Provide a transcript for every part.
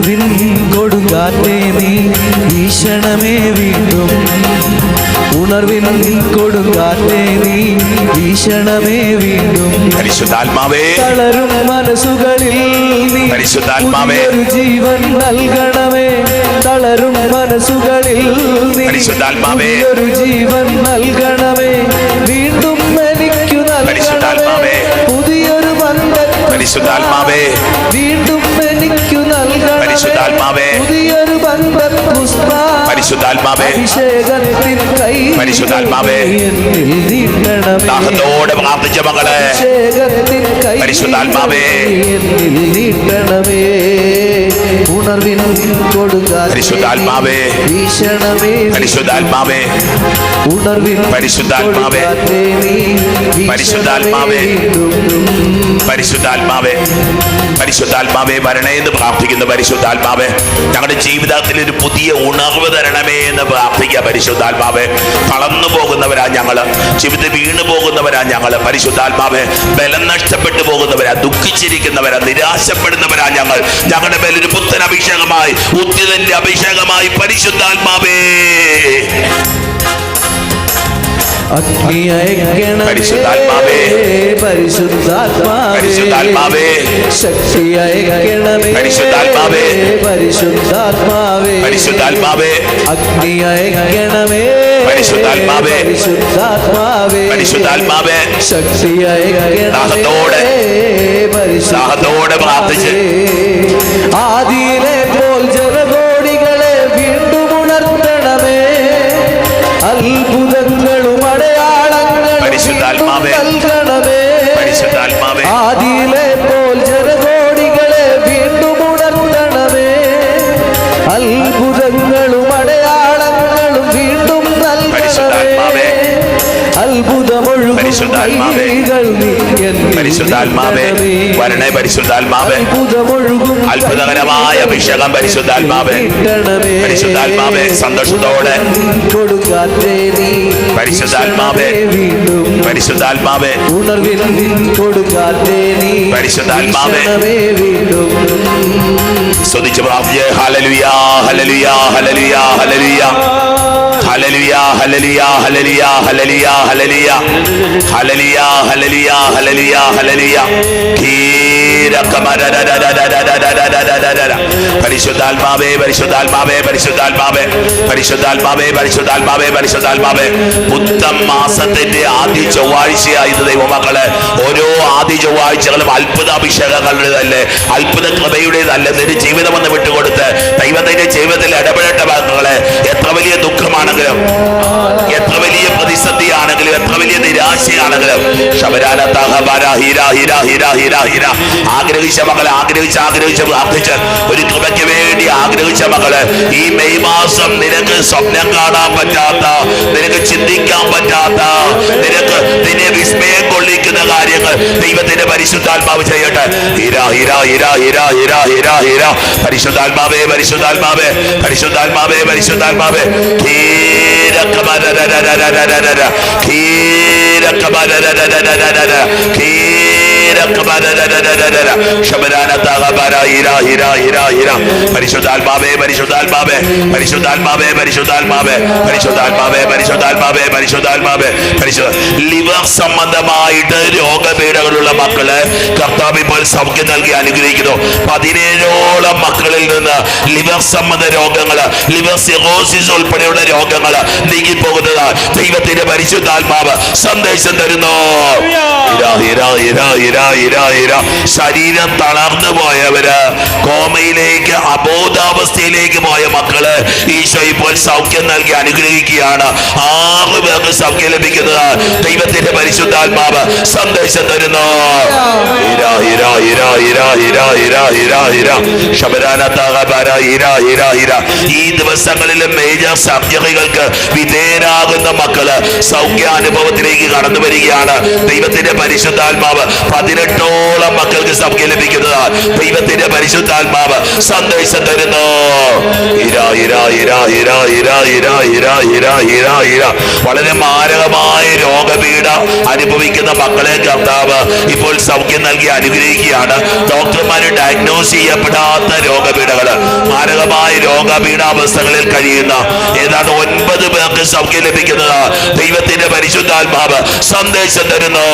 ഉണർവിൻ കൊടുങ്കാറ്റേ നീ വീശണമേ വീണ്ടും. ഉണർവിൻ കൊടുങ്കാറ്റേ നീ വീശണമേ വീണ്ടും. പരിശുദ്ധാത്മാവേ, തളരും മനസ്സുകളിൽ നീ പരിശുദ്ധാത്മാവേ, ഒരു ജീവൻ നൽകണമേ. തളരും മനസ്സുകളിൽ നീ പരിശുദ്ധാത്മാവേ, ഒരു ജീവൻ നൽകണമേ. വീണ്ടും എനിക്കു നൽകണമേ പുതിയൊരു ബന്ധം. പരിശുദ്ധാത്മാവേ, വീണ്ടും എനിക്കു നൽകണമേ പരിശുദ്ധാത്മാവേ, പുതിയൊരു ബന്ധം. പരിശുദ്ധാത്മാവേ, അഭിഷേകത്തിൻ കൈ പരിശുദ്ധാത്മാവേ, എന്നിൽ നീട്ടണമേ. ദാഹത്തോടെ പ്രാർത്ഥിച്ച മകളെ അഭിഷേകത്തിൻ കൈ പരിശുദ്ധാത്മാവേ എന്നിൽ നീട്ടണമേ. ഉണർവിൻ കൊടുങ്കാറ്റേ പരിശുദ്ധാത്മാവേ, വീശണമേ. പരിശുദ്ധാത്മാവേ, ഉണർവിൻ പരിശുദ്ധാത്മാവേ, കൊടുങ്കാറ്റേ നീ പരിശുദ്ധാത്മാവേ, പരിശുദ്ധാത്മാവേ, പരിശുദ്ധാത്മാവേ വരണേ എന്ന് പ്രാർത്ഥിക്കുന്നു. പരിശുദ്ധാത്മാവേ, ഞങ്ങളുടെ ജീവിതത്തിൽ ഒരു പുതിയ ഉണർവ് തരണമേ എന്ന് പ്രാർത്ഥിക്കുക. പരിശുദ്ധാത്മാവേ, തളർന്നു പോകുന്നവരാ ഞങ്ങള്, ജീവിതത്തിൽ വീണു പോകുന്നവരാ ഞങ്ങള്. പരിശുദ്ധാത്മാവേ, ബലം നഷ്ടപ്പെട്ടു പോകുന്നവരാ, ദുഃഖിച്ചിരിക്കുന്നവരാ, നിരാശപ്പെടുന്നവരാ ഞങ്ങൾ. ഞങ്ങളുടെ മേലൊരു പുത്തൻ അഭിഷേകമായി, ഉദ്യതന്റെ അഭിഷേകമായി പരിശുദ്ധാത്മാവേ പരിശുദ്ധാത്മാവേ, പരിശുദ്ധാത്മാവേ, ശക്തി അയക്കണമേ. പരിശുദ്ധാത്മാവേ, പരിശുദ്ധാത്മാവേ, പരിശുദ്ധാത്മാവേ, അഗ്നി അയക്കണമേ. പരിശുദ്ധാത്മാവേ, പരിശുദ്ധാത്മാവേ, പരിശുദ്ധാത്മാവേ, ശക്തി അയക്കണമേ. ദാഹത്തോടെ പ്രാർത്ഥിച്ച് ആദിയിലെ പോൽ ജനകോടികളെ വീണ്ടും ഉണർത്തണമേ. അത്ഭുതങ്ങളും അടയാളങ്ങളും പരിശുദ്ധാത്മാവേ, നൽകണമേ. പരിശുദ്ധാത്മാവേ, ആദിയിലെ പോൽ ജനകോടികളെ വീണ്ടും ഉണർത്തണമേ. അത്ഭുതങ്ങളും അടയാളങ്ങളും വീണ്ടും നൽകണമേ. അത്ഭുതമൊഴുകും പരിശുദ്ധാത്മാവേ, പരിശുദ്ധാത്മാവേ വരണേ. പരിശുദ്ധാത്മാവേ, അത്ഭുതകരമായ അഭിഷേകം. പരിശുദ്ധാത്മാവേ, പരിശുദ്ധാത്മാവേ, സന്തോഷത്തോടെ കൊടുങ്കാറ്റേ നീ പരിശുദ്ധാത്മാവേ, പരിശുദ്ധാത്മാവേ, ഉണർവിൽ കൊടുങ്കാറ്റേ നീ പരിശുദ്ധാത്മാവേ വീണ്ടും. സ്തുതിച്ച് പ്രാർത്ഥിച്ച് ഹല്ലേലൂയാ, ഹല്ലേലൂയാ, ഹല്ലേലൂയാ, ഹല്ലേലൂയാ, ഹല്ലേലൂയാ, ഹല്ലേലൂയാ, ഹല്ലേലൂയാ, ഹല്ലേലൂയാ, ഹല്ലേലൂയാ, ഹല്ലേലൂയാ, ഹല്ലേലൂയാ, ഹല്ലേലൂയാ, ഹല്ലേലൂയാ. പരിശുദ്ധാത്മാവേ, പരിശുദ്ധാത്മാവേ, പരിശുദ്ധാത്മാവേ, പരിശുദ്ധാത്മാവേ, പരിശുദ്ധാത്മാവേ, പരിശുദ്ധാത്മാവേ. പുത്തൻ മാസത്തിന്റെ ആദ്യ ചൊവ്വാഴ്ചയായത് ദൈവമക്കളെ, ഓരോ ആദ്യ ചൊവ്വാഴ്ചകളും അത്ഭുത അഭിഷേകങ്ങളുടേതല്ലേ, അത്ഭുത കൃപയുടേതല്ലേ. നിന്റെ ജീവിതം ഒന്ന് വിട്ടുകൊടുത്ത് ദൈവത്തിന്റെ ജീവിതത്തിൽ ഇടപെടേണ്ട മക്കളെ. എത്ര വലിയ ദുഃഖമാണെങ്കിലും, എത്ര വലിയ പ്രതിസന്ധിയാണെങ്കിലും, എത്ര വലിയ നിരാശയാണെങ്കിലും, ആഗ്രഹിച്ച മകളെ ആഗ്രഹിച്ച് പ്രാർത്ഥിച്ച് ഒരു കൃപയ്ക്ക് വേണ്ടി ആഗ്രഹിച്ച മകള്, ഈ മെയ് മാസം നിനക്ക് സ്വപ്നം കാണാൻ പറ്റാത്ത, നിനക്ക് ചിന്തിക്കാൻ പറ്റാത്ത, നിന്നെ വിസ്മയം കൊള്ളിക്കുന്ന കാര്യങ്ങൾ ദൈവത്തിന്റെ പരിശുദ്ധാത്മാവ് ചെയ്യട്ടെ. പരിശുദ്ധാത്മാവേ, പരിശുദ്ധാത്മാവേ, പരിശുദ്ധാത്മാവേ, പരിശുദ്ധാത്മാവേ. പരിശുദ്ധാത്മാവേ, പരിശുദ്ധാത്മാവേ, പരിശുദ്ധാത്മാവേ, പരിശുദ്ധാത്മാവേ, പരിശുദ്ധാത്മാവേ, പരിശുദ്ധാത്മാവേ, പരിശുദ്ധാത്മാവേ, ലിവർ സംബന്ധമായിട്ട് രോഗപീഠകളുള്ള മക്കള് കർത്താവ് ഇപ്പോൾ സൗഖ്യം നൽകി അനുഗ്രഹിക്കുന്നു. 17ഓളം മക്കളിൽ നിന്ന് ലിവർ സംബന്ധ രോഗങ്ങള്, ലിവർ സിറോസിസ് ഉൾപ്പെടെയുള്ള രോഗങ്ങള് നീങ്ങിപ്പോകുന്നത് ദൈവത്തിന്റെ പരിശുദ്ധാത്മാവ് സന്ദേശം തരുന്നു. ശരീരം തളർന്നു പോയവര്, കോമയിലേക്ക് അബോധാവസ്ഥയിലേക്ക് പോയ മക്കള് ഈശോ ഇപ്പോൾ സൗഖ്യം നൽകി അനുഗ്രഹിക്കുകയാണ്. 6 പേർക്ക് സൗഖ്യം ലഭിക്കുന്നത് ദൈവത്തിന്റെ പരിശുദ്ധാത്മാവ് സന്ദേശം തരുന്നു. ഈ ദിവസങ്ങളിൽ മേജർ സർജറികൾക്ക് വിധേയരാകുന്ന മക്കള് സൗഖ്യാനുഭവത്തിലേക്ക് കടന്നു വരികയാണ്. ദൈവത്തിന്റെ പരിശുദ്ധാത്മാവ് 17 18ഓളം മക്കൾക്ക് സൗഖ്യം ലഭിക്കുന്നത് ദൈവത്തിന്റെ പരിശുദ്ധാത്മാവ് സന്ദേശം തരുന്നു. വളരെ മാരകമായ രോഗപീഠ അനുഭവിക്കുന്ന മക്കളെ കർത്താവ് ഇപ്പോൾ സൗഖ്യം നൽകി അനുഗ്രഹിക്കുകയാണ്. ഡോക്ടർമാര് ഡയഗ്നോസ് ചെയ്യപ്പെടാത്ത രോഗപീഠകള്, മാരകമായ രോഗപീഠാവസ്ഥകളിൽ കഴിയുന്ന ഏതാണ്ട് 9 പേർക്ക് സൗഖ്യം ലഭിക്കുന്നത് ദൈവത്തിന്റെ പരിശുദ്ധാത്മാവ് സന്ദേശം തരുന്നു.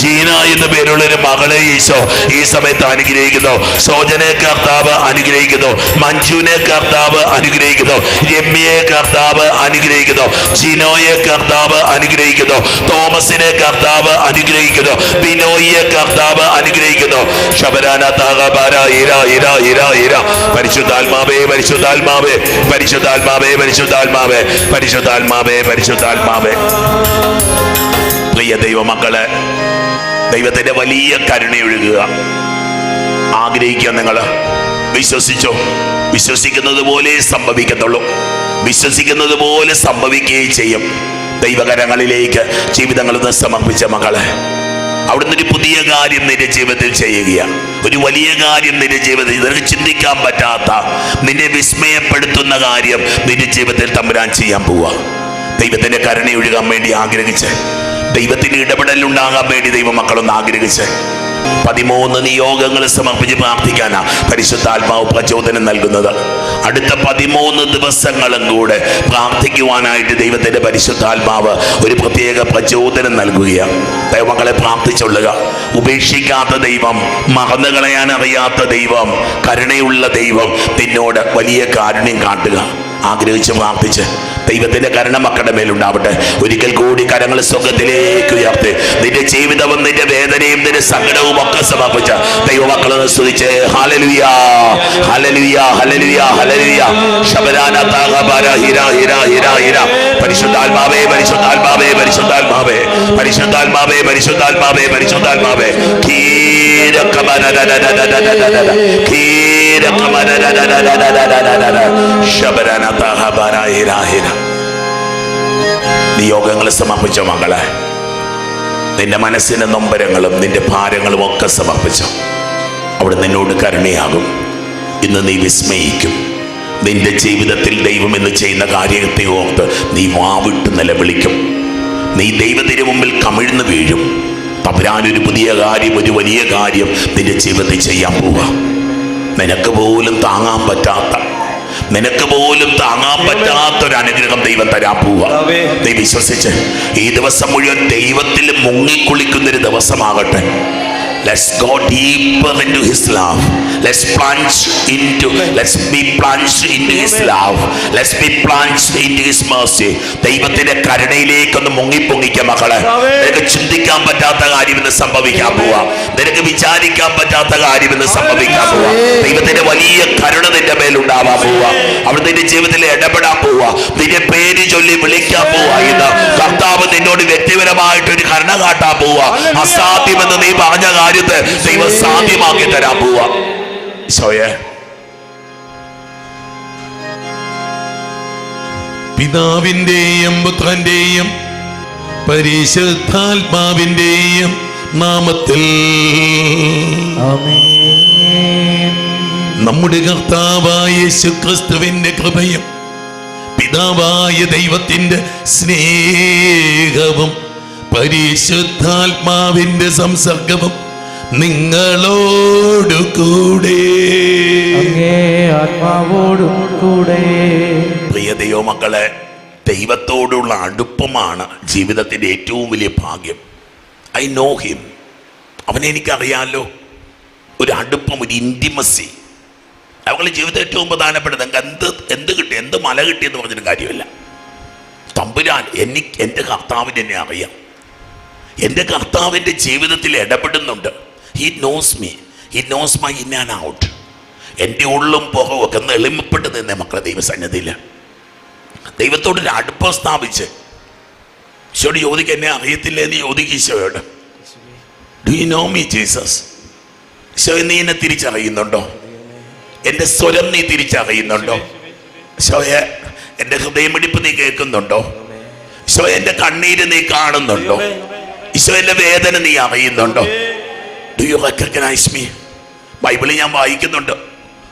ജീന എന്ന് പേരുള്ള ഒരു മകളെ ഈശോ ഈ സമയത്ത് അനുഗ്രഹിക്കുന്നു. സോജനെ കർത്താവ് അനുഗ്രഹിക്കുന്നു. മഞ്ജുനെ കർത്താവ് അനുഗ്രഹിക്കുന്നു. രമ്യയെ കർത്താവ് അനുഗ്രഹിക്കുന്നു. ജിനോയെ കർത്താവ് അനുഗ്രഹിക്കുന്നു. തോമസിനെ കർത്താവ് അനുഗ്രഹിക്കുന്നു. ബിനോയിയെ കർത്താവ് അനുഗ്രഹിക്കുന്നു. പരിശുദ്ധാത്മാവേ പരിശുദ്ധാത്മാവേ പരിശുദ്ധാത്മാവേ പരിശുദ്ധാത്മാവേ പരിശുദ്ധാത്മാവേ പരിശുദ്ധാത്മാവേ. പ്രിയ ദൈവമക്കളെ, ദൈവത്തിന്റെ വലിയ കരുണയൊഴുകുക ആഗ്രഹിക്കുക. നിങ്ങൾ വിശ്വസിച്ചോ? വിശ്വസിക്കുന്നത് പോലെ സംഭവിക്കത്തുള്ളൂ. വിശ്വസിക്കുന്നത് പോലെ സംഭവിക്കുകയും ചെയ്യും. ദൈവകരങ്ങളിലേക്ക് ജീവിതങ്ങൾ സമർപ്പിച്ച മകളെ, അവിടുന്ന് ഒരു പുതിയ കാര്യം നിന്റെ ജീവിതത്തിൽ ചെയ്യുകയാണ്. ഒരു വലിയ കാര്യം നിന്റെ ജീവിതത്തിൽ, നിനക്ക് ചിന്തിക്കാൻ പറ്റാത്ത, നിന്നെ വിസ്മയപ്പെടുത്തുന്ന കാര്യം നിന്റെ ജീവിതത്തിൽ തമ്പുരാൻ ചെയ്യാൻ പോവുക. ദൈവത്തിന്റെ കരുണയൊഴുകാൻ വേണ്ടി ആഗ്രഹിച്ച്, ദൈവത്തിന്റെ ഇടപെടലുണ്ടാകാൻ വേണ്ടി ദൈവമക്കളൊന്ന് ആഗ്രഹിച്ച് 13 നിയോഗങ്ങൾ സമർപ്പിച്ച് പ്രാർത്ഥിക്കാനാ പരിശുദ്ധാത്മാവ് പ്രചോദനം നൽകുന്നത്. അടുത്ത 13 ദിവസങ്ങളും കൂടെ പ്രാർത്ഥിക്കുവാനായിട്ട് ദൈവത്തിന്റെ പരിശുദ്ധാത്മാവ് ഒരു പ്രത്യേക പ്രചോദനം നൽകുകയാണ്. ദൈവമക്കളെ പ്രാർത്ഥിച്ചൊള്ളുക. ഉപേക്ഷിക്കാത്ത ദൈവം, മറന്നു കളയാൻ അറിയാത്ത ദൈവം, കരുണയുള്ള ദൈവം നിന്നോട് വലിയ കാരുണ്യം കാട്ടുക. ആഗ്രഹിച്ച് പ്രാർത്ഥിച്ച് ദൈവത്തിന്റെ കരുണ മക്കളുടെ മേലുണ്ടാവട്ടെ. ഒരിക്കൽ കൂടി കരങ്ങൾ സ്വർഗ്ഗത്തിലേക്ക് ഉയർത്തി നിന്റെ ജീവിതവും നിന്റെ വേദനയും നിന്റെ സങ്കടവും ഒക്കെ സമർപ്പിച്ച ദൈവമക്കളെ സ്തുതിച്ച് hallelujah hallelujah hallelujah hallelujah. ശബരാന താഗബര Hira Hira Hira Hira. പരിശുദ്ധാത്മാവേ പരിശുദ്ധാത്മാവേ പരിശുദ്ധാത്മാവേ പരിശുദ്ധാത്മാവേ പരിശുദ്ധാത്മാവേ പരിശുദ്ധാത്മാവേ. നിയോഗങ്ങളെ സമർപ്പിച്ച മകളെ, നിന്റെ മനസ്സിന്റെ നൊമ്പരങ്ങളും നിന്റെ ഭാരങ്ങളും ഒക്കെ സമർപ്പിച്ചു. അവിടെ നിന്നോട് കരുണയാകും. ഇന്ന് നീ വിസ്മയിക്കും. നിന്റെ ജീവിതത്തിൽ ദൈവം എന്ന് ചെയ്യുന്ന കാര്യത്തെ ഓർത്ത് നീ വാവിട്ട് നിലവിളിക്കും. നീ ദൈവത്തിന് മുമ്പിൽ കമിഴ്ന്നു വീഴും. തമ്പുരാനൊരു പുതിയ കാര്യം, ഒരു വലിയ കാര്യം നിന്റെ ജീവിതത്തിൽ ചെയ്യാൻ പോവുക. നിനക്ക് പോലും താങ്ങാൻ പറ്റാത്തൊരു അനുഗ്രഹം ദൈവം തരാൻ പോവുക. നീ വിശ്വസിച്ച് ഈ ദിവസം മുഴുവൻ ദൈവത്തിൽ മുങ്ങിക്കുളിക്കുന്നൊരു ദിവസമാകട്ടെ. Let's go deeper into His love. Let's be plunged into His love. Let's be plunged into His mercy. ദൈവത്തിന്റെ കരുണയിലേക്കൊന്ന് മുങ്ങിപ്പൊങ്ങിക്ക മക്കളെ. നിനക്ക് ചിന്തിക്കാൻ പറ്റാത്ത കാര്യം ഇന്ന് സംഭവിക്കാൻ പോവാ. നിനക്ക് വിചാരിക്കാൻ പറ്റാത്ത കാര്യം ഇന്ന് സംഭവിക്കാൻ പോവാ. ദൈവത്തിന്റെ വലിയ കരുണ നിന്റെ മേലുണ്ടാവാൻ പോവാ. അവിടെ നിന്റെ ജീവിതത്തിൽ ഇടപെടാൻ പോവാ. നിന്റെ പേര് ചൊല്ലി വിളിക്കാൻ പോവാ. ഇന്ന് കർത്താവ് നിന്നോട് വ്യക്തിപരമായിട്ടൊരു കരുണ കാട്ടാൻ പോവാ. അസാധ്യമെന്ന് നീ പറഞ്ഞ കാര്യം ദൈവം സാധ്യമാക്കി തരാൻ പോവാ. പിതാവിന്റെയും പുത്രന്റെയും പരിശുദ്ധാത്മാവിന്റെയും നാമത്തിൽ ആമേൻ. നമ്മുടെ കർത്താവായ യേശുക്രിസ്തുവിന്റെ കൃപയും പിതാവായ ദൈവത്തിന്റെ സ്നേഹവും പരിശുദ്ധാത്മാവിന്റെ സംസർഗവും നിങ്ങളോടു കൂടെ ആത്മാവോടും കൂടെ. പ്രിയ ദൈവമക്കളെ, ദൈവത്തോടുള്ള അടുപ്പമാണ് ജീവിതത്തിന്റെ ഏറ്റവും വലിയ ഭാഗ്യം. I know him. അവനെ എനിക്കറിയാമല്ലോ. ഒരു അടുപ്പം, ഒരു ഇന്റിമസി. അവളുടെ ജീവിതം ഏറ്റവും പ്രധാനപ്പെട്ടത്. എന്ത് കിട്ടി, എന്ത് മല കിട്ടിയെന്ന് പറഞ്ഞിട്ട് കാര്യമില്ല. തമ്പുരാൻ എൻ്റെ കർത്താവിന് എന്നെ അറിയാം. എൻ്റെ കർത്താവിൻ്റെ ജീവിതത്തിൽ ഇടപെടുന്നുണ്ട്. He knows me. He knows my in and out. എൻ്റെ ഉള്ളും പുറമൊക്കെ ഒന്ന് എളിമപ്പെട്ട് നിന്നേ മക്കളെ ദൈവസന്നിധിയിൽ. ദൈവത്തോടൊരു അടുപ്പം സ്ഥാപിച്ച് ഈശോയോട് ചോദിക്കുക, എന്നെ അറിയത്തില്ല എന്ന് ചോദിക്കുക ഈശോയോട്. Do you know me Jesus? Eesho, നീ എന്നെ തിരിച്ചറിയുന്നുണ്ടോ? എൻ്റെ സ്വരം നീ തിരിച്ചറിയുന്നുണ്ടോ? ഈശോയെ, എൻ്റെ ഹൃദയമിടിപ്പ് നീ കേൾക്കുന്നുണ്ടോ? ഈശോ എന്റെ കണ്ണീര് നീ കാണുന്നുണ്ടോ? ഈശോ എന്റെ വേദന നീ അറിയുന്നുണ്ടോ? Do you recognise me? ബൈബിളിൽ ഞാൻ വായിക്കുന്നുണ്ട്,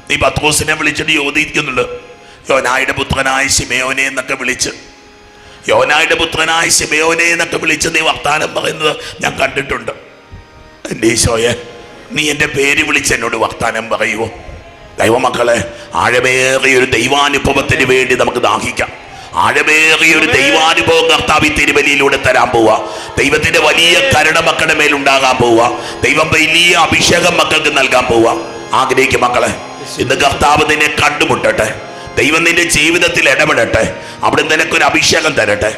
നീ പത്രോസിനെ വിളിച്ചിട്ട് ചോദിക്കുന്നുണ്ട്, യോനായുടെ പുത്രനായ ശിമയോനെ എന്നൊക്കെ വിളിച്ച്, യോനായുടെ പുത്രനായ ശിമയോനെ എന്നൊക്കെ വിളിച്ച് നീ വർത്താനം പറയുന്നത് ഞാൻ കണ്ടിട്ടുണ്ട്. എൻ്റെ ഈശോയെ, നീ എൻ്റെ പേര് വിളിച്ച് എന്നോട് വർത്താനം പറയുമോ? ദൈവമക്കളെ, ആഴമേറിയൊരു ദൈവാനുഭവത്തിന് വേണ്ടി നമുക്ക് ദാഹിക്കാം. ആഴമേറിയൊരു ദൈവാനുഭവം കർത്താവ് തിരുബലിയിലൂടെ തരാൻ പോവാ. ദൈവത്തിന്റെ വലിയ കരുണ മക്കളുടെ മേലുണ്ടാകാൻ പോവാ. ദൈവം വലിയ അഭിഷേകം മക്കൾക്ക് നൽകാൻ പോവാ. ആഗ്രഹിക്കും മക്കളെ, ഇന്ന് കർത്താവ് നിന്നെ കണ്ടുമുട്ടട്ടെ. ദൈവം നിന്റെ ജീവിതത്തിൽ ഇടപെടട്ടെ. അവിടെ നിനക്കൊരു അഭിഷേകം തരട്ടെ.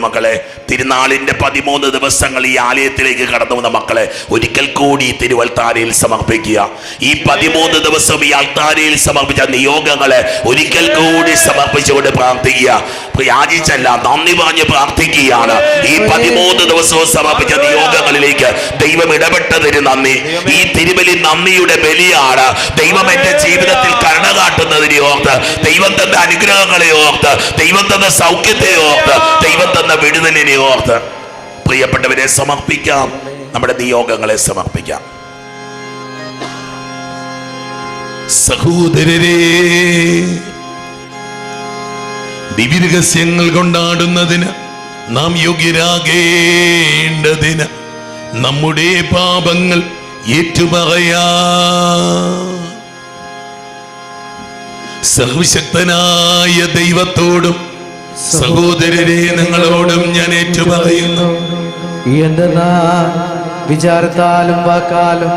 മക്കളെ, തിരുനാളിന്റെ 13 ദിവസങ്ങൾ ഈ ആലയത്തിലേക്ക് കടന്നു വന്ന മക്കളെ ഒരിക്കൽ കൂടി തിരുവൽത്താരയിൽ സമർപ്പിക്കുക. ഈ 13 ദിവസം ഈ അൾത്താരയിൽ സമർപ്പിച്ച നിയോഗങ്ങളെ ഒരിക്കൽ കൂടി സമർപ്പിച്ചുകൊണ്ട് പ്രാർത്ഥിക്കുക. യാചിച്ചല്ല, നന്ദി പറഞ്ഞ് പ്രാർത്ഥിക്കുകയാണ്. ഈ 13 ദിവസവും സമർപ്പിച്ച നിയോഗങ്ങളിലേക്ക് ദൈവം ഇടപെട്ടതിന് നന്ദി. ഈ തിരുബലി നന്ദിയുടെ ബലിയാണ്. ദൈവം എന്റെ ജീവിതത്തിൽ കരുണ കാട്ടുന്നതിനെ ഓർത്ത്, ദൈവം തന്ന അനുഗ്രഹങ്ങളെ ഓർത്ത്, ദൈവം തന്ന സൗഖ്യത്തെ ഓർത്ത്, ദൈവം തന്ന വിടുതലിനെ ഓർത്ത് പ്രിയപ്പെട്ടവരെ സമർപ്പിക്കാം. നമ്മുടെ നിയോഗങ്ങളെ സമർപ്പിക്കാം. സഹോദരരെ, ദിവ്യരഹസ്യങ്ങൾ കൊണ്ടാടുന്നതിന് നാം യോഗ്യരാകേണ്ടതിന് നമ്മുടെ പാപങ്ങൾ ഏറ്റുപറയാ. സർവശക്തനായ ദൈവത്തോടും സഹോദരരെ നിങ്ങളോടും ഞാൻ ഏറ്റുപറയുന്നു, എന്തെന്നാൽ വിചാരത്താലും വാക്കാലും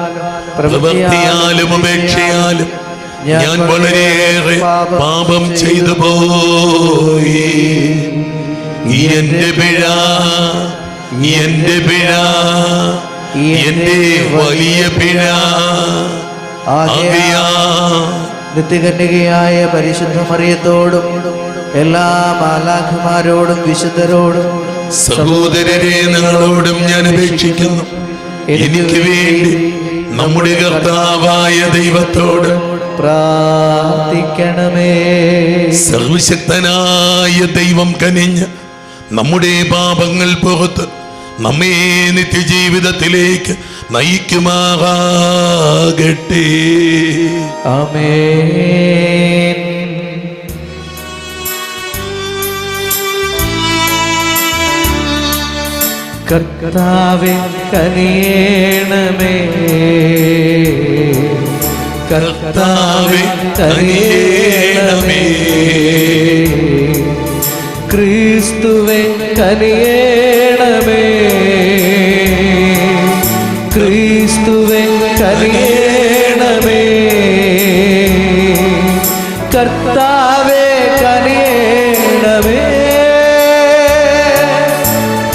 പ്രവൃത്തിയാലും ഉപേക്ഷയാലും ഞാൻ വളരെയേറെ പാപം ചെയ്തു പോയി. എന്റെ പിഴ, എന്റെ പിഴ, എന്റെ വലിയ പിഴ. നിത്യകന്യകയായ പരിശുദ്ധ മറിയത്തോടും എല്ലാ മാലാഖമാരോടും വിശുദ്ധരോടും സഹോദരരെ നിങ്ങളോടും ഞാൻ അപേക്ഷിക്കുന്നു, എനിക്ക് വേണ്ടി നമ്മുടെ കർത്താവായ ദൈവത്തോട് പ്രാർത്ഥിക്കണമേ. സർവശക്തനായ ദൈവം കനിഞ്ഞ് നമ്മുടെ പാപങ്ങൾ പുറത്ത് നമ്മെ നിത്യജീവിതത്തിലേക്ക് നയിക്കുമാറാകട്ടെ. ആമേൻ. കർത്താവേ കനിയേണമേ, കർത്താവേ കനിയേണമേ, ക്രിസ്തുവേ കനിയേണമേ, ക്രിസ്തുവേ കനിയേണമേ, കർത്താവേ കനിയേണമേ,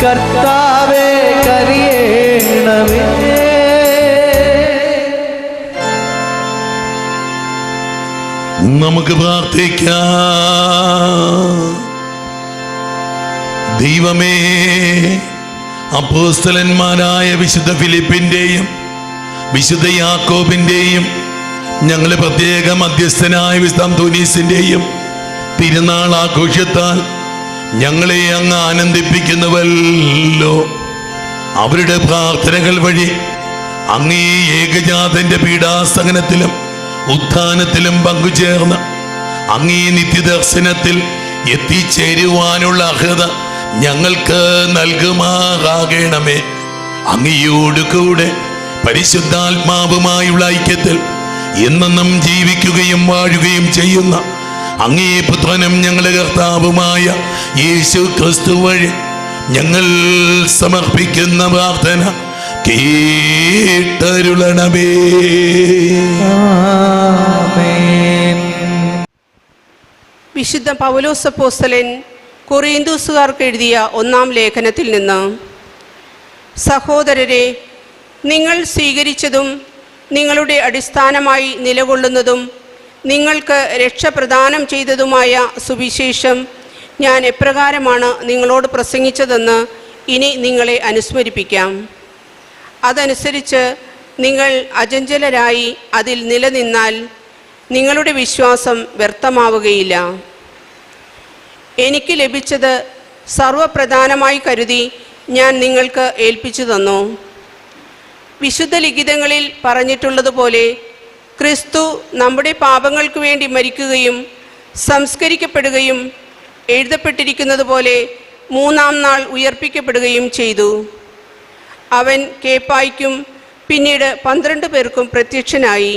കർത്താവേ കനിയേണമേ. നമുക്ക് പ്രാർത്ഥിക്കാം. ദൈവമേ, അപ്പോസ്തലന്മാരായ വിശുദ്ധ ഫിലിപ്പിന്റെയും വിശുദ്ധ യാക്കോബിന്റെയും ഞങ്ങളെ പ്രത്യേക മധ്യസ്ഥനായ വിശുദ്ധ അന്തോനീസിന്റെയും തിരുനാൾ ആഘോഷത്താൽ ഞങ്ങളെ അങ്ങ് ആനന്ദിപ്പിക്കുന്നുവല്ലോ. അവരുടെ പ്രാർത്ഥനകൾ വഴി അങ്ങേ ഏകജാതന്റെ പീഡാസഹനത്തിലും ഉത്ഥാനത്തിലും പങ്കുചേർന്ന് അങ്ങേ നിത്യദർശനത്തിൽ എത്തിച്ചേരുവാനുള്ള അർഹത ഞങ്ങൾക്ക് നൽകുമാറാകണമേ. അങ്ങയോട് കൂടെ പരിശുദ്ധാത്മാവുമായുള്ള ഐക്യത്തിൽ എന്നെന്നും ജീവിക്കുകയും വാഴുകയും ചെയ്യുന്ന അങ്ങേ പുത്രനും ഞങ്ങളുടെ കർത്താവുമായ യേശു ക്രിസ്തു വഴി ഞങ്ങൾ സമർപ്പിക്കുന്ന പ്രാർത്ഥന കേട്ടരുളണമേ. ആമേൻ. വിശുദ്ധ പൗലോസ് അപ്പോസ്തലൻ കൊറിന്തോസുകാർക്ക് എഴുതിയ 1-ാം ലേഖനത്തിൽ നിന്ന്, സഹോദരരെ, നിങ്ങൾ സ്വീകരിച്ചതും നിങ്ങളുടെ അടിസ്ഥാനമായി നിലകൊള്ളുന്നതും നിങ്ങൾക്ക് രക്ഷ പ്രദാനം ചെയ്തതുമായ സുവിശേഷം ഞാൻ എപ്രകാരമാണ് നിങ്ങളോട് പ്രസംഗിച്ചതെന്ന് ഇനി നിങ്ങളെ അനുസ്മരിപ്പിക്കാം. അതനുസരിച്ച് നിങ്ങൾ അചഞ്ചലരായി അതിൽ നിലനിന്നാൽ നിങ്ങളുടെ വിശ്വാസം വ്യർത്ഥമാവുകയില്ല. എനിക്ക് ലഭിച്ചത് സർവപ്രധാനമായി കരുതി ഞാൻ നിങ്ങൾക്ക് ഏൽപ്പിച്ചു തന്നു. വിശുദ്ധ ലിഖിതങ്ങളിൽ പറഞ്ഞിട്ടുള്ളതുപോലെ ക്രിസ്തു നമ്മുടെ പാപങ്ങൾക്ക് വേണ്ടി മരിക്കുകയും സംസ്കരിക്കപ്പെടുകയും എഴുതപ്പെട്ടിരിക്കുന്നത് പോലെ 3-ാം നാൾ ഉയർപ്പിക്കപ്പെടുകയും ചെയ്തു. അവൻ കേപ്പായ്ക്കും പിന്നീട് 12 പേർക്കും പ്രത്യക്ഷനായി.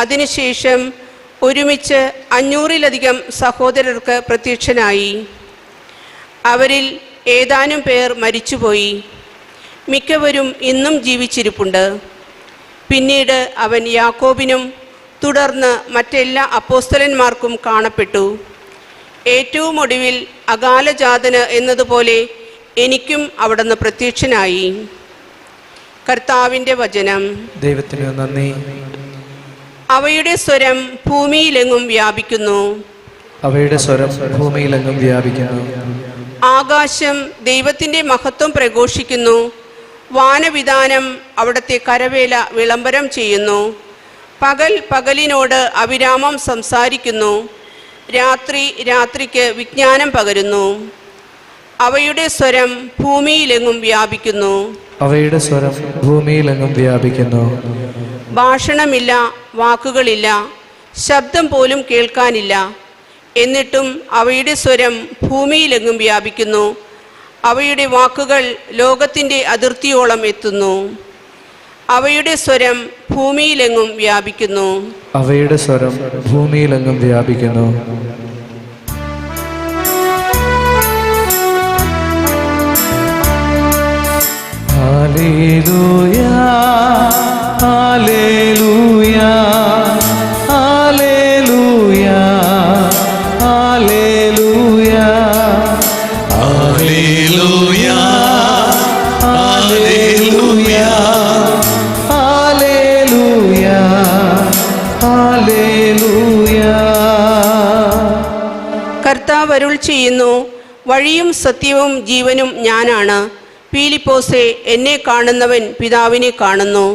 അതിനുശേഷം ഒരുമിച്ച് 500-ലധികം സഹോദരർക്ക് പ്രത്യക്ഷനായി. അവരിൽ ഏതാനും പേർ മരിച്ചുപോയി, മിക്കവരും ഇന്നും ജീവിച്ചിരിപ്പുണ്ട്. പിന്നീട് അവൻ യാക്കോബിനും തുടർന്ന് മറ്റെല്ലാ അപ്പോസ്തലന്മാർക്കും കാണപ്പെട്ടു. ഏറ്റവും ഒടുവിൽ അകാലജാതന് എന്നതുപോലെ എനിക്കും അവിടുന്ന് പ്രത്യക്ഷനായി. കർത്താവിൻ്റെ വചനം. ദൈവത്തിന് നന്ദി. അവയുടെ സ്വരം ഭൂമിയിലെങ്ങും വ്യാപിക്കുന്നു. അവയുടെ സ്വരം ഭൂമിയിലെങ്ങും വ്യാപിക്കുന്നു. ആകാശം ദൈവത്തിൻ്റെ മഹത്വം പ്രഘോഷിക്കുന്നു. വാനവിധാനം അവിടുത്തെ കരവേല വിളംബരം ചെയ്യുന്നു. പകൽ പകലിനോട് അവിരാമം സംസാരിക്കുന്നു. രാത്രി രാത്രിക്ക് വിജ്ഞാനം പകരുന്നു. അവയുടെ സ്വരം ഭൂമിയിലെങ്ങും വ്യാപിക്കുന്നു. അവയുടെ സ്വരം ഭൂമിയിലെങ്ങും വ്യാപിക്കുന്നു. ഭാഷണമില്ല, വാക്കുകളില്ല, ശബ്ദം പോലും കേൾക്കാനില്ല. എന്നിട്ടും അവയുടെ സ്വരം ഭൂമിയിലെങ്ങും വ്യാപിക്കുന്നു. അവയുടെ വാക്കുകൾ ലോകത്തിൻ്റെ അതിർത്തിയോളം എത്തുന്നു. അവയുടെ സ്വരം ഭൂമിയിലെങ്ങും വ്യാപിക്കുന്നു. അവയുടെ സ്വരം ഭൂമിയിലെങ്ങും വ്യാപിക്കുന്നു. Hallelujah, hallelujah, hallelujah, hallelujah, hallelujah, hallelujah, hallelujah, hallelujah. കർത്താവ് അരുൾ ചെയ്യുന്നു, വഴിയും സത്യവും ജീവനും ഞാനാണ്. പീലിപ്പോസേ, എന്നെ കാണുന്നവൻ പിതാവിനെ കാണുന്നു.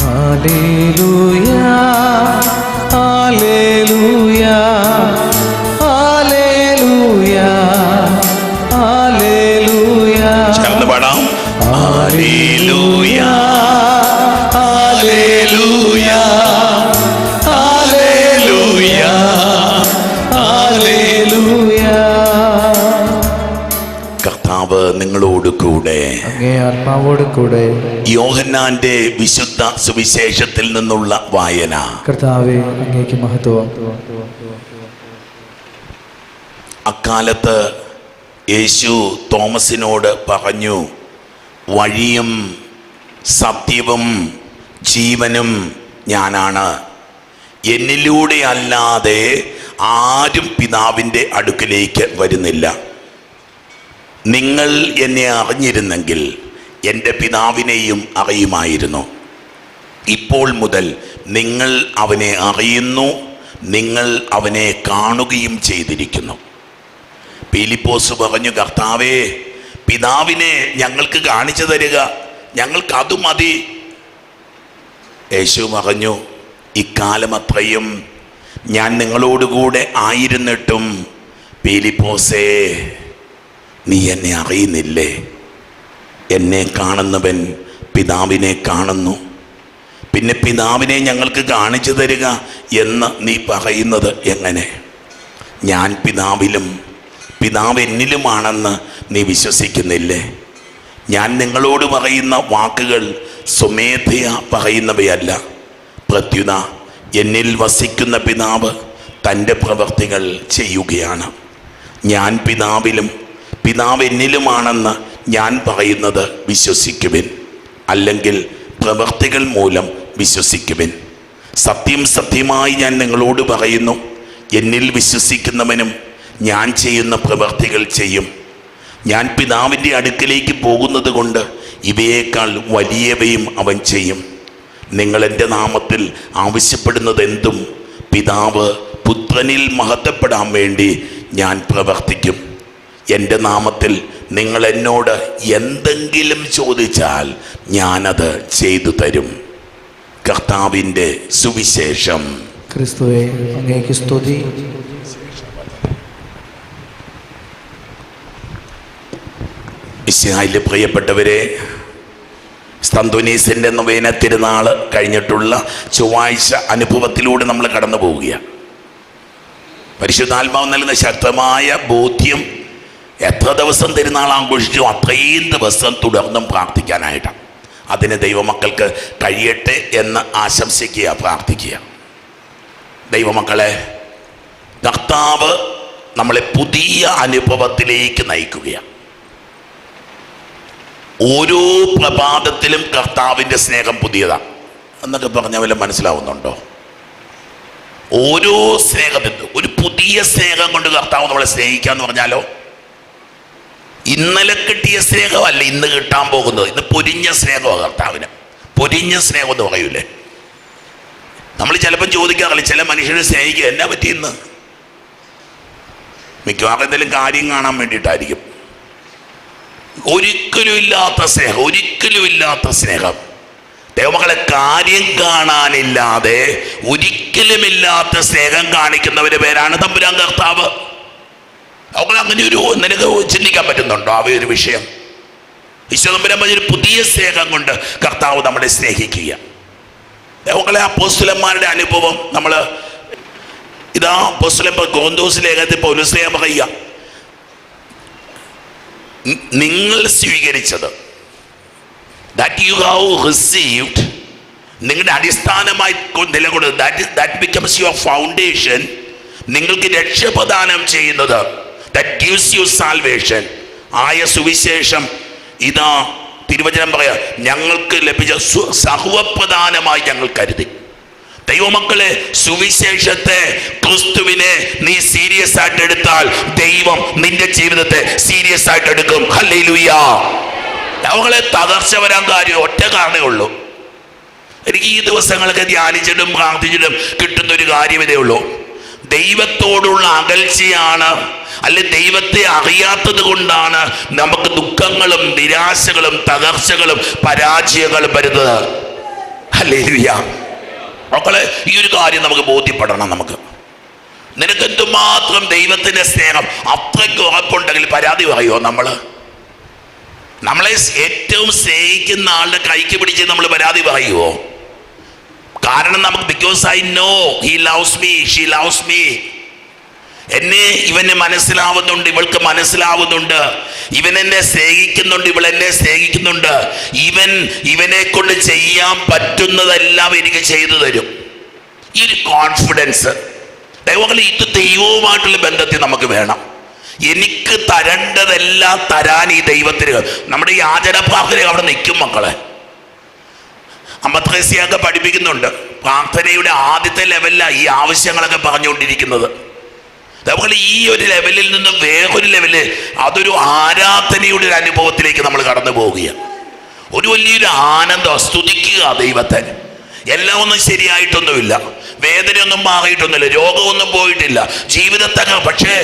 Hallelujah, hallelujah, hallelujah, hallelujah. ചേർന്ന് പാടാം. Hallelujah, hallelujah, hallelujah, hallelujah. കർത്താവ് നിങ്ങളോട് കൂടെ. അങ്ങേ ആത്മാവോട് കൂടെ. യോഹന്നാന്റെ വിശുദ്ധ സുവിശേഷത്തിൽ നിന്നുള്ള വായന. കർത്താവേ, അങ്ങേക്ക് മഹത്വം. അക്കാലത്ത് യേശു തോമസിനോട് പറഞ്ഞു, വഴിയും സത്യവും ജീവനും ഞാനാണ്. എന്നിലൂടെ അല്ലാതെ ആരും പിതാവിൻ്റെ അടുക്കിലേക്ക് വരുന്നില്ല. നിങ്ങൾ എന്നെ അറിഞ്ഞിരുന്നെങ്കിൽ എൻ്റെ പിതാവിനെയും അറിയുമായിരുന്നു. ഇപ്പോൾ മുതൽ നിങ്ങൾ അവനെ അറിയുന്നു, നിങ്ങൾ അവനെ കാണുകയും ചെയ്തിരിക്കുന്നു. പീലിപ്പോസ് പറഞ്ഞു, കർത്താവേ, പിതാവിനെ ഞങ്ങൾക്ക് കാണിച്ചു തരിക, ഞങ്ങൾക്ക് അത് മതി. യേശു പറഞ്ഞു, ഇക്കാലം അത്രയും ഞാൻ നിങ്ങളോടുകൂടെ ആയിരുന്നിട്ടും പീലിപ്പോസേ, നീ എന്നെ അറിയുന്നില്ലേ? എന്നെ കാണുന്നവൻ പിതാവിനെ കാണുന്നു. പിന്നെ പിതാവിനെ ഞങ്ങൾക്ക് കാണിച്ചു തരിക എന്ന് നീ പറയുന്നത് എങ്ങനെ? ഞാൻ പിതാവിലും പിതാവ് എന്നിലുമാണെന്ന് നീ വിശ്വസിക്കുന്നില്ലേ? ഞാൻ നിങ്ങളോട് പറയുന്ന വാക്കുകൾ സ്വമേധയാ പറയുന്നവയല്ല. പ്രത്യുത എന്നിൽ വസിക്കുന്ന പിതാവ് തൻ്റെ പ്രവൃത്തികൾ ചെയ്യുകയാണ്. ഞാൻ പിതാവിലും പിതാവ് എന്നിലുമാണെന്ന് ഞാൻ പറയുന്നത് വിശ്വസിക്കുവിൻ, അല്ലെങ്കിൽ പ്രവൃത്തികൾ മൂലം വിശ്വസിക്കുവിൻ. സത്യം സത്യമായി ഞാൻ നിങ്ങളോട് പറയുന്നു, എന്നിൽ വിശ്വസിക്കുന്നവനും ഞാൻ ചെയ്യുന്ന പ്രവൃത്തികൾ ചെയ്യും. ഞാൻ പിതാവിൻ്റെ അടുക്കിലേക്ക് പോകുന്നത് കൊണ്ട് ഇവയേക്കാൾ വലിയവയും അവൻ ചെയ്യും. നിങ്ങൾ എൻ്റെ നാമത്തിൽ ആവശ്യപ്പെടുന്നതെന്തും പിതാവ് പുത്രനിൽ മഹത്വപ്പെടാൻ വേണ്ടി ഞാൻ പ്രവർത്തിക്കും. എൻ്റെ നാമത്തിൽ നിങ്ങൾ എന്നോട് എന്തെങ്കിലും ചോദിച്ചാൽ ഞാനത് ചെയ്തു തരും. കർത്താവിൻ്റെ സുവിശേഷം. ക്രിസ്തുവേ അങ്ങേക്ക് സ്തുതി. മിശിഹായിലെ പ്രിയപ്പെട്ടവരെ, സ്തന്തോനീസിൻ്റെ നൊവേന തിരുനാൾ കഴിഞ്ഞിട്ടുള്ള ചൊവ്വാഴ്ച അനുഭവത്തിലൂടെ നമ്മൾ കടന്നു പോവുകയാണ്. പരിശുദ്ധാത്മാവ് നൽകുന്ന ശക്തമായ ബോധ്യം എത്ര ദിവസം തിരുനാൾ ആഘോഷിച്ചു അത്രയും ദിവസം തുടർന്നും പ്രാർത്ഥിക്കാനായിട്ടാണ്. അതിന് ദൈവമക്കൾക്ക് കഴിയട്ടെ എന്ന് ആശംസിക്കുക, പ്രാർത്ഥിക്കുക. ദൈവമക്കളെ, കർത്താവ് നമ്മളെ പുതിയ അനുഭവത്തിലേക്ക് നയിക്കുകയാണ്. ഓരോ പ്രഭാതത്തിലും കർത്താവിൻ്റെ സ്നേഹം പുതിയതാണ് എന്നൊക്കെ പറഞ്ഞ വല്ല മനസ്സിലാവുന്നുണ്ടോ? ഓരോ സ്നേഹത്തിനും ഒരു പുതിയ സ്നേഹം കൊണ്ട് കർത്താവ് നമ്മളെ സ്നേഹിക്കാന്ന് പറഞ്ഞാലോ, ഇന്നലെ കിട്ടിയ സ്നേഹമല്ല ഇന്ന് കിട്ടാൻ പോകുന്നത്. ഇന്ന് പൊരിഞ്ഞ സ്നേഹമാണ് കർത്താവിന്. പൊരിഞ്ഞ സ്നേഹം എന്ന് പറയൂലേ. നമ്മൾ ചിലപ്പം ചോദിക്കാറില്ല, ചില മനുഷ്യരെ സ്നേഹിക്കുക എന്നാ പറ്റി ഇന്ന്? മിക്കവാറും എന്തെങ്കിലും കാര്യം കാണാൻ വേണ്ടിയിട്ടായിരിക്കും. ഒരിക്കലും ഇല്ലാത്ത സ്നേഹം, ഒരിക്കലും ഇല്ലാത്ത സ്നേഹം. ദൈവമക്കളെ, കാര്യം കാണാനില്ലാതെ ഒരിക്കലുമില്ലാത്ത സ്നേഹം കാണിക്കുന്നവരുടെ പേരാണ് തമ്പുരാൻ കർത്താവ്. അവങ്ങൾ അങ്ങനെ ഒരു നിനക്ക് ചിന്തിക്കാൻ പറ്റുന്നുണ്ടോ ആ ഒരു വിഷയം? ഈശോ തമ്പുരാൻ പറഞ്ഞൊരു പുതിയ സ്നേഹം കൊണ്ട് കർത്താവ് നമ്മളെ സ്നേഹിക്കുക. ദൈവമക്കളെ, അപ്പോസ്തലന്മാരുടെ അനുഭവം നമ്മൾ ഇതാ അപ്പോസ്തലൻ കൊരിന്തോസ് ലേഖനത്തിൽ പൗലോസ് പറയുക, നിങ്ങൾ സ്വീകരിച്ചത്, ദാറ്റ് യു ഹാവ് റിസീവ്ഡ്, നിങ്ങളുടെ അടിസ്ഥാനമായി നിലകൊള്ളുന്നത്, ദാറ്റ് ബിക്കംസ് യുവർ ഫൗണ്ടേഷൻ, നിങ്ങൾക്ക് രക്ഷപ്രദാനം ചെയ്യുന്നത്, ദാറ്റ് ഗിവ്സ് യു സാൽവേഷൻ ആയ സുവിശേഷം ഇതാ തിരുവചനം പറയാ, ഞങ്ങൾക്ക് ലഭിച്ച സർവപ്രധാനമായി ഞങ്ങൾ കരുതി. ദൈവമക്കളെ, സുവിശേഷത്തെ, ക്രിസ്തുവിനെ നീ സീരിയസ് ആയിട്ട് എടുത്താൽ ദൈവം നിന്റെ ജീവിതത്തെ സീരിയസ് ആയിട്ട് എടുക്കും. ഹല്ലേലൂയ. അവങ്ങളെ തകർച്ച വരാൻ കാര്യം ഒറ്റ കാരണമേ ഉള്ളൂ. എനിക്ക് ഈ ദിവസങ്ങളൊക്കെ ധ്യാനിച്ചിട്ടും പ്രാർത്ഥിച്ചിട്ടും കിട്ടുന്നൊരു കാര്യം ഇതേ ഉള്ളൂ. ദൈവത്തോടുള്ള അകൽച്ചയാണ്, അല്ലെ ദൈവത്തെ അറിയാത്തത് കൊണ്ടാണ് നമുക്ക് ദുഃഖങ്ങളും നിരാശകളും തകർച്ചകളും പരാജയങ്ങളും വരുന്നത്. ഹല്ലേലൂയ. മക്കളെ, ഈ ഒരു കാര്യം നമുക്ക് ബോധ്യപ്പെടണം. നിനക്ക് എന്തുമാത്രം ദൈവത്തിന്റെ സ്നേഹം അത്രയ്ക്ക് ഉറപ്പുണ്ടെങ്കിൽ പരാതി പറയുമോ? നമ്മളെ ഏറ്റവും സ്നേഹിക്കുന്ന ആളുടെ കൈക്ക് പിടിച്ച് നമ്മൾ പരാതി പറയുമോ? കാരണം നമുക്ക്, because I know he loves me, she loves me. എന്നെ ഇവന് മനസ്സിലാവുന്നുണ്ട്, ഇവൾക്ക് മനസ്സിലാവുന്നുണ്ട്, ഇവൻ എന്നെ സ്നേഹിക്കുന്നുണ്ട്, ഇവൾ എന്നെ സ്നേഹിക്കുന്നുണ്ട്, ഇവനെ കൊണ്ട് ചെയ്യാൻ പറ്റുന്നതെല്ലാം എനിക്ക് ചെയ്തു തരും. ഈ ഒരു കോൺഫിഡൻസ് ദൈവങ്ങളെ, ഇത് ദൈവവുമായിട്ടുള്ള ബന്ധത്തിൽ നമുക്ക് വേണം. എനിക്ക് തരേണ്ടതെല്ലാം തരാൻ ഈ ദൈവത്തിന് നമ്മുടെ യാചന പ്രാർത്ഥന അവിടെ നിൽക്കും. മക്കളെ, അമ്പത്രേസ്യൊക്കെ പഠിപ്പിക്കുന്നുണ്ട്, പ്രാർത്ഥനയുടെ ആദ്യത്തെ ലെവലിലാണ് ഈ ആവശ്യങ്ങളൊക്കെ പറഞ്ഞുകൊണ്ടിരിക്കുന്നത്. അതുപോലെ ഈ ഒരു ലെവലിൽ നിന്നും വേറൊരു ലെവല്, അതൊരു ആരാധനയുടെ ഒരു അനുഭവത്തിലേക്ക് നമ്മൾ കടന്നു പോവുകയാണ്. ഒരു വലിയൊരു ആനന്ദം, സ്തുതിക്കുക ദൈവത്തെ. എല്ലാം ഒന്നും ശരിയായിട്ടൊന്നുമില്ല, വേദനയൊന്നും മാറിയിട്ടൊന്നുമില്ല, രോഗമൊന്നും പോയിട്ടില്ല, ജീവിതത്തൊക്കെ. പക്ഷേ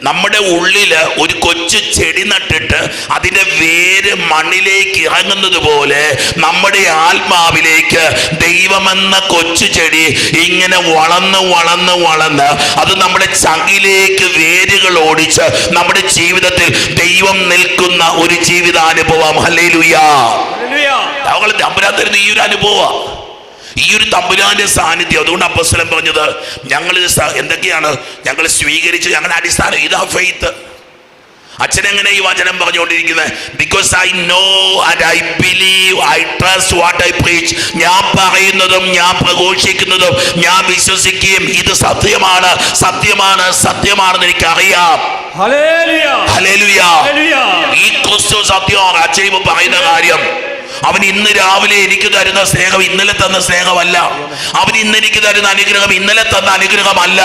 നമ്മുടെ ഉള്ളില് ഒരു കൊച്ചു ചെടി നട്ടിട്ട് അതിൻ്റെ വേര് മണ്ണിലേക്ക് ഇറങ്ങുന്നത് പോലെ നമ്മുടെ ആത്മാവിലേക്ക് ദൈവമെന്ന കൊച്ചു ചെടി ഇങ്ങനെ വളർന്ന് വളർന്ന് വളർന്ന് അത് നമ്മുടെ ചങ്കിലേക്ക് വേരുകൾ ഓടിച്ച് നമ്മുടെ ജീവിതത്തിൽ ദൈവം നിൽക്കുന്ന ഒരു ജീവിതാനുഭവം. ഹല്ലേലൂയ. അവൾ തമ്പുരാൻ തരുന്ന ഈ ഒരു അനുഭവം, ഈ ഒരു തമ്പുരാന്റെ സാന്നിധ്യം. അതുകൊണ്ട് അപ്പോസ്തലൻ പറഞ്ഞത്, ഞങ്ങൾ എന്തൊക്കെയാണ് ഞങ്ങൾ സ്വീകരിച്ച്, ഞങ്ങളുടെ അടിസ്ഥാനം ഇതാ ഫെയ്ത്ത്. അച്ഛനെങ്ങനെ ഈ വചനം പറഞ്ഞുകൊണ്ടിരിക്കുന്നത്? Because I know and I believe, I trust what I preach. ഞാൻ പറയുന്നതും ഞാൻ പ്രഘോഷിക്കുന്നതും ഞാൻ വിശ്വസിക്കുകയും ഇത് സത്യമാണ്, സത്യമാണ്, സത്യമാണെന്ന് എനിക്കറിയാം. ഹല്ലേലൂയ. ഈ ക്രിസ്തു സത്യമാണ്. അച്ഛൻ പറയുന്ന കാര്യം, അവൻ ഇന്ന് രാവിലെ എനിക്ക് തരുന്ന സ്നേഹം ഇന്നലെ തന്ന സ്നേഹമല്ല. അവൻ ഇന്ന് എനിക്ക് തരുന്ന അനുഗ്രഹം ഇന്നലെ തന്ന അനുഗ്രഹമല്ല.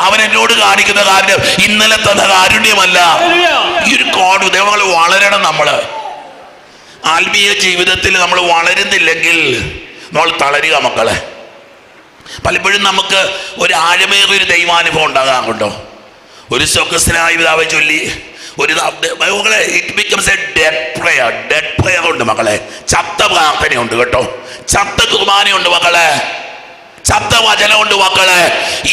അവൻ എന്നോട് കാണിക്കുന്ന കാര്യം ഇന്നലെ തന്ന കാരുണ്യമല്ല. ഈ ഒരു ദൈവങ്ങൾ വളരണം. നമ്മള് ആത്മീയ ജീവിതത്തിൽ നമ്മൾ വളരുന്നില്ലെങ്കിൽ നമ്മൾ തളരുക. മക്കളെ, പലപ്പോഴും നമുക്ക് ഒരു ആഴമേറിയൊരു ദൈവാനുഭവം ഉണ്ടാകാറുണ്ടോ? ഒരു സ്വസ്ഥനായ പിതാവെ ചൊല്ലി ഒരു മകളെ, it becomes a dead prayer. Dead prayer ഉണ്ട് മക്കളെ, ചത്ത പ്രാർത്ഥനയുണ്ട് കേട്ടോ, ചത്ത കുർബാനയുണ്ട് മക്കളെ. ചത്ത വചനമുണ്ട് മക്കളെ.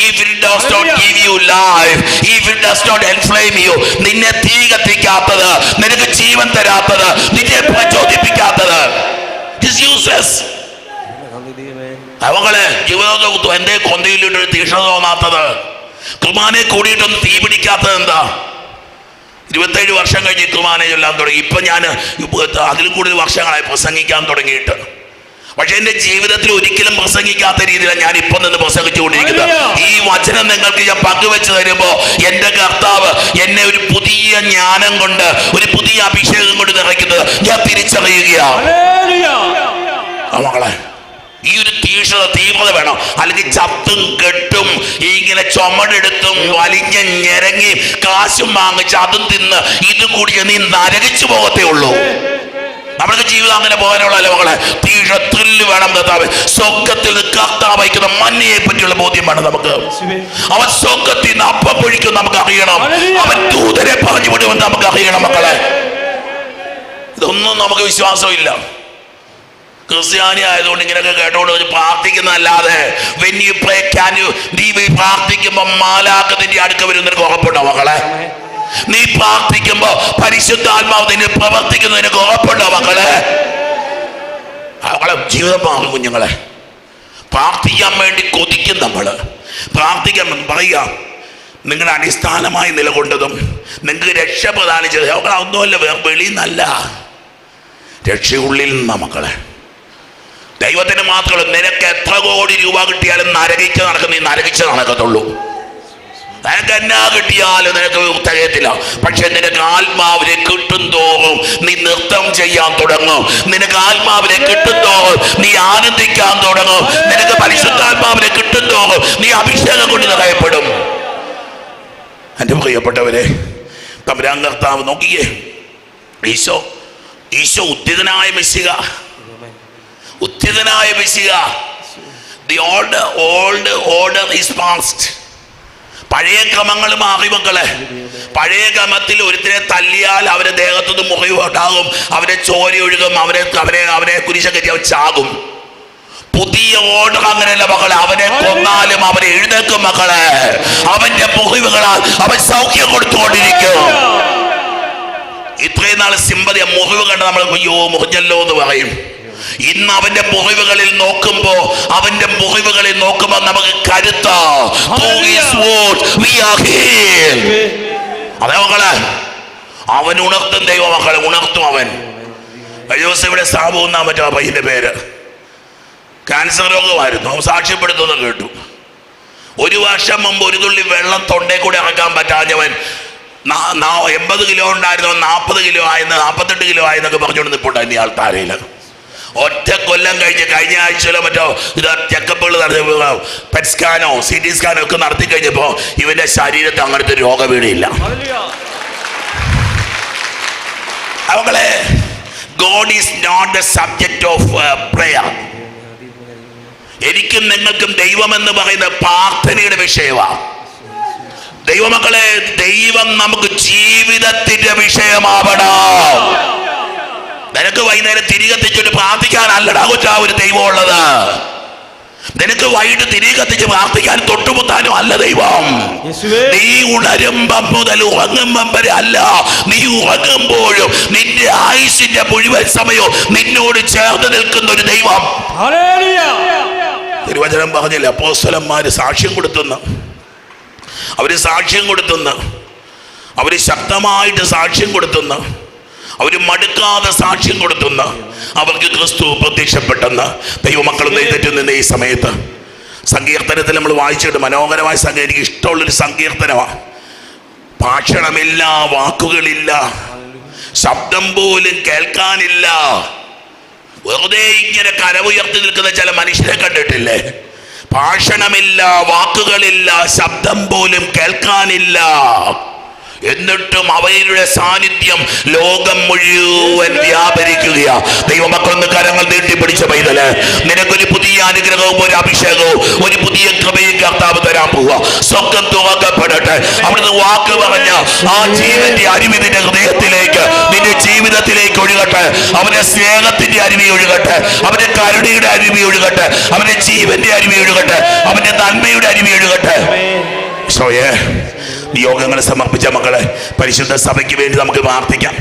If it does not give you life, if it does not inflame you, നിന്നെ തീ കത്തിക്കാത്തത്, നിനക്ക് ജീവൻ തരാത്തത്, നിന്നെ പ്രചോദിപ്പിക്കാത്തത്, it is useless. അവങ്ങളെ ജീവിതത്തിൽ എന്റെ കൊന്തയിലിട്ടൊരു തീക്ഷ്ണത തോന്നാത്തത്, കുർബാനെ കൂടിയിട്ടൊന്നും തീ പിടിക്കാത്തത് എന്താ? 27 വർഷം കഴിഞ്ഞ് കുർബാന ചൊല്ലാൻ തുടങ്ങി. ഇപ്പൊ ഞാൻ അതിലും കൂടുതൽ വർഷങ്ങളായി പ്രസംഗിക്കാൻ തുടങ്ങിയിട്ട്. പക്ഷെ എന്റെ ജീവിതത്തിൽ ഒരിക്കലും പ്രസംഗിക്കാത്ത രീതിയിലാണ് ഞാൻ ഇപ്പൊ നിന്ന് പ്രസംഗിച്ചുകൊണ്ടിരിക്കുന്നത്. ഈ വചനം നിങ്ങൾക്ക് ഞാൻ പങ്കുവെച്ച് തരുമ്പോ എന്റെ കർത്താവ് എന്നെ ഒരു പുതിയ ജ്ഞാനം കൊണ്ട്, ഒരു പുതിയ അഭിഷേകം കൊണ്ട് നിറയ്ക്കുന്നത് ഞാൻ തിരിച്ചറിയുകയാണ്. മക്കളെ, ഈ ഒരു തീവ്രത വേണം. അല്ലെങ്കിൽ ചത്തും കെട്ടും ഇങ്ങനെ ചുമടെടുത്തും വലിഞ്ഞ് ഞെരങ്ങി കാശും വാങ്ങിച്ച് അതും തിന്ന് ഇതും കൂടി നീ നരകിച്ചു പോകത്തേ ഉള്ളൂ. നമ്മുടെ ജീവിതം അങ്ങനെ പോകാനുള്ളതല്ല മക്കളെ. തീഷ്ണത്തിൽ വേണം കർത്താവ്. സ്വർഗ്ഗത്തിൽ കർത്താവ് വയ്ക്കുന്ന മഞ്ഞയെ പറ്റിയുള്ള ബോധ്യം വേണം നമുക്ക്. അവൻ സ്വർഗ്ഗത്തിൽ നിന്ന് അപ്പം പൊഴിക്കും നമുക്ക് അറിയണം. അവൻ ദൂതരെ പറഞ്ഞു വിടുമെന്ന് നമുക്ക് അറിയണം മക്കളെ. ഇതൊന്നും നമുക്ക് വിശ്വാസമില്ല. ക്രിസ്ത്യാനി ആയതുകൊണ്ട് ഇങ്ങനെയൊക്കെ കേട്ടോണ്ട് പ്രാർത്ഥിക്കുന്നതല്ലാതെ നീ പ്രാർത്ഥിക്കുമ്പോ മാലാഖ നിന്റെ അടുക്ക വരും നിനക്ക് ഉറപ്പുണ്ടോ മക്കളെ? നീ പ്രാർത്ഥിക്കുമ്പോ പരിശുദ്ധാത്മാവ് നിന്നെ പ്രവർത്തിക്കുന്നതിനൊക്കെ ഉറപ്പുണ്ടോ മക്കളെ? മക്കളെ, ജീവിതം മാറും കുഞ്ഞുങ്ങളെ. പ്രാർത്ഥിക്കാൻ വേണ്ടി കൊതിക്കും നമ്മള്. പ്രാർത്ഥിക്കാൻ പറയാം, നിങ്ങളുടെ അടിസ്ഥാനമായി നിലകൊണ്ടതും നിങ്ങൾക്ക് രക്ഷ പ്രദാനം ചെയ്തത് ഒന്നുമല്ല, വെളിയിൽ നിന്നല്ല, രക്ഷയുള്ളിൽ നിന്നാ മക്കളെ. ദൈവത്തിന് മാത്രമല്ല, നിനക്ക് എത്ര കോടി രൂപ കിട്ടിയാലും നരകിച്ച് നടക്കുന്ന നീ നരകിച്ച് നടക്കത്തുള്ളൂ. നിനക്ക് എന്നാ കിട്ടിയാലും നിനക്ക് തികയത്തില്ല. പക്ഷെ നിനക്ക് ആത്മാവിനെ കിട്ടും തോറും നീ നൃത്തം ചെയ്യാൻ തുടങ്ങും. നിനക്ക് ആത്മാവിനെ കിട്ടും തോറും നീ ആനന്ദിക്കാൻ തുടങ്ങും. നിനക്ക് പരിശുദ്ധാത്മാവിനെ കിട്ടും തോറും നീ അഭിഷേകം കൊണ്ട് നിറയപ്പെടും. എൻ്റെ പ്രിയപ്പെട്ടവരെ, തമ്പുരാൻ കർത്താവ് നോക്കിയേ, Isho ഉദ്ധിതനായ മെസ്സിഹ, ഉദ്ധിതനായ മെസ്സിഹ. The old order is past. പഴയ ക്രമങ്ങൾ മാറി മക്കളെ. പഴയ ക്രമത്തിൽ ഒരുത്തിനെ തല്ലിയാൽ അവരെ ദേഹത്തുനിന്ന് മുറിവ് ഉണ്ടാകും, അവരെ ചോര ഒഴുകും, അവനെ കുരിശ കയറ്റി അവൻ ചാകും. പുതിയ ഓർഡർ അങ്ങനെയല്ല മക്കളെ. അവനെ കൊന്നാലും അവനെ എഴുന്നേൽക്കും മക്കളെ. അവന്റെ മുറിവുകളാൽ അവൻ സൗഖ്യം കൊടുത്തുകൊണ്ടിരിക്കും. ഇത്രയും നാൾ സിമ്പതി മുറിവ് കണ്ട് നമ്മൾ അയ്യോ മുറിഞ്ഞല്ലോ എന്ന് പറയും. ഇന്ന് അവന്റെ മുറിവുകളിൽ നോക്കുമ്പോ നമുക്ക് കരുത്ത. അതേ മക്കളെ, അവൻ ഉണർത്തും ദൈവ മക്കളെ, ഉണർത്തും അവൻ. കഴിഞ്ഞ ദിവസം ഇവിടെ സാബു എന്നാ പറ്റും ആ പയ്യന്റെ പേര്. ക്യാൻസർ രോഗമായിരുന്നു. അവൻ സാക്ഷ്യപ്പെടുത്തുന്ന കേട്ടു. 1 വർഷം മുമ്പ് ഒരു തുള്ളി വെള്ളം തൊണ്ടേ കൂടെ ഇറക്കാൻ പറ്റാഞ്ഞവൻ 80 കിലോ ഉണ്ടായിരുന്നു, 40 കിലോ ആയെന്ന്, 48 കിലോ ആയെന്നൊക്കെ പറഞ്ഞുകൊണ്ട് നിൽപ്പുണ്ടായിരുന്നു ഇയാൾ താരയിൽ. ഒറ്റ കൊല്ലം കഴിഞ്ഞ ആഴ്ചയിലോ മറ്റോ ഇത് ചെക്കപ്പുകൾ നടത്തി, പെറ്റ് സ്കാനോ CT സ്കാനോ ഒക്കെ നടത്തി കഴിഞ്ഞപ്പോ ഇവന്റെ ശരീരത്തിൽ അങ്ങനത്തെ രോഗവീണിയില്ല. അവളെ, God is not the subject of prayer. എനിക്കും നിങ്ങൾക്കും ദൈവമെന്ന് പറയുന്ന പ്രാർത്ഥനയുടെ വിഷയമാണ്. ദൈവമക്കളെ, ദൈവം നമുക്ക് ജീവിതത്തിന്റെ വിഷയമാവണം. നിനക്ക് വൈകുന്നേരം തിരികെത്തിച്ചിട്ട് പ്രാർത്ഥിക്കാനല്ലടാ കൊച്ചാ ഒരു ദൈവം ഉള്ളത്. നിനക്ക് വൈകിട്ട് തിരികെത്തിച്ച് പ്രാർത്ഥിക്കാൻ തൊട്ടുമുത്താനും അല്ല ദൈവം. നീ ഉണരുമ്പം മുതൽ ഉറങ്ങുമ്പം വരെ അല്ല, നീ ഉറങ്ങുമ്പോഴും നിന്റെ ആയുസിന്റെ മുഴുവൻ സമയവും നിന്നോട് ചേർന്ന് നിൽക്കുന്ന ഒരു ദൈവം. തിരുവചനം പറഞ്ഞില്ല, അപ്പോസ്തലന്മാര് സാക്ഷ്യം കൊടുത്തുന്നു. അവര് ശക്തമായിട്ട് സാക്ഷ്യം കൊടുത്തുന്നു. അവര് മടുക്കാതെ സാക്ഷ്യം കൊടുത്തുന്ന അവർക്ക് ക്രിസ്തു പ്രത്യക്ഷപ്പെട്ടെന്ന്. ദൈവമക്കൾ എഴുന്നേറ്റ് നിന്ന് ഈ സമയത്ത് സങ്കീർത്തനത്തിൽ നമ്മൾ വായിച്ചിട്ട് മനോഹരമായ സംഗീതം, എനിക്ക് ഇഷ്ടമുള്ളൊരു സങ്കീർത്തനമാണ്. ഭാഷണമില്ല, വാക്കുകളില്ല, ശബ്ദം പോലും കേൾക്കാനില്ല, വെറുതെ ഇങ്ങനെ കരവുയർത്തി നിൽക്കുന്ന ചില മനുഷ്യരെ കണ്ടിട്ടില്ലേ? ഭാഷണമില്ല, വാക്കുകളില്ല, ശബ്ദം പോലും കേൾക്കാനില്ല, എന്നിട്ടും അവരുടെ സാന്നിധ്യം ലോകം മുഴുവൻ വ്യാപരിക്കുകയാ. ദൈവമക്കളൊന്ന് കരങ്ങൾ നീട്ടിപ്പിടിച്ച പൈതല്, നിനക്കൊരു പുതിയ അനുഗ്രഹവും ഒരു അഭിഷേകവും ഒരു പുതിയ കൃപയും കർത്താവ് തരാൻ പോവുക. സ്വർഗ്ഗം തുറക്കപ്പെടട്ടെ. അവിടുന്ന് വാക്ക് പറഞ്ഞ ആ ജീവന്റെ അരുവി നിന്റെ ഹൃദയത്തിലേക്ക്, നിന്റെ ജീവിതത്തിലേക്ക് ഒഴുകട്ടെ. അവന്റെ സ്നേഹത്തിന്റെ അരുവി ഒഴുകട്ടെ, അവന്റെ കരുണയുടെ അരുവി ഒഴുകട്ടെ, അവന്റെ ജീവന്റെ അരുവി ഒഴുകട്ടെ, അവന്റെ നന്മയുടെ അരുവി ഒഴുകട്ടെ. നിയോഗങ്ങളെ സമർപ്പിച്ച മക്കളെ, പരിശുദ്ധ സഭയ്ക്ക് വേണ്ടി നമുക്ക് പ്രാർത്ഥിക്കാം.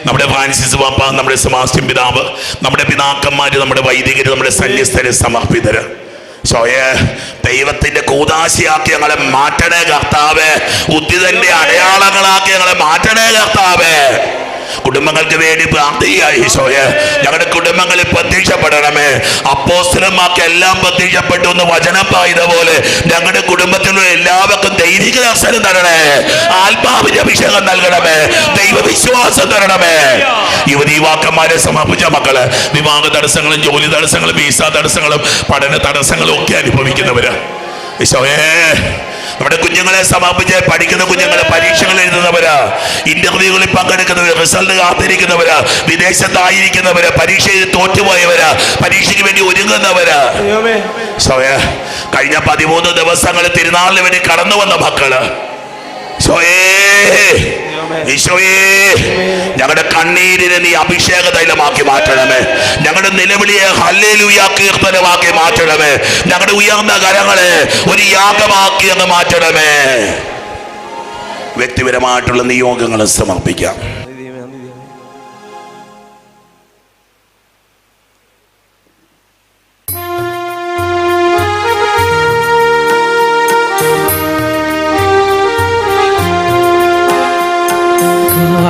നമ്മുടെ ഫ്രാൻസിസ് പാപ്പ, നമ്മുടെ സെബാസ്റ്റ്യൻ പിതാവ്, നമ്മുടെ പിതാക്കന്മാര്, നമ്മുടെ വൈദികര്, നമ്മുടെ സന്യസ്തര്, സമർപ്പിതര്, ദൈവത്തിന്റെ കൂദാശയാക്കി ഞങ്ങളെ മാറ്റണേ കർത്താവേ. ഉദ്ധിതന്റെ അടയാളങ്ങളാക്കി ഞങ്ങളെ മാറ്റണേ കർത്താവേ. കുടുംബങ്ങൾക്ക് വേണ്ടി പ്രാർത്ഥിക്കുക ഈശോയെ. ഞങ്ങളുടെ കുടുംബങ്ങളിൽ പ്രത്യക്ഷപ്പെടണമേ. അപ്പോസ്തലന്മാർക്ക് എല്ലാം പ്രത്യക്ഷപ്പെട്ടു എന്ന് വചനം പറയുന്ന പോലെ ഞങ്ങളുടെ കുടുംബത്തിലുള്ള എല്ലാവർക്കും ദൈവിക ദർശനം തരണേ, ആത്മാവിന്റെ അഭിഷേകം നൽകണമേ, ദൈവവിശ്വാസം തരണമേ. യുവതീവാക്കന്മാരെ സമർപ്പിച്ച മക്കള് വിവാഹ തടസ്സങ്ങളും ജോലി തടസ്സങ്ങളും വീസ തടസ്സങ്ങളും പഠന തടസ്സങ്ങളും ഒക്കെ അനുഭവിക്കുന്നവര് ഈശോയെ, നമ്മുടെ കുഞ്ഞുങ്ങളെ സമർപ്പിച്ച് പഠിക്കുന്ന കുഞ്ഞുങ്ങളെ, പരീക്ഷകൾ എഴുതുന്നവര്, ഇന്റർവ്യൂകളിൽ പങ്കെടുക്കുന്നവര്, റിസൾട്ട് കാത്തിരിക്കുന്നവര്, വിദേശത്തായിരിക്കുന്നവര്, പരീക്ഷയിൽ തോറ്റുപോയവര്, പരീക്ഷയ്ക്ക് വേണ്ടി ഒരുങ്ങുന്നവര്, കഴിഞ്ഞ 13 ദിവസങ്ങളിൽ തിരുനാളിന് വേണ്ടി കടന്നു വന്ന മക്കള്, ഈശോയേ, ഞങ്ങളുടെ കണ്ണീരിനെ നീ അഭിഷേക തൈലമാക്കി മാറ്റണമേ. ഞങ്ങളുടെ നിലവിളിയെ ഹല്ലേലൂയ കീർത്തനമാക്കി മാറ്റണമേ. ഞങ്ങളുടെ ഉയർന്ന കരങ്ങളെ ഒരു യാഗമാക്കി അങ്ങ് മാറ്റണമേ. വ്യക്തിപരമായിട്ടുള്ള നിയോഗങ്ങൾ സമർപ്പിക്കാം.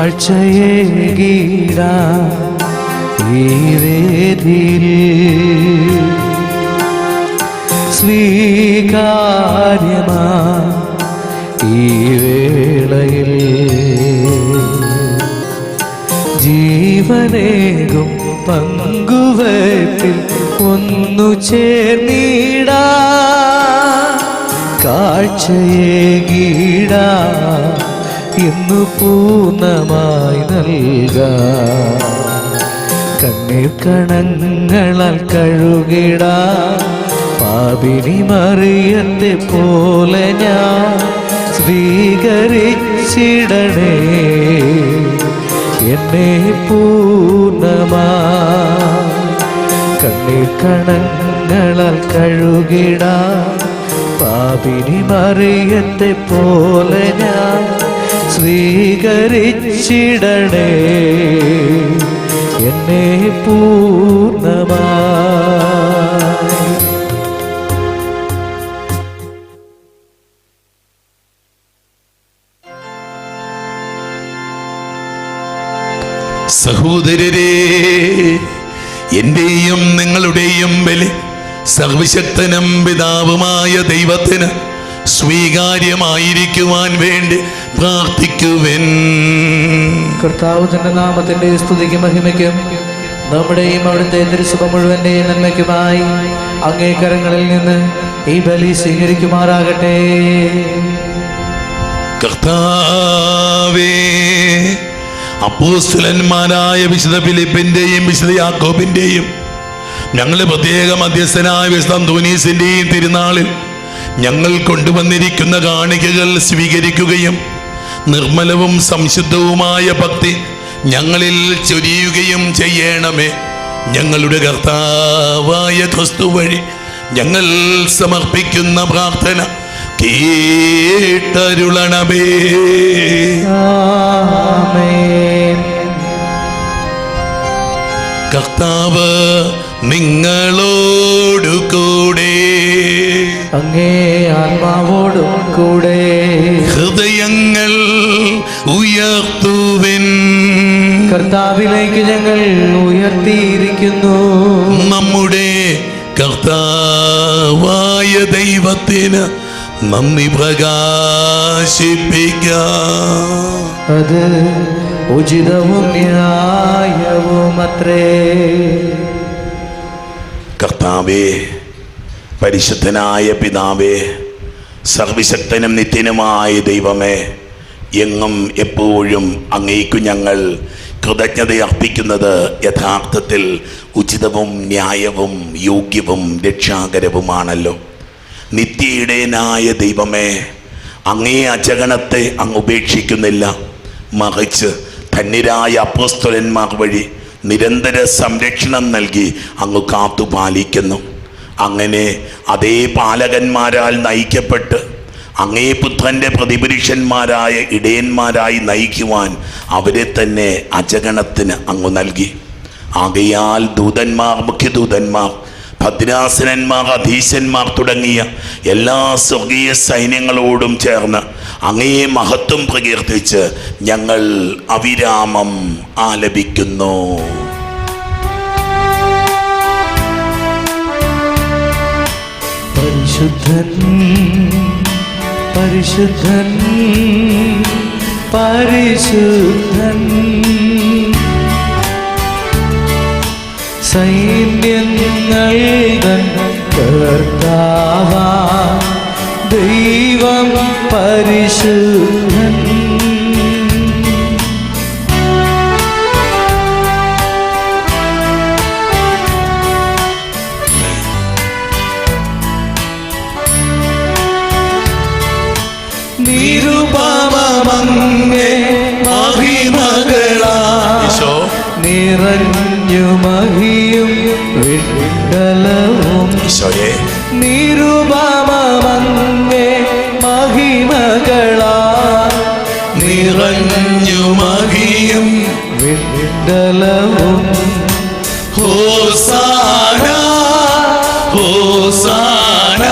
കാഴ്ചയേകീട ഈ വേദിയിൽ സ്വീകാര്യമാ ഈ വേളയിൽ ജീവനേകും പങ്കുവയ്പിൽ ഒന്നു ചേർന്നിടാ. കാഴ്ചയേകീട ഇന്നു പൂർണ്ണമായി നൽകാം. കണ്ണീർ കണങ്ങളാൽ കഴുകിടാം. പാപിനി മറിയത്തെ പോലെ ഞാൻ സ്വീകരിച്ചിടണേ എന്നെ പൂർണ്ണമായി. കണ്ണീർ കണങ്ങളാൽ കഴുകിടാം. പാപിനി മറിയത്തെ പോലെ ഞാൻ സ്വീകരിച്ചിടണേ എന്നെ പൂർണ്ണമായി. സഹോദരരെ, എന്റെയും നിങ്ങളുടെയും ബലി സർവശക്തനും പിതാവുമായ ദൈവത്തിന് സ്വീകാര്യമായിരിക്കുവാൻ വേണ്ടി പ്രാർത്ഥിക്കുവൻ. കർത്താവ് തന്റെ നാമത്തിന്റെ സ്തുതിക്കും മഹിമയ്ക്കും നമ്മുടെയും അവിടുത്തെ തിരുസഭ മുഴുവന്റെയും നന്മയ്ക്കുമായി അങ്ങേ കരങ്ങളിൽ നിന്ന് ഈ ബലി സ്വീകരിക്കുമാറാകട്ടെ. കർത്താവേ, അപ്പോസ്തലന്മാരായ വിശുദ്ധ ഫിലിപ്പിന്റെയും വിശുദ്ധ യാക്കോബിന്റെയും ഞങ്ങളുടെ പ്രത്യേക മധ്യസ്ഥനായ വിശുദ്ധ അന്തോനീസിന്റെയും തിരുനാളിൽ ഞങ്ങൾ കൊണ്ടുവന്നിരിക്കുന്ന കാണിക്കകൾ സ്വീകരിക്കുകയും നിർമ്മലവും സംശുദ്ധവുമായ ഭക്തി ഞങ്ങളിൽ ചൊരിയുകയും ചെയ്യണമേ. ഞങ്ങളുടെ കർത്താവായ ക്രിസ്തു വഴി ഞങ്ങൾ സമർപ്പിക്കുന്ന പ്രാർത്ഥന കേട്ടരുളണമേ. ആമേൻ. കർത്താവ് നിങ്ങളോടു കൂടെ, അങ്ങേ ആത്മാവോടും കൂടെ. ഹൃദയങ്ങൾ ഉയർത്തുവിൻ. കർത്താവിലേക്ക് ഞങ്ങൾ ഉയർത്തിയിരിക്കുന്നു. നമ്മുടെ കർത്താവായ ദൈവത്തിന് നന്ദി പ്രകാശിപ്പിക്കാം. അത് ഉചിതവും ന്യായവുമത്രേ. കർത്താവേ, പരിശുദ്ധനായ പിതാവേ, സർവശക്തനും നിത്യനുമായ ദൈവമേ, എങ്ങും എപ്പോഴും അങ്ങേക്കു ഞങ്ങൾ കൃതജ്ഞത അർപ്പിക്കുന്നത് യഥാർത്ഥത്തിൽ ഉചിതവും ന്യായവും യോഗ്യവും രക്ഷാകരവുമാണല്ലോ. നിത്യയിടയനായ ദൈവമേ, അങ്ങേ അജഗണത്തെ അങ്ങ് ഉപേക്ഷിക്കുന്നില്ല, മറിച്ച് ധന്യരായ അപ്പോസ്തലന്മാർ വഴി നിരന്തര സംരക്ഷണം നൽകി അങ്ങ് കാത്തുപാലിക്കുന്നു. അങ്ങനെ അതേ പാലകന്മാരാൽ നയിക്കപ്പെട്ട് അങ്ങേ പുത്രൻ്റെ പ്രതിപുരുഷന്മാരായ ഇടയന്മാരായി നയിക്കുവാൻ അവരെ തന്നെ അജഗണത്തിന് അങ്ങ് നൽകി. ആകയാൽ ദൂതന്മാർ, മുഖ്യദൂതന്മാർ, ഭദ്രാസനന്മാർ, അധീശന്മാർ തുടങ്ങിയ എല്ലാ സ്വർഗീയ സൈന്യങ്ങളോടും ചേർന്ന് അങ്ങേ മഹത്വം പ്രകീർത്തിച്ച് ഞങ്ങൾ അവിരാമം ആലപിക്കുന്നു. പരിശുദ്ധൻ പരിശുദ്ധൻ പരിശുദ്ധൻ, സൈന്യങ്ങൾ തൻ കർത്താവാം ദൈവം പരിശുദ്ധൻ. നിരുപമങ്ങേ മഹിമകളാ നിറഞ്ഞു മഹിയും വിണ്ടലവും. നിരുപമങ്ങേ മഹിമകളാ നിറഞ്ഞു മഹിയും വിണ്ടലവും. ഹോസാന ഹോസാന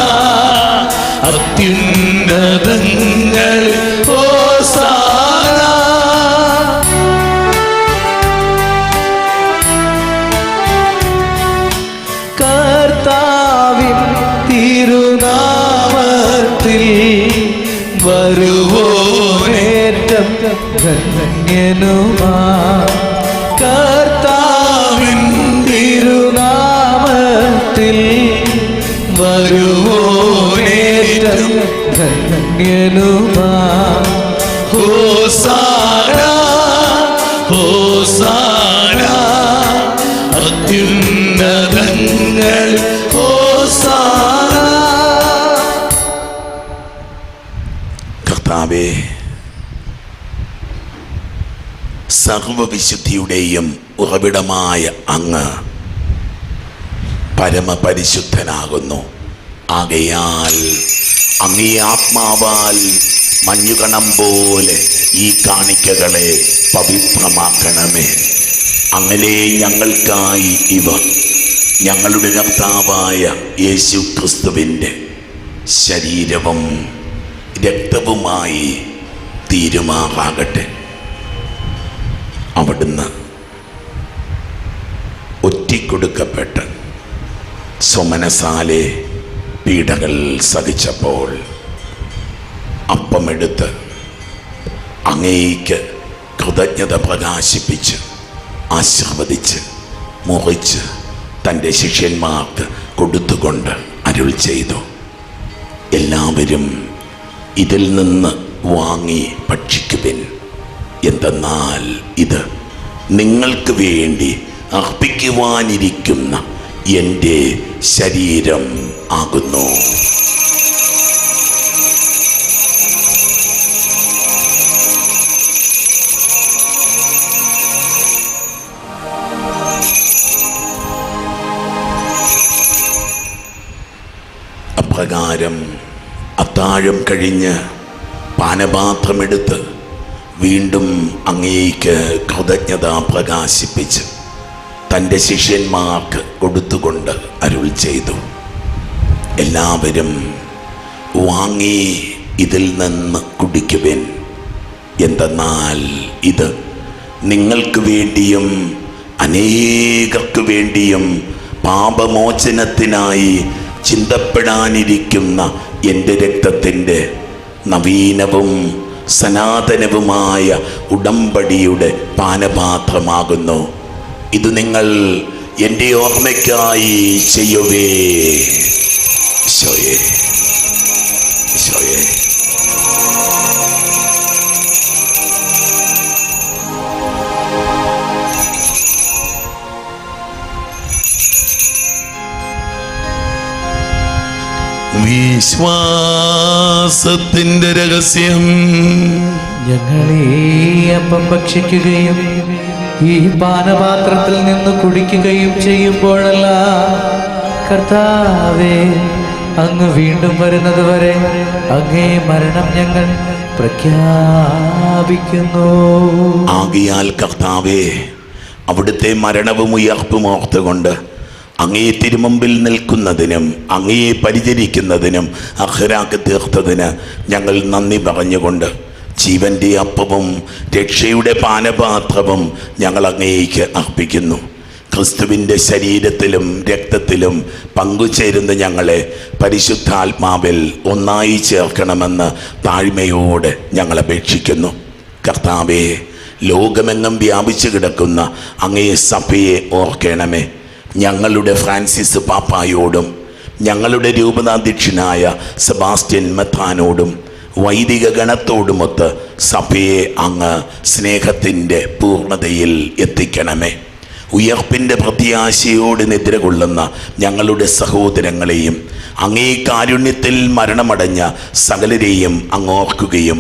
അത്യുന്നതങ്ങൾ ഹോസാന. കർത്താവിൻ തിരുനാമത്തിൽ വരുവോനേറ്റം ധന്യനുമാ. കർത്താവിൻ തിരുനാമത്തിൽ വരുവോനേറ്റം ധന്യനുമാ. ഹോസാന ഹോസാന അത്യുന്നതങ്ങൾ ഹോസാന. കർത്താവേ, സർവവിശുദ്ധിയുടെയും ഉറവിടമായ അങ്ങ് പരമപരിശുദ്ധനാകുന്നു. ആകയാൽ അങ്ങേ ആത്മാവാൽ മഞ്ഞുകണം പോലെ ഈ കാണിക്കകളെ പവിത്രമാക്കണമേ. അങ്ങനെ ഞങ്ങൾക്കായി ഇവ ഞങ്ങളുടെ കർത്താവായ യേശു ക്രിസ്തുവിൻ്റെ ശരീരവും രക്തവുമായി തീരുമാറാകട്ടെ. അവിടുന്ന് ഒറ്റിക്കൊടുക്കപ്പെട്ട് സ്വമനസാലെ പീഡകൾ സഹിച്ചപ്പോൾ അപ്പമെടുത്ത് അങ്ങേയ്ക്ക് കൃതജ്ഞത പ്രകാശിപ്പിച്ച് ആശീർവദിച്ച് മുറിച്ച് തൻ്റെ ശിഷ്യന്മാർക്ക് കൊടുത്തുകൊണ്ട് അരുൾ ചെയ്തു, എല്ലാവരും ഇതിൽ നിന്ന് വാങ്ങി ഭക്ഷിക്കുവിൻ. എന്തെന്നാൽ ഇത് നിങ്ങൾക്ക് വേണ്ടി അർപ്പിക്കുവാനിരിക്കുന്ന എൻ്റെ ശരീരം ആകുന്നു. അപ്രകാരം അത്താഴം കഴിഞ്ഞ് പാനപാത്രമെടുത്ത് വീണ്ടും അങ്ങേയ്ക്ക് കൃതജ്ഞത പ്രകാശിപ്പിച്ച് തൻ്റെ ശിഷ്യന്മാർക്ക് കൊടുത്തുകൊണ്ട് അരുൾ ചെയ്തു, എല്ലാവരും വാങ്ങി ഇതിൽ നിന്ന് കുടിക്കുവിൻ. എന്തെന്നാൽ ഇത് നിങ്ങൾക്ക് വേണ്ടിയും അനേകർക്ക് വേണ്ടിയും പാപമോചനത്തിനായി ചിന്തപ്പെടാനിരിക്കുന്ന എൻ്റെ രക്തത്തിൻ്റെ നവീനവും സനാതനവുമായ ഉടമ്പടിയുടെ പാനപാത്രമാകുന്നു. ഇത് നിങ്ങൾ എൻ്റെ ഓർമ്മയ്ക്കായി ചെയ്യുവേ. ഈശോയേ, ഈശോയേ. വിശ്വാസത്തിന്റെ രഹസ്യം. ഞങ്ങൾ ഈ അപ്പം ഭക്ഷിക്കുകയും ഈ പാനപാത്രത്തിൽ നിന്ന് കുടിക്കുകയും ചെയ്യുമ്പോഴല്ല കർത്താവേ, അങ്ങ് വീണ്ടും വരുന്നത് വരെ അങ്ങേ മരണം ഞങ്ങൾ പ്രഖ്യാപിക്കുന്നു. ആകയാൽ കർത്താവേ, അവിടുത്തെ മരണവും ഉയർപ്പും ഓർത്തുകൊണ്ട് അങ്ങേ തിരുമുമ്പിൽ നിൽക്കുന്നതിനും അങ്ങയെ പരിചരിക്കുന്നതിനും അർഹരാക്കി തീർത്തതിന് ഞങ്ങൾ നന്ദി പറഞ്ഞുകൊണ്ട് ജീവന്റെ അപ്പവും രക്ഷയുടെ പാനപാത്രവും ഞങ്ങൾ അങ്ങേക്ക് അർപ്പിക്കുന്നു. ക്രിസ്തുവിൻ്റെ ശരീരത്തിലും രക്തത്തിലും പങ്കുചേരുന്ന ഞങ്ങളെ പരിശുദ്ധാത്മാവിൽ ഒന്നായി ചേർക്കണമെന്ന് താഴ്മയോടെ ഞങ്ങൾ അപേക്ഷിക്കുന്നു. കർത്താവേ, ലോകമെങ്ങും വ്യാപിച്ചു കിടക്കുന്ന അങ്ങേ സഭയെ ഓർക്കണമേ. ഞങ്ങളുടെ ഫ്രാൻസിസ് പാപ്പായോടും ഞങ്ങളുടെ രൂപതാധ്യക്ഷനായ സെബാസ്റ്റ്യൻ മെത്രാനോടും വൈദിക ഗണത്തോടുമൊത്ത് സഭയെ അങ്ങ് സ്നേഹത്തിൻ്റെ പൂർണ്ണതയിൽ എത്തിക്കണമേ. ഉയർപ്പിൻ്റെ പ്രത്യാശയോട് നിദ്ര കൊള്ളുന്ന ഞങ്ങളുടെ സഹോദരങ്ങളെയും അങ്ങേ കാരുണ്യത്തിൽ മരണമടഞ്ഞ സകലരെയും അങ്ങോർക്കുകയും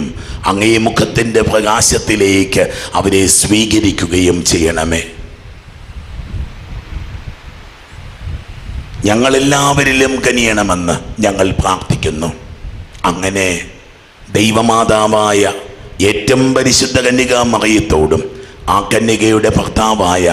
അങ്ങേ മുഖത്തിൻ്റെ പ്രകാശത്തിലേക്ക് അവരെ സ്വീകരിക്കുകയും ചെയ്യണമേ. ഞങ്ങളെല്ലാവരിലും കനിയണമെന്ന് ഞങ്ങൾ പ്രാർത്ഥിക്കുന്നു. അങ്ങനെ ദൈവമാതാവായ ഏറ്റവും പരിശുദ്ധ കന്യക മറിയത്തോടും ആ കന്യകയുടെ ഭർത്താവായ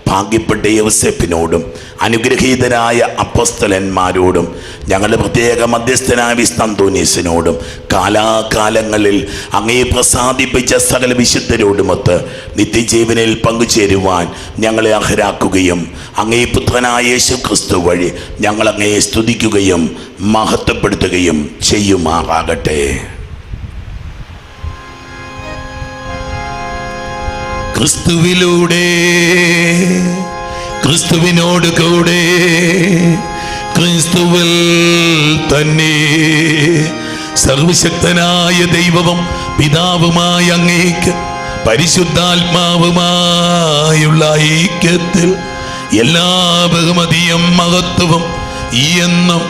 ഭാഗ്യപ്പെട്ട യൗസേപ്പിനോടും അനുഗ്രഹീതരായ അപ്പോസ്തലന്മാരോടും ഞങ്ങളുടെ പ്രത്യേക മധ്യസ്ഥനായ വിശുദ്ധ അന്തോനീസിനോടും കാലാകാലങ്ങളിൽ അങ്ങേ പ്രസാദിപ്പിച്ച സകല വിശുദ്ധരോടുമൊത്ത് നിത്യജീവനിൽ പങ്കുചേരുവാൻ ഞങ്ങളെ അർഹരാക്കുകയും അങ്ങേ പുത്രനായ യേശു ക്രിസ്തു വഴി ഞങ്ങൾ അങ്ങയെ സ്തുതിക്കുകയും മഹത്വപ്പെടുത്തുകയും ചെയ്യുമാറാകട്ടെ. ക്രിസ്തുവിലൂടെ, ക്രിസ്തുവിനോട് കൂടെ, ക്രിസ്തുവിൽ തന്നെ സർവശക്തനായ ദൈവവും പിതാവുമായ അങ്ങേക്ക് പരിശുദ്ധാത്മാവുമായുള്ള ഐക്യത്തിൽ എല്ലാ ബഹുമതിയും മഹത്വവും എന്നും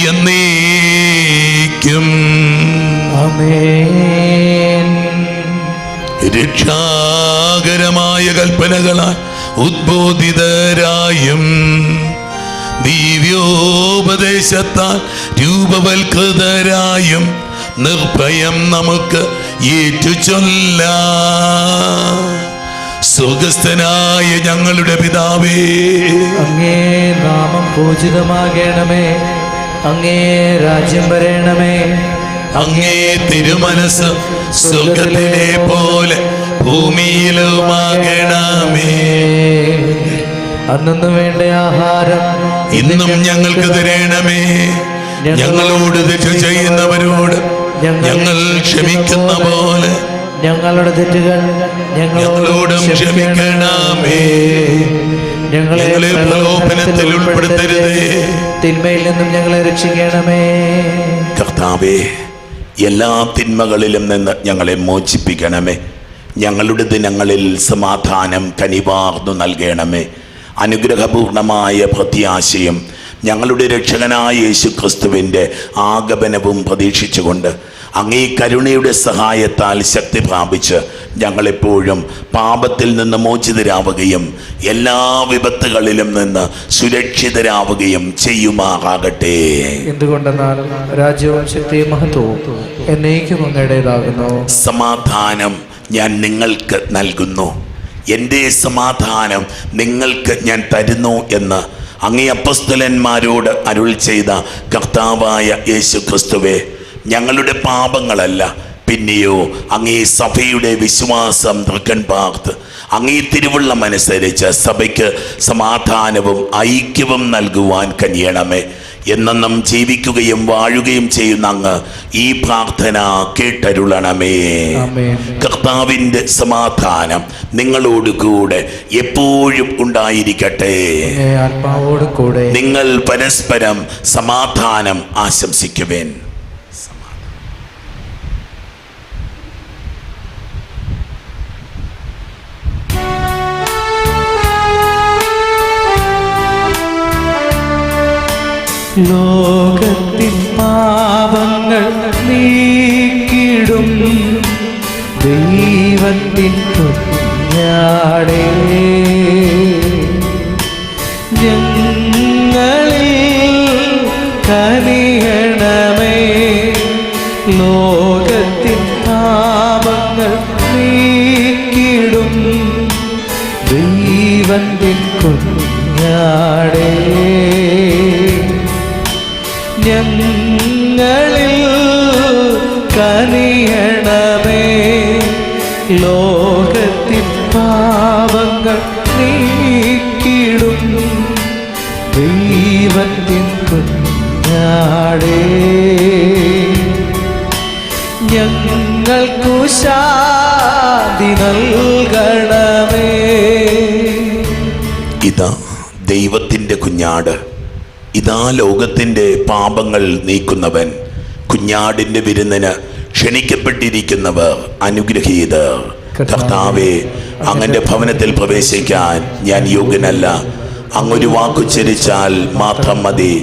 എന്നേക്കും ആമേൻ. രക്ഷാകരമായ കൽപ്പനകളാൽ ഉദ്ബോധിതരായും ദിവ്യോപദേശത്താൽ രൂപവൽകൃതരായും നിർഭയം നമുക്ക് ഏറ്റുചൊല്ലാം. സ്വർഗസ്ഥനായ ഞങ്ങളുടെ പിതാവേ, അങ്ങേ നാമം പൂജിതമാകണമേ. അങ്ങേ രാജ്യം വരണമേ. അങ്ങേ തിരുമനസ് സ്വർഗത്തിലെ പോലെ ഭൂമിയിലുമാകണമേ. അന്നു വേണ്ട ആഹാരം ഇന്നും ഞങ്ങൾക്ക് തരണമേ. ഞങ്ങളോട് തെറ്റ് ചെയ്യുന്നവരോട് ഞങ്ങൾ ക്ഷമിക്കുന്ന പോലെ ഞങ്ങളുടെ തെറ്റുകൾ ഞങ്ങളോടും ക്ഷമിക്കണമേ. ഞങ്ങളെ പ്രലോഭനത്തിൽ ഉൾപ്പെടുത്തരുതേ, തിന്മയിൽ നിന്നും ഞങ്ങളെ രക്ഷിക്കണമേ. കർത്താവേ, എല്ലാ തിന്മകളിലും നിന്ന് ഞങ്ങളെ മോചിപ്പിക്കണമേ. ഞങ്ങളുടെ ദിനങ്ങളിൽ സമാധാനം കനിവാർന്നു നൽകണമേ. അനുഗ്രഹപൂർണമായ പ്രത്യാശയും ഞങ്ങളുടെ രക്ഷകനായ യേശു ക്രിസ്തുവിൻ്റെ ആഗമനവും പ്രതീക്ഷിച്ചുകൊണ്ട് അങ്ങേ കരുണയുടെ സഹായത്താൽ ശക്തി പ്രാപിച്ച് ഞങ്ങളെപ്പോഴും പാപത്തിൽ നിന്ന് മോചിതരാവുകയും എല്ലാ വിപത്തുകളിലും നിന്ന് സുരക്ഷിതരാവുകയും ചെയ്യുമാറാകട്ടെ. എന്തുകൊണ്ടെന്നാൽ രാജ്യവും ശക്തിയും മഹത്വവും എന്നേക്കും അങ്ങയുടേതാകുന്നു. സമാധാനം ഞാൻ നിങ്ങൾക്ക് നൽകുന്നു, എൻ്റെ സമാധാനം നിങ്ങൾക്ക് ഞാൻ തരുന്നു എന്ന് അങ്ങേ അപ്പോസ്തലന്മാരോട് അരുൾ ചെയ്ത കർത്താവായ യേശു ക്രിസ്തുവേ, ഞങ്ങളുടെ പാപങ്ങളല്ല പിന്നെയോ അങ്ങേ സഭയുടെ വിശ്വാസം തൃക്കൺ പാർത്ത് അങ്ങേ തിരുവുള്ളമനുസരിച്ച് സഭയ്ക്ക് സമാധാനവും ഐക്യവും നൽകുവാൻ കനിയണമേ. എന്നെന്നും ജീവിക്കുകയും വാഴുകയും ചെയ്യുന്ന അങ്ങ് ഈ പ്രാർത്ഥന കേട്ടരുളണമേ. കർത്താവിൻ്റെ സമാധാനം നിങ്ങളോടുകൂടെ എപ്പോഴും ഉണ്ടായിരിക്കട്ടെ. നിങ്ങൾ പരസ്പരം സമാധാനം ആശംസിക്കുവേൻ. ലോകത്തിൻ പാപങ്ങൾ നീക്കിടും ദൈവത്തിൻ കുഞ്ഞാടേ, ഞങ്ങളിൽ കനിയണമേ. ലോകത്തിൻ പാപങ്ങൾ നീക്കിടും ദൈവത്തിൻ കുഞ്ഞാടേ, ഞങ്ങളിൽ കനിയണമേ. ലോകത്തിൻ പാപങ്ങൾ നീക്കിടും ദൈവത്തിൻ കുഞ്ഞാടേ, ഞങ്ങൾക്കു ശാന്തി നൽകണമേ. ഇതാ ദൈവത്തിൻ്റെ കുഞ്ഞാട്, ഇതാ ലോകത്തിൻ്റെ പാപങ്ങൾ നീക്കുന്നവൻ. കുഞ്ഞാടിൻ്റെ വിരുന്നിന് ക്ഷണിക്കപ്പെട്ടിരിക്കുന്നവർ അനുഗ്രഹീതർ. കർത്താവേ, അങ്ങന്റെ ഭവനത്തിൽ പ്രവേശിക്കാൻ ഞാൻ യോഗ്യനല്ല. അങ്ങൊരു വാക്കുച്ചരിച്ചാൽ മാത്രം മതി,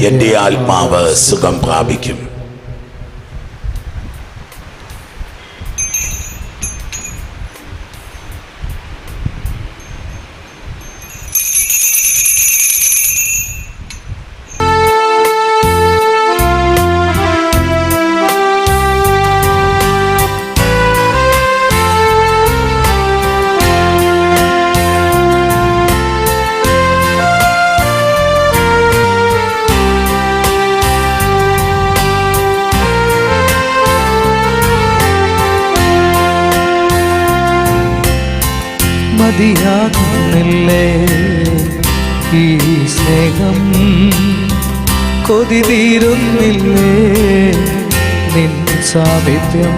എൻ്റെ ആത്മാവ് സുഖം പ്രാപിക്കും. മതിയാകുന്നില്ലേ ഈ സ്നേഹം, കൊതി തീരുന്നില്ലേ നിൻ സാമീപ്യം.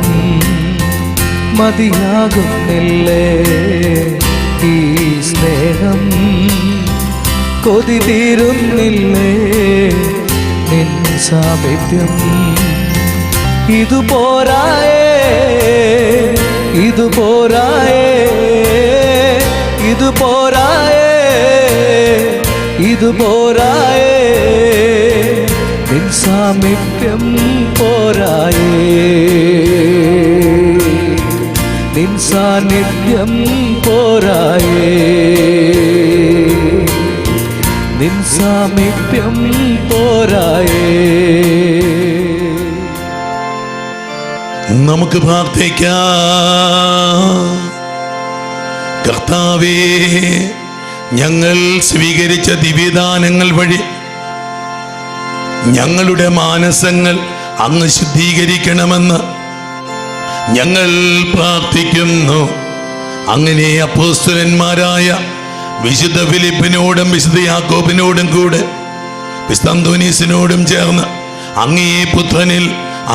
മതിയാകുന്നില്ലേ ഈ സ്നേഹം, കൊതി തീരുന്നില്ലേ നിൻ സാമീപ്യം. ഇതുപോരായേ, ഇതുപോരായേ, ഇതുപോരായേ, ഇതുപോരായേ നിൻ സാമീപ്യം പോരായേ, നിൻ സാന്നിധ്യം പോരായേ, നിൻ സാമീപ്യം പോരായേ. നമുക്ക് പ്രാർത്ഥിക്കാം. കർത്താവേ, ഞങ്ങൾ സ്വീകരിച്ച ദിവ്യദാനങ്ങൾ വഴി ഞങ്ങളുടെ മാനസങ്ങൾ അങ്ങ് ശുദ്ധീകരിക്കണമെന്ന് ഞങ്ങൾ പ്രാർത്ഥിക്കുന്നു. അങ്ങനെ അപ്പോസ്തലന്മാരായ വിശുദ്ധ ഫിലിപ്പിനോടും വിശുദ്ധ യാക്കോബിനോടും കൂടെ വിശുദ്ധ അന്തോനീസിനോടും ചേർന്ന് അങ്ങേ പുത്രനിൽ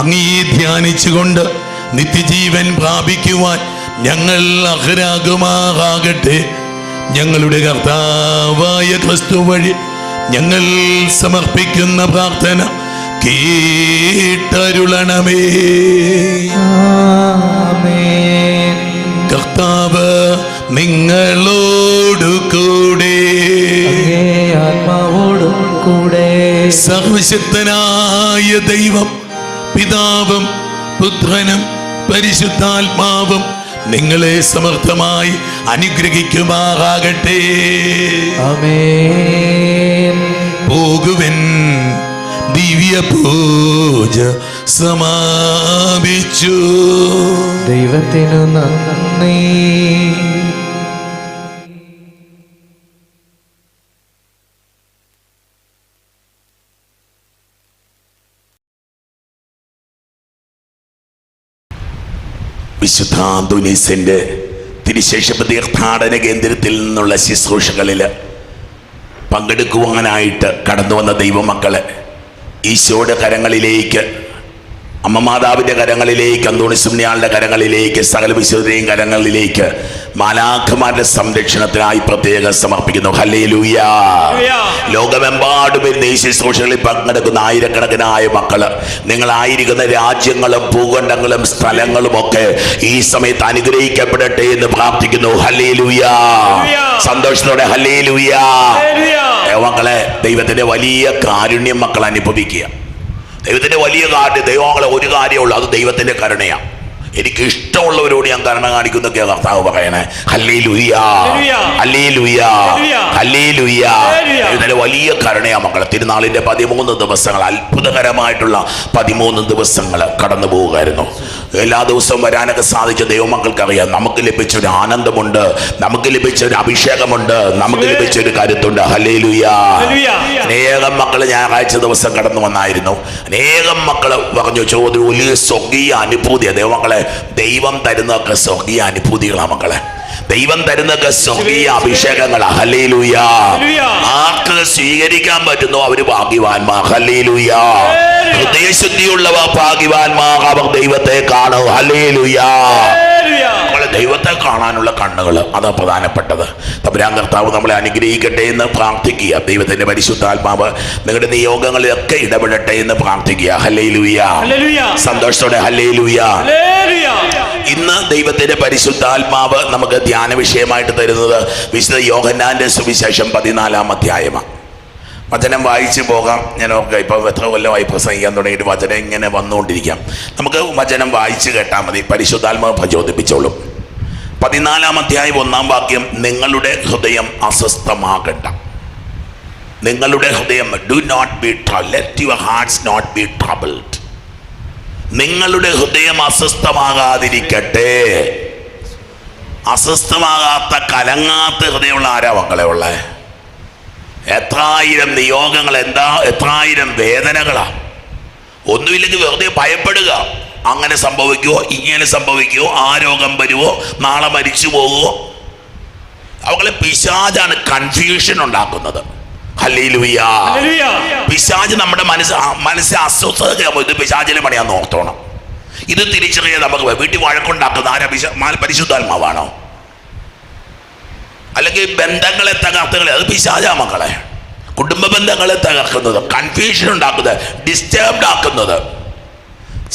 അങ്ങേ ധ്യാനിച്ചുകൊണ്ട് നിത്യജീവൻ പ്രാപിക്കുവാൻ ഞങ്ങൾ അർഹരാകുമാറാകട്ടെ. ഞങ്ങളുടെ കർത്താവായ ക്രിസ്തു വഴി ഞങ്ങൾ സമർപ്പിക്കുന്ന പ്രാർത്ഥന കേട്ടരുളണമേ. ആമേൻ. കർത്താവ് നിങ്ങളോടു കൂടെ, അങ്ങേ ആത്മാവോടും കൂടെ. സർവശക്തനായ ദൈവം പിതാവും പുത്രനും പരിശുദ്ധാത്മാവും നിങ്ങളെ സമർത്ഥമായി അനുഗ്രഹിക്കുമാറാകട്ടെ. ആമേൻ. പോകുവൻ, ദിവ്യ പൂജ സമാപിച്ചു. ദൈവത്തിനു നന്ദി. വിശുദ്ധ അന്തോനീസിന്റെ തിരുശേഷ തീർത്ഥാടന കേന്ദ്രത്തിൽ നിന്നുള്ള ശുശ്രൂഷകളിൽ പങ്കെടുക്കുവാനായിട്ട് കടന്നു വന്ന ദൈവമക്കളെ ഈശോയുടെ കരങ്ങളിലേക്ക്, അമ്മ മാതാവിൻ്റെ കരങ്ങളിലേക്ക്, അന്തോണിസുണ്യാളുടെ കരങ്ങളിലേക്ക്, സകല വിശുദ്ധരെയും കരങ്ങളിലേക്ക് മാലാഖമാരുടെ സംരക്ഷണത്തിനായി പ്രത്യേകം സമർപ്പിക്കുന്നു. ഹല്ലേലൂയ. ലോകമെമ്പാടും വരുന്ന ഈ ശുശ്രൂഷകളിൽ പങ്കെടുക്കുന്ന ആയിരക്കണക്കിനായ മക്കള്, നിങ്ങളായിരിക്കുന്ന രാജ്യങ്ങളും ഭൂഖണ്ഡങ്ങളും സ്ഥലങ്ങളും ഒക്കെ ഈ സമയത്ത് അനുഗ്രഹിക്കപ്പെടട്ടെ എന്ന് പ്രാർത്ഥിക്കുന്നു. ഹല്ലേലൂയ. സന്തോഷത്തോടെ ഹല്ലേലൂയ. മക്കളെ, ദൈവത്തിന്റെ വലിയ കാരുണ്യം മക്കൾ അനുഭവിക്കുക. ദൈവത്തിന്റെ വലിയ കാര്യം, ദൈവങ്ങളെ ഒരു കാര്യമുള്ളൂ, അത് ദൈവത്തിന്റെ കരുണയാണ്. എനിക്ക് ഇഷ്ടമുള്ളവരോട് ഞാൻ കരുണ കാണിക്കുന്നൊക്കെ കർത്താവ് പറയണേ. ഹല്ലേലൂയാ, ഹല്ലേലൂയാ, ഹല്ലേലൂയാ. ഇതിന്റെ വലിയ കരുണയാ മക്കളെ. തിരുനാളിന്റെ 13 ദിവസങ്ങൾ, അത്ഭുതകരമായിട്ടുള്ള 13 ദിവസങ്ങൾ കടന്നു പോവുകയായിരുന്നു. എല്ലാ ദിവസവും വരാനൊക്കെ സാധിച്ച ദൈവമക്കൾക്കറിയാം. നമുക്ക് ലഭിച്ചൊരു ആനന്ദമുണ്ട്, നമുക്ക് ലഭിച്ചൊരു അഭിഷേകമുണ്ട്, നമുക്ക് ലഭിച്ചൊരു കരുത്തുണ്ട്. ഹല്ലേലൂയാ. അനേകം മക്കൾ ഞായറാഴ്ച ദിവസം കടന്നു വന്നായിരുന്നു. അനേകം മക്കൾ പറഞ്ഞു, ചോദ്യം വലിയ സ്വർഗീയ അനുഭൂതിയാണ്. ദൈവമക്കളെ, ദൈവം തരുന്നതൊക്കെ സ്വർഗീയ അനുഭൂതികളാണ് മക്കളെ. ദൈവം തരുന്നതൊക്കെ സ്വർഗീയ അഭിഷേകങ്ങളാ. ഹല്ലേലൂയാ. ആർക്ക് സ്വീകരിക്കാൻ പറ്റുന്നോ അവര് ഭാഗ്യവാന്മാർ. ഹല്ലേലൂയാ. ഹൃദയശുദ്ധിയുള്ളവർ ഭാഗ്യവാന്മാർ, അവർ ദൈവത്തെ കാണും. ഹല്ലേലൂയാ. ദൈവത്തെ കാണാനുള്ള കണ്ണുകൾ, അതാണ് പ്രധാനപ്പെട്ടത്. തമ്പുരാൻ കർത്താവ് നമ്മളെ അനുഗ്രഹിക്കട്ടെ എന്ന് പ്രാർത്ഥിക്കുക. ദൈവത്തിന്റെ പരിശുദ്ധാത്മാവ് നിങ്ങളുടെ നിയോഗങ്ങളിലൊക്കെ ഇടപെടട്ടെ എന്ന് പ്രാർത്ഥിക്കുക. ഹല്ലേലൂയാ. സന്തോഷത്തോടെ ഹല്ലേലൂയാ. ഇന്ന് ദൈവത്തിന്റെ പരിശുദ്ധാത്മാവ് നമുക്ക് ധ്യാന വിഷയമായിട്ട് തരുന്നത് വിശുദ്ധ യോഹന്നാന്റെ സുവിശേഷം 14-ാം അധ്യായമാണ്. വചനം വായിച്ചു പോകാം. ഞാൻ ഓർക്കാം, ഇപ്പം എത്ര കൊല്ലമായി പ്രസംഗിക്കാൻ തുടങ്ങിയിട്ട് വചനം ഇങ്ങനെ വന്നുകൊണ്ടിരിക്കാം. നമുക്ക് വചനം വായിച്ചു കേട്ടാൽ മതി, പരിശുദ്ധാത്മാവ് പ്രചോദിപ്പിച്ചോളും. 14-ാം അധ്യായം 1-ാം വാക്യം, നിങ്ങളുടെ ഹൃദയം അസ്വസ്ഥമാകണ്ട. നിങ്ങളുടെ ഹൃദയം, do not be troubled, let your hearts not be troubled. നിങ്ങളുടെ ഹൃദയം അസ്വസ്ഥമാകാതിരിക്കട്ടെ. അസ്വസ്ഥമാകാത്ത, കലങ്ങാത്ത ഹൃദയമുള്ള ആരാ മക്കളെ ഉള്ളേ? എത്രായിരം നിയോഗങ്ങൾ, എത്രായിരം വേദനകളാ. ഒന്നുമില്ലെങ്കിൽ വെറുതെ ഭയപ്പെടുക. അങ്ങനെ സംഭവിക്കുമോ, ഇങ്ങനെ സംഭവിക്കുമോ, ആ രോഗം വരുമോ, നാളെ മരിച്ചു പോകുമോ. അവളെ പിശാചാണ് കൺഫ്യൂഷൻ ഉണ്ടാക്കുന്നത്. ഹല്ലേലൂയാ. പിശാച് നമ്മുടെ മനസ്സിൽ അസ്വസ്ഥത, ഇത് പിശാചിലെ പണിയാന്ന് ഓർത്തോണം. ഇത് തിരിച്ചറിയാൻ നമുക്ക് വീട്ടിൽ വഴക്കുണ്ടാക്കുന്ന ആരാ? പരിശുദ്ധാത്മാവാണോ? അല്ലെങ്കിൽ ബന്ധങ്ങളെ തകർത്തുകളെ, അത് പിശാചാ മക്കളെ. കുടുംബ ബന്ധങ്ങളെ തകർക്കുന്നത്, കൺഫ്യൂഷൻ ഉണ്ടാക്കുന്നത്, ഡിസ്റ്റർബ്ഡ് ആക്കുന്നത്.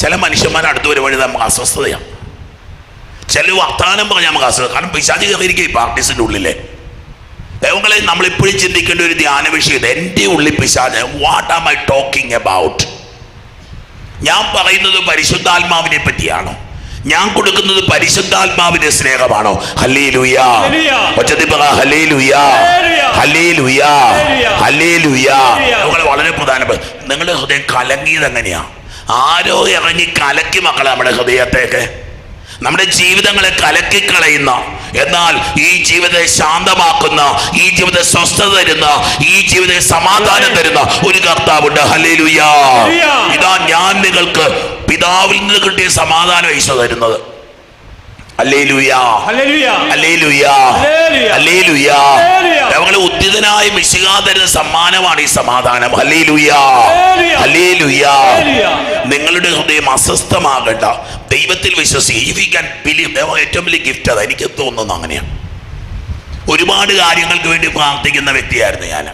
ചില മനുഷ്യന്മാർ അടുത്ത് വരും വഴി നമുക്ക് അസ്വസ്ഥതയാണ്. ചില വർത്താനം പറഞ്ഞാൽ നമുക്ക് അസ്വസ്ഥത. കാരണം പിശാച് കയറിയിരിക്കും ഈ പാർട്ടീസിൻ്റെ ഉള്ളിലെ. ദൈവങ്ങളെ, നമ്മളിപ്പോഴും ചിന്തിക്കേണ്ട ഒരു ധ്യാന വിഷയം, എൻ്റെ ഉള്ളിൽ പിശാച്. What am I talking about? ഞാൻ പറയുന്നത് പരിശുദ്ധാത്മാവിനെ പറ്റിയാണോ? ഞാൻ കൊടുക്കുന്നത് പരിശുദ്ധാത്മാവിന്റെ സ്നേഹമാണോ? ഹല്ലേലൂയാ. ഒച്ചത്തിൽ പറ ഹല്ലേലൂയാ, ഹല്ലേലൂയാ, ഹല്ലേലൂയാ. വളരെ പ്രധാനപ്പെട്ട, നിങ്ങളുടെ ഹൃദയം കലങ്ങിയത് എങ്ങനെയാ? ആരോ ഇറങ്ങി കലക്കി മക്കളെ നമ്മുടെ ഹൃദയത്തേക്ക്. നമ്മുടെ ജീവിതങ്ങളെ കലക്കിക്കളയുന്ന, എന്നാൽ ഈ ജീവിതത്തെ ശാന്തമാക്കുന്ന, ഈ ജീവിതത്തെ സ്വസ്ഥത തരുന്ന, ഈ ജീവിതത്തെ സമാധാനം തരുന്ന ഒരു കർത്താവുണ്ട്. ഹല്ലേലൂയാ. ഇതാ ഞാൻ നിങ്ങൾക്ക് പിതാവിൽ നിന്ന് കിട്ടിയ സമാധാനം ഈശോ തരുന്നത്. ഹല്ലേലൂയാ, ഹല്ലേലൂയാ, ഹല്ലേലൂയാ. ഞങ്ങളെ ഉദ്ധിതനായ മിശിഹാ തരുന്ന സമ്മാനമാണ് ഈ സമാധാനം. ഹല്ലേലൂയാ, ഹല്ലേലൂയാ. നിങ്ങളുടെ ഹൃദയം അസ്വസ്ഥമാകണ്ട, ദൈവത്തിൽ വിശ്വസിക്കുക. ഇഫ് യു ക്യാൻ ബിലീവ്, ഏറ്റവും വലിയ ഗിഫ്റ്റ് അതാ. എനിക്ക് തോന്നുന്നു അങ്ങനെയാണ്. ഒരുപാട് കാര്യങ്ങൾക്ക് വേണ്ടി പ്രാർത്ഥിക്കുന്ന വ്യക്തിയായിരുന്നു ഞാൻ.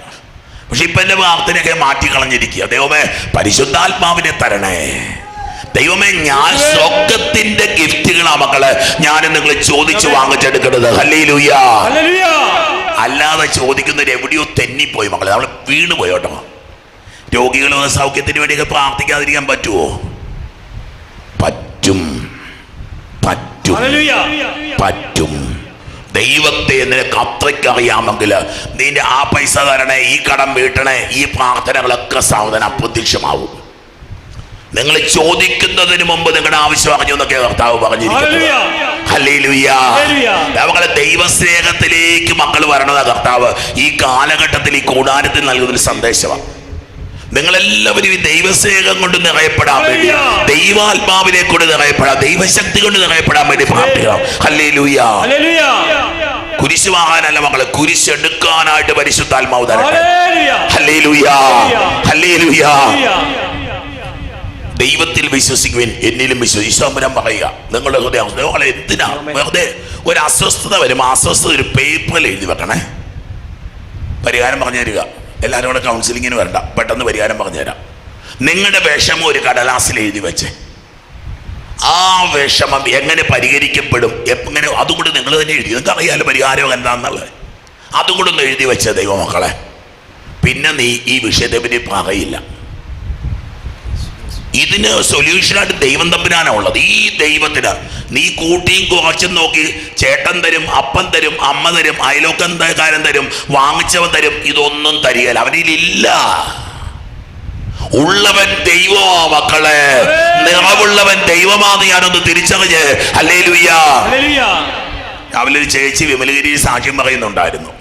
പക്ഷെ ഇപ്പൊ എന്റെ പ്രാർത്ഥനയൊക്കെ മാറ്റിക്കളഞ്ഞിരിക്കുക. ദൈവമേ, പരിശുദ്ധാത്മാവിനെ തരണേ. ദൈവമേ, ഞാൻ സ്വർഗത്തിന്റെ ഗിഫ്റ്റുകളാ മക്കളെ ഞാൻ നിങ്ങൾ ചോദിച്ചു വാങ്ങിച്ചെടുക്കുന്നത്. ഹല്ലേലൂയാ. അല്ലാതെ ചോദിക്കുന്നവർ എവിടെയോ തെന്നിപ്പോയി മക്കളെ, നമ്മൾ വീണുപോയി കേട്ടോ. രോഗികൾ സൗഖ്യത്തിന് വേണ്ടിയൊക്കെ പ്രാർത്ഥിക്കാതിരിക്കാൻ പറ്റുമോ? പറ്റും, പറ്റും, പറ്റും. ദൈവത്തെ നിനക്ക് അത്രയ്ക്ക് അറിയാമെങ്കിൽ നിന്റെ ആ പൈസ തരണേ, ഈ കടം വീട്ടണേ, ഈ പ്രാർത്ഥനകളൊക്കെ സാവധാനം അപ്രത്യക്ഷമാവും. നിങ്ങൾ ചോദിക്കുന്നതിന് മുമ്പ് നിങ്ങളുടെ ആവശ്യം അറിഞ്ഞു എന്നൊക്കെ കർത്താവ് പറഞ്ഞിരിക്കുന്നത്. ഹല്ലേലൂയാ. ഞങ്ങളെ ദൈവസ്നേഹത്തിലേക്ക് മക്കൾ വരണതാ കർത്താവ് ഈ കാലഘട്ടത്തിൽ, ഈ കൂടാരത്തിൽ നൽകുന്നൊരു സന്ദേശമാണ്. നിങ്ങളെല്ലാവരും ഈ ദൈവസ്നേഹം കൊണ്ട് നിറയപ്പെടാൻ വേണ്ടി, ദൈവാത്മാവിനെ കൊണ്ട് നിറയപ്പെടാം, ദൈവശക്തി കൊണ്ട് നിറയപ്പെടാൻ വേണ്ടി പ്രാർത്ഥിക്കണം. ഹല്ലേലൂയാ. കുരിശ് വാങ്ങാനല്ല മക്കളെ, കുരിശെടുക്കാനായിട്ട് പരിശുദ്ധാത്മാവ് തരട്ടെ. ഹല്ലേലൂയാ, ഹല്ലേലൂയാ. ദൈവത്തിൽ വിശ്വസിക്കുവിൻ, എന്നിലും വിശ്വസിക്കാൻ പറയുക. നിങ്ങളുടെ ഹൃദയം നിങ്ങളെ എന്തിനാ വെറുതെ ഒരു അസ്വസ്ഥത വരും, അസ്വസ്ഥത ഒരു പേപ്പറിൽ എഴുതി വെക്കണേ. പരിഹാരം പറഞ്ഞു തരിക. എല്ലാവരും കൂടെ കൗൺസിലിങ്ങിന് വരണ്ട, പെട്ടെന്ന് പരിഹാരം പറഞ്ഞുതരാം. നിങ്ങളുടെ വിഷമം ഒരു കടലാസിൽ എഴുതി വെച്ച്, ആ വിഷമം എങ്ങനെ പരിഹരിക്കപ്പെടും, എങ്ങനെ, അതും കൂടെ നിങ്ങൾ തന്നെ എഴുതി. നിങ്ങൾക്ക് അറിയാലോ പരിഹാരം എന്താണെന്നുള്ളത്. അതും കൂടെ ഒന്ന് എഴുതി വെച്ച ദൈവമക്കളെ, പിന്നെ നീ ഈ വിഷയത്തെ പറ്റി പറയില്ല. ഇതിന് സൊല്യൂഷനായിട്ട് ദൈവം തമ്പുരാനാ ഉള്ളത്. ഈ ദൈവത്തിന് നീ കൂട്ടിയും കുറച്ചും നോക്കി ചേട്ടൻ തരും, അപ്പം തരും, അമ്മ തരും, അയലോക്കക്കാരൻ തരും, വാങ്ങിച്ചവൻ തരും, ഇതൊന്നും തരികയില്ല. അവനിലില്ല. ഉള്ളവൻ ദൈവമാ മക്കളെ, നിറവുള്ളവൻ ദൈവമാണെന്ന് ഞാനൊന്ന് തിരിച്ചറിഞ്ഞ്. ഹല്ലേലൂയ. രാവിലെ ഒരു ചേച്ചി വിമലഗിരി സാക്ഷ്യം പറയുന്നുണ്ടായിരുന്നു.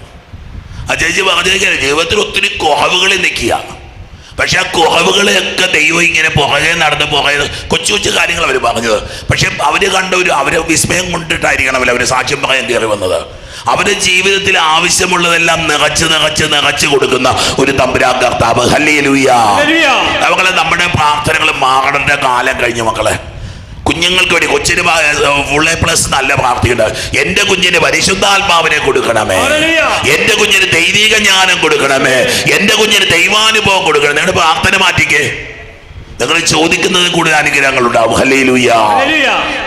ആ ചേച്ചി പറഞ്ഞിരിക്കുകയാണ്, ജീവിതത്തിൽ ഒത്തിരി കുറവുകളിൽ നിൽക്കുക, പക്ഷെ ആ കുറവുകളെയൊക്കെ ദൈവം ഇങ്ങനെ പുറകെ നടന്ന് പുറകെ കൊച്ചു കൊച്ചു കാര്യങ്ങൾ അവർ പറഞ്ഞത്. പക്ഷെ അവര് കണ്ട അവരെ വിസ്മയം കൊണ്ടിട്ടായിരിക്കണമല്ലോ അവർ സാക്ഷ്യം പറയാൻ കയറി വന്നത്. അവരുടെ ജീവിതത്തിൽ ആവശ്യമുള്ളതെല്ലാം നിറച്ച് നിറച്ച് നിറച്ച് കൊടുക്കുന്ന ഒരു തമ്പുരാൻ കർത്താവ്. ഹല്ലേലൂയ. മക്കളെ, നമ്മുടെ പ്രാർത്ഥനകൾ മാറേണ്ട കാലം കഴിഞ്ഞു മക്കളെ. കുഞ്ഞുങ്ങൾക്ക് വേണ്ടി കൊച്ചിന് ++ നല്ല പ്രാർത്ഥിക്കുന്നുണ്ട്. എന്റെ കുഞ്ഞിന് പരിശുദ്ധാത്മാവിനെ കൊടുക്കണമേ, എന്റെ കുഞ്ഞിന് ദൈവിക ജ്ഞാനം കൊടുക്കണമേ, എന്റെ കുഞ്ഞിന് ദൈവാനുഭവം കൊടുക്കണം. നിങ്ങളുടെ പ്രാർത്ഥന മാറ്റിക്കേ, നിങ്ങൾ ചോദിക്കുന്നത് കൂടുതൽ അനുഗ്രഹങ്ങൾ ഉണ്ടാവും. ഹല്ലേലൂയ.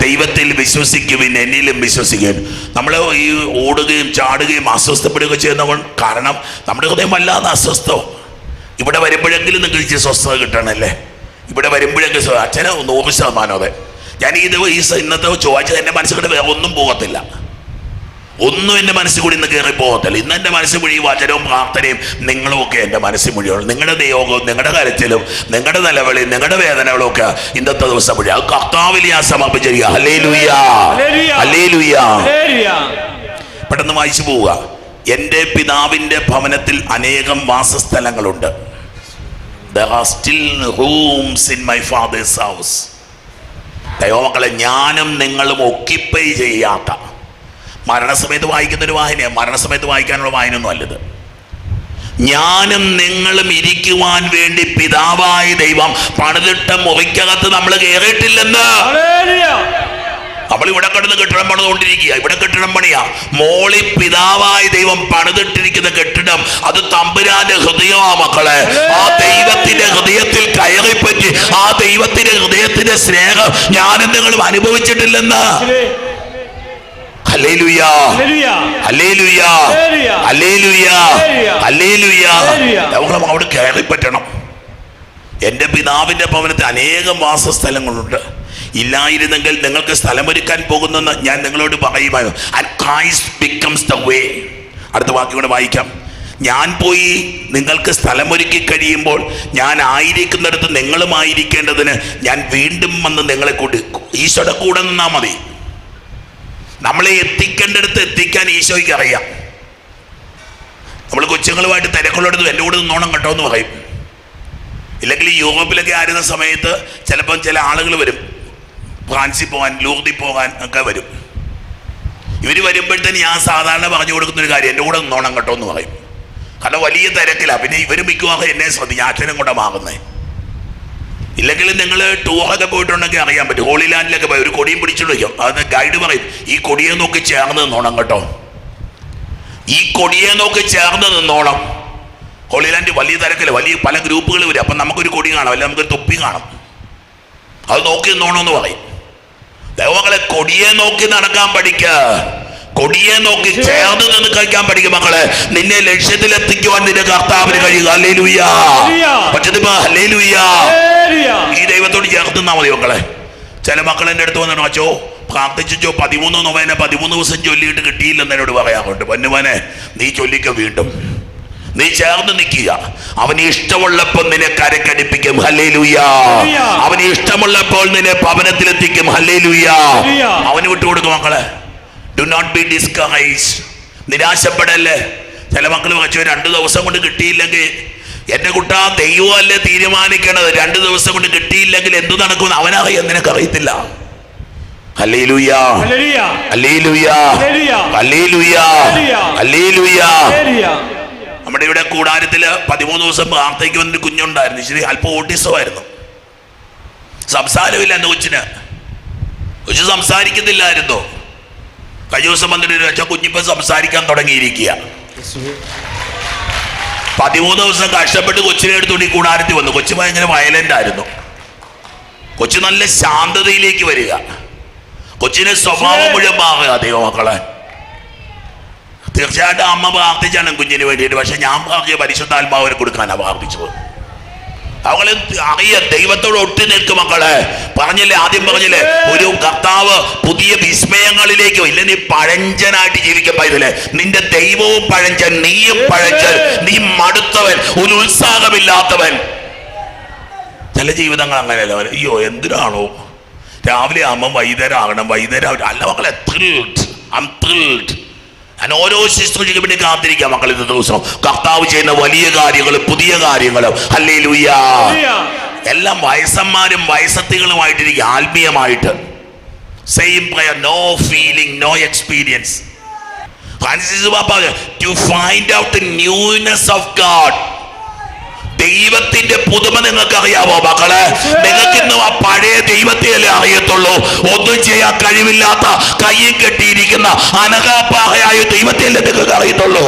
ദൈവത്തിൽ വിശ്വസിക്കുവിൻ, എന്നിലും വിശ്വസിക്കുവിൻ. നമ്മൾ ഈ ഓടുകയും ചാടുകയും അസ്വസ്ഥപ്പെടുകയും ചെയ്യുന്ന കാരണം നമ്മുടെ ഹൃദയം വല്ലാതെ അസ്വസ്ഥവും. ഇവിടെ വരുമ്പോഴെങ്കിലും നിങ്ങൾക്ക് സ്വസ്ഥത കിട്ടണമല്ലേ? ഇവിടെ വരുമ്പോഴെങ്കിലും അച്ഛന് 100% അതെ. ഞാൻ ഇന്നത്തെ ചൊവ്വാഴ്ച എൻ്റെ മനസ്സിൽ കൂടെ വേറെ ഒന്നും പോകത്തില്ല, ഒന്നും എൻ്റെ മനസ്സിൽ കൂടി ഇന്ന് കയറി പോകത്തില്ല. ഇന്ന് എൻ്റെ മനസ്സിൽ മുഴുവൻ വചനവും പ്രാർത്ഥനയും നിങ്ങളും ഒക്കെ എൻ്റെ മനസ്സിൽ മുഴുവൻ. നിങ്ങളുടെ നിയോഗവും നിങ്ങളുടെ കരച്ചിലും നിങ്ങളുടെ നിലവിളിയും നിങ്ങളുടെ വേദനകളും ഒക്കെ ഇന്നത്തെ ദിവസം മുഴുവൻ അത് കർത്താവിൽ ഞാൻ സമർപ്പിച്ചിരിക്കുക. Hallelujah, hallelujah. പെട്ടെന്ന് വായിച്ചു പോവുക. എൻ്റെ പിതാവിൻ്റെ ഭവനത്തിൽ അനേകം വാസസ്ഥലങ്ങളുണ്ട്. There are still rooms in my father's house. ദൈവമക്കളെ, ഞാനും നിങ്ങളും ഒക്യുപ്പൈ ചെയ്യാത്ത, മരണസമയത്ത് വായിക്കുന്നൊരു വായനയാണ്. മരണസമയത്ത് വായിക്കാനുള്ള വായനയൊന്നും അല്ലത്. ഞാനും നിങ്ങളും ഇരിക്കുവാൻ വേണ്ടി പിതാവായ ദൈവം പണിതിട്ട മുറിക്കകത്ത് നമ്മൾ കയറിയിട്ടില്ലെന്ന്. നമ്മൾ ഇവിടെ കിടന്ന് കെട്ടിടം പണിതുകൊണ്ടിരിക്കുക. ഇവിടെ കെട്ടിടം പണിയാ. മോളി പിതാവായ ദൈവം പണിതിട്ടിരിക്കുന്ന കെട്ടിടം അത് തമ്പുരാന്റെ ഹൃദയമാ മക്കളെ. ആ ദൈവത്തിന്റെ ഹൃദയത്തിൽ കയറിപ്പറ്റി ആ ദൈവത്തിന്റെ ഹൃദയത്തിന്റെ സ്നേഹം ഞാനും നിങ്ങളും അനുഭവിച്ചിട്ടില്ലെന്ന്. Hallelujah, hallelujah, hallelujah, hallelujah. നമ്മൾ അവിടെ കയറിപ്പറ്റണം. എൻ്റെ പിതാവിന്റെ ഭവനത്തിൽ അനേകം വാസസ്ഥലങ്ങളുണ്ട്. ഇല്ലായിരുന്നെങ്കിൽ നിങ്ങൾക്ക് സ്ഥലമൊരുക്കാൻ പോകുന്നെന്ന് ഞാൻ നിങ്ങളോട് പറയുമായിരുന്നു. And Christ becomes the way. അടുത്ത വാക്യം കൂടെ വായിക്കാം. ഞാൻ പോയി നിങ്ങൾക്ക് സ്ഥലമൊരുക്കി കഴിയുമ്പോൾ ഞാൻ ആയിരിക്കുന്നിടത്ത് നിങ്ങളുമായിരിക്കേണ്ടതിന് ഞാൻ വീണ്ടും വന്ന് നിങ്ങളെ കൂടി. ഈശോയുടെ കൂടെ നിന്നാൽ മതി. നമ്മളെ എത്തിക്കേണ്ടടുത്ത് എത്തിക്കാൻ ഈശോയ്ക്ക് അറിയാം. നമ്മൾ കൊച്ചുങ്ങളുമായിട്ട് തിരക്കുള്ളടത്ത് എൻ്റെ കൂടെ നിന്നോണം കേട്ടോ എന്ന് പറയും. ഇല്ലെങ്കിൽ യൂറോപ്പിലൊക്കെ ആയിരുന്ന സമയത്ത് ചിലപ്പം ചില ആളുകൾ വരും, ഫ്രാൻസിൽ പോകാൻ, ലൂർദിൽ പോകാൻ ഒക്കെ വരും. ഇവർ വരുമ്പോഴത്തേന് ഞാൻ സാധാരണ പറഞ്ഞു കൊടുക്കുന്നൊരു കാര്യം, എൻ്റെ കൂടെ നിന്നോണം കേട്ടോ എന്ന് പറയും. കാരണം വലിയ തിരക്കിലാണ്. പിന്നെ ഇവർ മിക്കവാറും എന്നെ ശ്രദ്ധിക്കും, അച്ഛനും കൂടെ മാറുന്നേ. ഇല്ലെങ്കിൽ നിങ്ങൾ ടൂറൊക്കെ പോയിട്ടുണ്ടെങ്കിൽ അറിയാൻ പറ്റും. ഹോളി ലാൻഡിലൊക്കെ പോയി ഒരു കൊടിയും പിടിച്ചിട്ട് വയ്ക്കും. അത് ഗൈഡ് പറയും, ഈ കൊടിയെ നോക്കി ചേർന്ന് നിന്നോണം കേട്ടോ, ഈ കൊടിയെ നോക്കി ചേർന്ന് നിന്നോണം. ഹോളി ലാൻഡ് വലിയ തിരക്കില്ല, വലിയ പല ഗ്രൂപ്പുകൾ വരും. അപ്പം നമുക്കൊരു കൊടി കാണാം, അല്ല നമുക്കൊരു തൊപ്പി കാണാം, അത് നോക്കി നിന്നോണമെന്ന് പറയും. ദൈവമക്കളെ, കൊടിയെ നോക്കി നടക്കാൻ പഠിക്ക, കൊടിയെ നോക്കി ചേർന്ന് നിന്ന് കഴിക്കാൻ പഠിക്കും മക്കളെ. നിന്നെ ലക്ഷ്യത്തിലെത്തിക്കുവാൻ നിന്റെ കർത്താവിന് കഴിയുക. ഹല്ലേലൂയ. പറ്റത്തിപ്പോ ഹല്ലേലൂയ. ഈ ദൈവത്തോട് ചേർത്ത് നിന്നാ മതി മക്കളെ. ചില മക്കൾ എൻ്റെ അടുത്ത് വന്നിട്ട് അച്ചോ പ്രാർത്ഥിച്ചോ 13 നൊവേന 13 ദിവസം ചൊല്ലിയിട്ട് കിട്ടിയില്ലെന്ന് എന്നോട് പറയാറുണ്ട്. പൊന്നുമോനെ, നീ ചൊല്ലിക്ക, വീണ്ടും നീ ചേർന്ന് നിൽക്കുക. അവന് ഇഷ്ടമുള്ളപ്പോൾ നിന്നെ കരക്കടിപ്പിക്കും. ഹല്ലേലൂയ. അവന് ഇഷ്ടമുള്ളപ്പോൾ നിന്നെ ഭവനത്തിലെത്തിക്കും. ഹല്ലേലൂയ. അവന് വിട്ടുകൊടുക്കും മക്കളെ. Do not be discouraged. നിരാശപ്പെടല്ലേ. ചില മക്കൾ വെച്ചോ 2 ദിവസം കൊണ്ട് കിട്ടിയില്ലെങ്കിൽ, എന്റെ കുട്ടാ, ദൈവമല്ലേ തീരുമാനിക്കണത്. 2 ദിവസം കൊണ്ട് കിട്ടിയില്ലെങ്കിൽ എന്തു നടക്കുമെന്ന് അവനറിയാം, നിനക്കറിയത്തില്ല. Hallelujah, hallelujah, hallelujah, hallelujah. നമ്മുടെ ഇവിടെ കൂടാരത്തില് 13 ദിവസം പ്രാർത്ഥനയ്ക്ക് വന്നൊരു കുഞ്ഞുണ്ടായിരുന്നു. ഇച്ചിരി അല്പം ഓട്ടിസമായിരുന്നു. സംസാരമില്ല എൻ്റെ കൊച്ചിന്. കൊച്ചു സംസാരിക്കുന്നില്ലായിരുന്നു. കഴിഞ്ഞ ദിവസം വന്നിട്ട് വെച്ചാൽ കുഞ്ഞിപ്പം സംസാരിക്കാൻ തുടങ്ങിയിരിക്കുക. 13 ദിവസം കഷ്ടപ്പെട്ട് കൊച്ചിനെ എടുത്തുകൊണ്ട് ഈ കൂടാരത്തിൽ വന്നു. കൊച്ചു ഭയങ്കര വയലന്റ് ആയിരുന്നു. കൊച്ചു നല്ല ശാന്തതയിലേക്ക് വരിക. കൊച്ചിന് സ്വഭാവം മുഴുവൻ മാറുക. ദൈവമക്കളെ, തീർച്ചയായിട്ടും അമ്മ പ്രാർത്ഥിച്ചാണ് കുഞ്ഞിന് വേണ്ടിയിട്ട്. പക്ഷെ ഞാൻ പ്രാർത്ഥിച്ച പരിശുദ്ധാത്മാവിനെ കൊടുക്കാനാണ് പ്രാർത്ഥിച്ചത്. അവളെ അറിയ ദൈവത്തോട് ഒട്ടി നിൽക്കും മക്കളെ. പറഞ്ഞില്ലേ, ആദ്യം പറഞ്ഞില്ലേ, ഒരു കർത്താവ് പുതിയ വിസ്മയങ്ങളിലേക്ക്. ഇല്ല, നീ പഴഞ്ചനായിട്ട് ജീവിക്കാൻ പറ്റില്ലേ? നിന്റെ ദൈവവും പഴഞ്ചൻ, നീയും പഴഞ്ചൻ, നീ മടുത്തവൻ, ഒരു ഉത്സാഹമില്ലാത്തവൻ. ചില ജീവിതങ്ങൾ അങ്ങനെയല്ല. അയ്യോ എന്തിനാണോ രാവിലെ ആകുമ്പോൾ വൈകുന്നേരം ആകണം, വൈകുന്നേരം അല്ല മക്കളെ. ഞാൻ ഓരോ ശുശ്രൂഷയ്ക്ക് വേണ്ടി കാത്തിരിക്കാം മക്കൾ. ഇന്നത്തെ ദിവസം കർത്താവ് ചെയ്യുന്ന വലിയ കാര്യങ്ങളും പുതിയ കാര്യങ്ങളും. ഹല്ലേലൂയ. എല്ലാം വയസ്സന്മാരും വയസ്സത്തികളുമായിട്ടിരിക്കും. ആത്മീയമായിട്ട് same prayer, no feeling, no experience. Francis പാപ്പ, to find out the newness of God. ദൈവത്തിന്റെ പുതുമ നിങ്ങൾക്ക് അറിയാമോ മക്കളെ? നിങ്ങൾക്ക് ഇന്നും ആ പഴയ ദൈവത്തെയല്ലേ അറിയത്തുള്ളൂ. ഒന്നും ചെയ്യാൻ കഴിവില്ലാത്ത, കയ്യിൽ കെട്ടിയിരിക്കുന്ന അനഘാപാഹയായ ദൈവത്തെയല്ലേ നിങ്ങൾക്ക് അറിയത്തുള്ളൂ.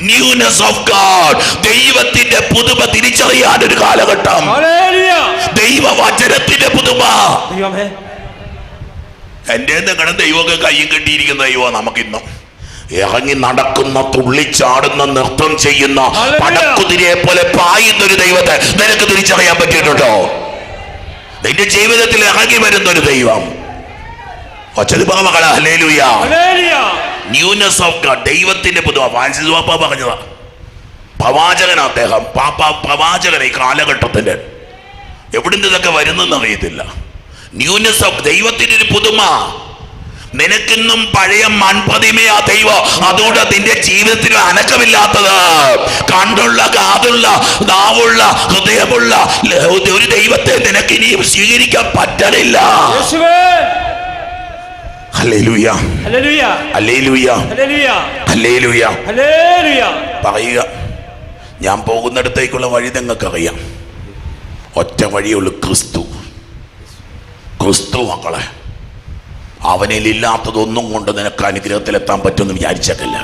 ന്യൂനെസ് ഓഫ് ഗോഡ്, ദൈവത്തിന്റെ പുതുമ തിരിച്ചറിയാൻ ഒരു കാലഘട്ടം. ദൈവവചനത്തിന്റെ പുതുമ. എന്റെ നിങ്ങളുടെ ദൈവമൊക്കെ കയ്യിൽ കെട്ടിയിരിക്കുന്ന ദൈവം നമുക്കിന്നും ഇറങ്ങി നടക്കുന്ന, തുള്ളിച്ചാടുന്ന, നൃത്തം ചെയ്യുന്ന, പടക്കുതിരയെ പോലെ പായുന്ന ഒരു ദൈവത്തെ നിനക്ക് തിരിച്ചറിയാൻ പറ്റിയിട്ടുണ്ടോ? നിന്റെ ജീവിതത്തിൽ ഇറങ്ങി വരുന്ന ഒരു ദൈവം. ന്യൂനെസ് ഓഫ് ഗോഡ്, ദൈവത്തിന്റെ പുതുമ. ഫ്രാൻസിസ് പാപ്പ പറഞ്ഞതാ. പ്രവാചകൻ അദ്ദേഹം, പാപ്പ പ്രവാചകൻ. ഈ കാലഘട്ടത്തിന്റെ എവിടുന്ന് ഇതൊക്കെ വരുന്നെന്ന് അറിയത്തില്ല. ന്യൂനെസ് ഓഫ്, ദൈവത്തിന്റെ ഒരു പുതുമ. നിനക്കിന്നും പഴയ മൺപ്രതിമയാ ദൈവം. അതുകൊണ്ട് നിന്റെ ജീവിതത്തിൽ അനക്കമില്ലാത്തത്, കണ്ടുള്ള, കാതുള്ള, നാവുള്ള, ഹൃദയമുള്ള ഒരു ദൈവത്തെ നിനക്ക് ഇനി സ്വീകരിക്കാൻ പറ്റണില്ല. Hallelujah, hallelujah, hallelujah, hallelujah. പറയുക, ഞാൻ പോകുന്നിടത്തേക്കുള്ള വഴി നിങ്ങൾക്കറിയാം. ഒറ്റ വഴിയുള്ളൂ, ക്രിസ്തു. ക്രിസ്തു മക്കളെ. അവനിലില്ലാത്തതൊന്നും കൊണ്ട് നിനക്ക് അനുഗ്രഹത്തിലെത്താൻ പറ്റുമെന്ന് വിചാരിച്ചിട്ടില്ല.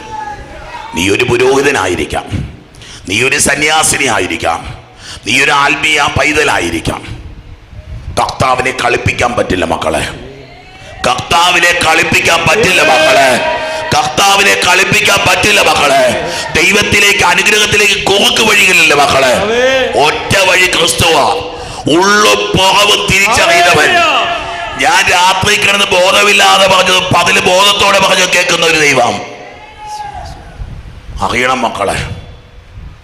നീ ഒരു പുരോഹിതനായിരിക്കാം, നീ ഒരു സന്യാസിനി ആയിരിക്കാം, നീ ഒരു ആത്മീയ പൈതലായിരിക്കാം. കർത്താവിനെ കളിപ്പിക്കാൻ പറ്റില്ല മക്കളെ. കർത്താവിനെ കളിപ്പിക്കാൻ പറ്റില്ല മക്കളെ. കർത്താവിനെ കളിപ്പിക്കാൻ പറ്റില്ല മക്കളെ. ദൈവത്തിലേക്ക്, അനുഗ്രഹത്തിലേക്ക് കുറുക്ക് വഴികളില്ല മക്കളെ. ഒറ്റ വഴി ക്രിസ്തുവാ. ഉള്ളും പുറവും തിരിച്ചറിയുന്നവൻ. ഞാൻ രാത്രി കിടന്ന് ബോധമില്ലാതെ പറഞ്ഞത് പകല് ബോധത്തോടെ പറഞ്ഞു കേൾക്കുന്ന ഒരു ദൈവം. അറിയണം മക്കളെ,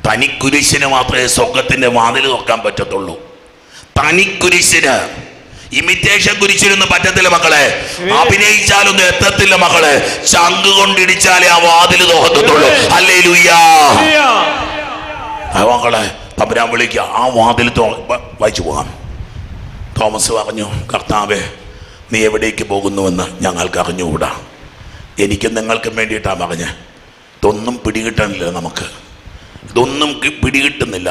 തനിക്കുരിശിന് മാത്രമേ സ്വർഗത്തിന്റെ വാതിൽ തുറക്കാൻ പറ്റത്തുള്ളൂ. തനിക്കുരിശിന്. ഇമിറ്റേഷൻ കുരിശിനൊന്നും പറ്റത്തില്ല മക്കളെ. അഭിനയിച്ചാലൊന്നും എത്തത്തില്ല മക്കളെ. ചങ്ക് കൊണ്ടിടിച്ചാലേ ആ വാതിൽ തുറക്കത്തുള്ളൂ. ഹല്ലേലൂയ. മക്കളെ, തമ്പുരാൻ വിളിക്കുക, ആ വാതിൽ വായിച്ചു പോകാം. തോമസ് പറഞ്ഞു, കർത്താവേ, നീ എവിടേക്ക് പോകുന്നുവെന്ന് ഞങ്ങൾക്ക് അറിഞ്ഞുകൂടാ. എനിക്കും നിങ്ങൾക്കും വേണ്ടിയിട്ടാണ് പറഞ്ഞ്. ഇതൊന്നും പിടികിട്ടണില്ല നമുക്ക്. ഇതൊന്നും പിടികിട്ടുന്നില്ല.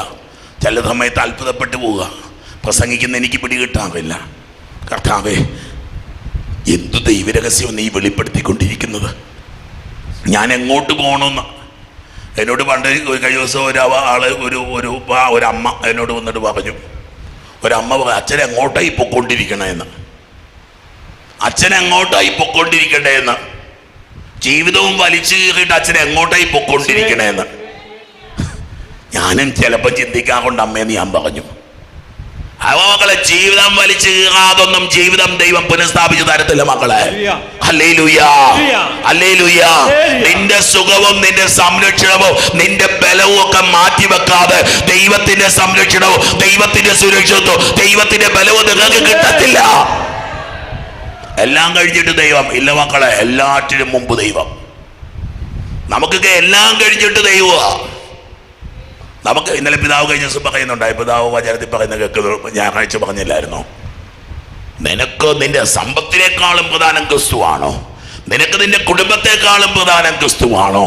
ചില സമയത്ത് അത്ഭുതപ്പെട്ടു പോവുക. പ്രസംഗിക്കുന്ന എനിക്ക് പിടികിട്ടാറില്ല. കർത്താവേ, എന്തു ദൈവരഹസ്യം നീ വെളിപ്പെടുത്തിക്കൊണ്ടിരിക്കുന്നത്? ഞാൻ എങ്ങോട്ട് പോകണമെന്ന് എന്നോട് പണ്ട് കഴിഞ്ഞ ദിവസം ഒരമ്മ എന്നോട് വന്നിട്ട് പറഞ്ഞു. ഒരമ്മ പറഞ്ഞു, അച്ഛൻ എങ്ങോട്ടായി പൊക്കൊണ്ടിരിക്കണേന്ന്. അച്ഛൻ എങ്ങോട്ടായി പൊക്കൊണ്ടിരിക്കണ്ടേന്ന്. ജീവിതവും വലിച്ചു കീറിയിട്ട് അച്ഛൻ എങ്ങോട്ടായി പൊക്കൊണ്ടിരിക്കണേന്ന്. ഞാനും ചിലപ്പോൾ ചിന്തിക്കാറുണ്ട് അമ്മയെന്ന് ഞാൻ പറഞ്ഞു. മക്കളെ, ജീവിതം വലിച്ചു കീറാതൊന്നും ജീവിതം ദൈവം പുനഃസ്ഥാപിച്ചു തരത്തില്ല മക്കളെ. Hallelujah, hallelujah. നിന്റെ സുഖവും നിന്റെ സംരക്ഷണവും നിന്റെ ബലവും ഒക്കെ മാറ്റിവെക്കാതെ ദൈവത്തിന്റെ സംരക്ഷണവും ദൈവത്തിന്റെ സുരക്ഷിതത്വവും ദൈവത്തിന്റെ ബലവും നിങ്ങൾക്ക് കിട്ടത്തില്ല. എല്ലാം കഴിഞ്ഞിട്ട് ദൈവം ഇല്ല മക്കളെ. എല്ലാറ്റിനും മുമ്പ് ദൈവം. നമുക്കൊക്കെ എല്ലാം കഴിഞ്ഞിട്ട് ദൈവമാ. നമുക്ക് ഇന്നലെ പിതാവ് കഴിഞ്ഞ ദിവസം പറയുന്നുണ്ടായി. പിതാവ് വചനത്തിൽ പറയുന്ന കേൾക്കുന്നത് ഞായറാഴ്ച പറഞ്ഞില്ലായിരുന്നോ? നിനക്ക് നിന്റെ സമ്പത്തിനേക്കാളും പ്രധാനം ക്രിസ്തുവാണോ? നിനക്ക് നിന്റെ കുടുംബത്തെക്കാളും പ്രധാനം ക്രിസ്തുവാണോ?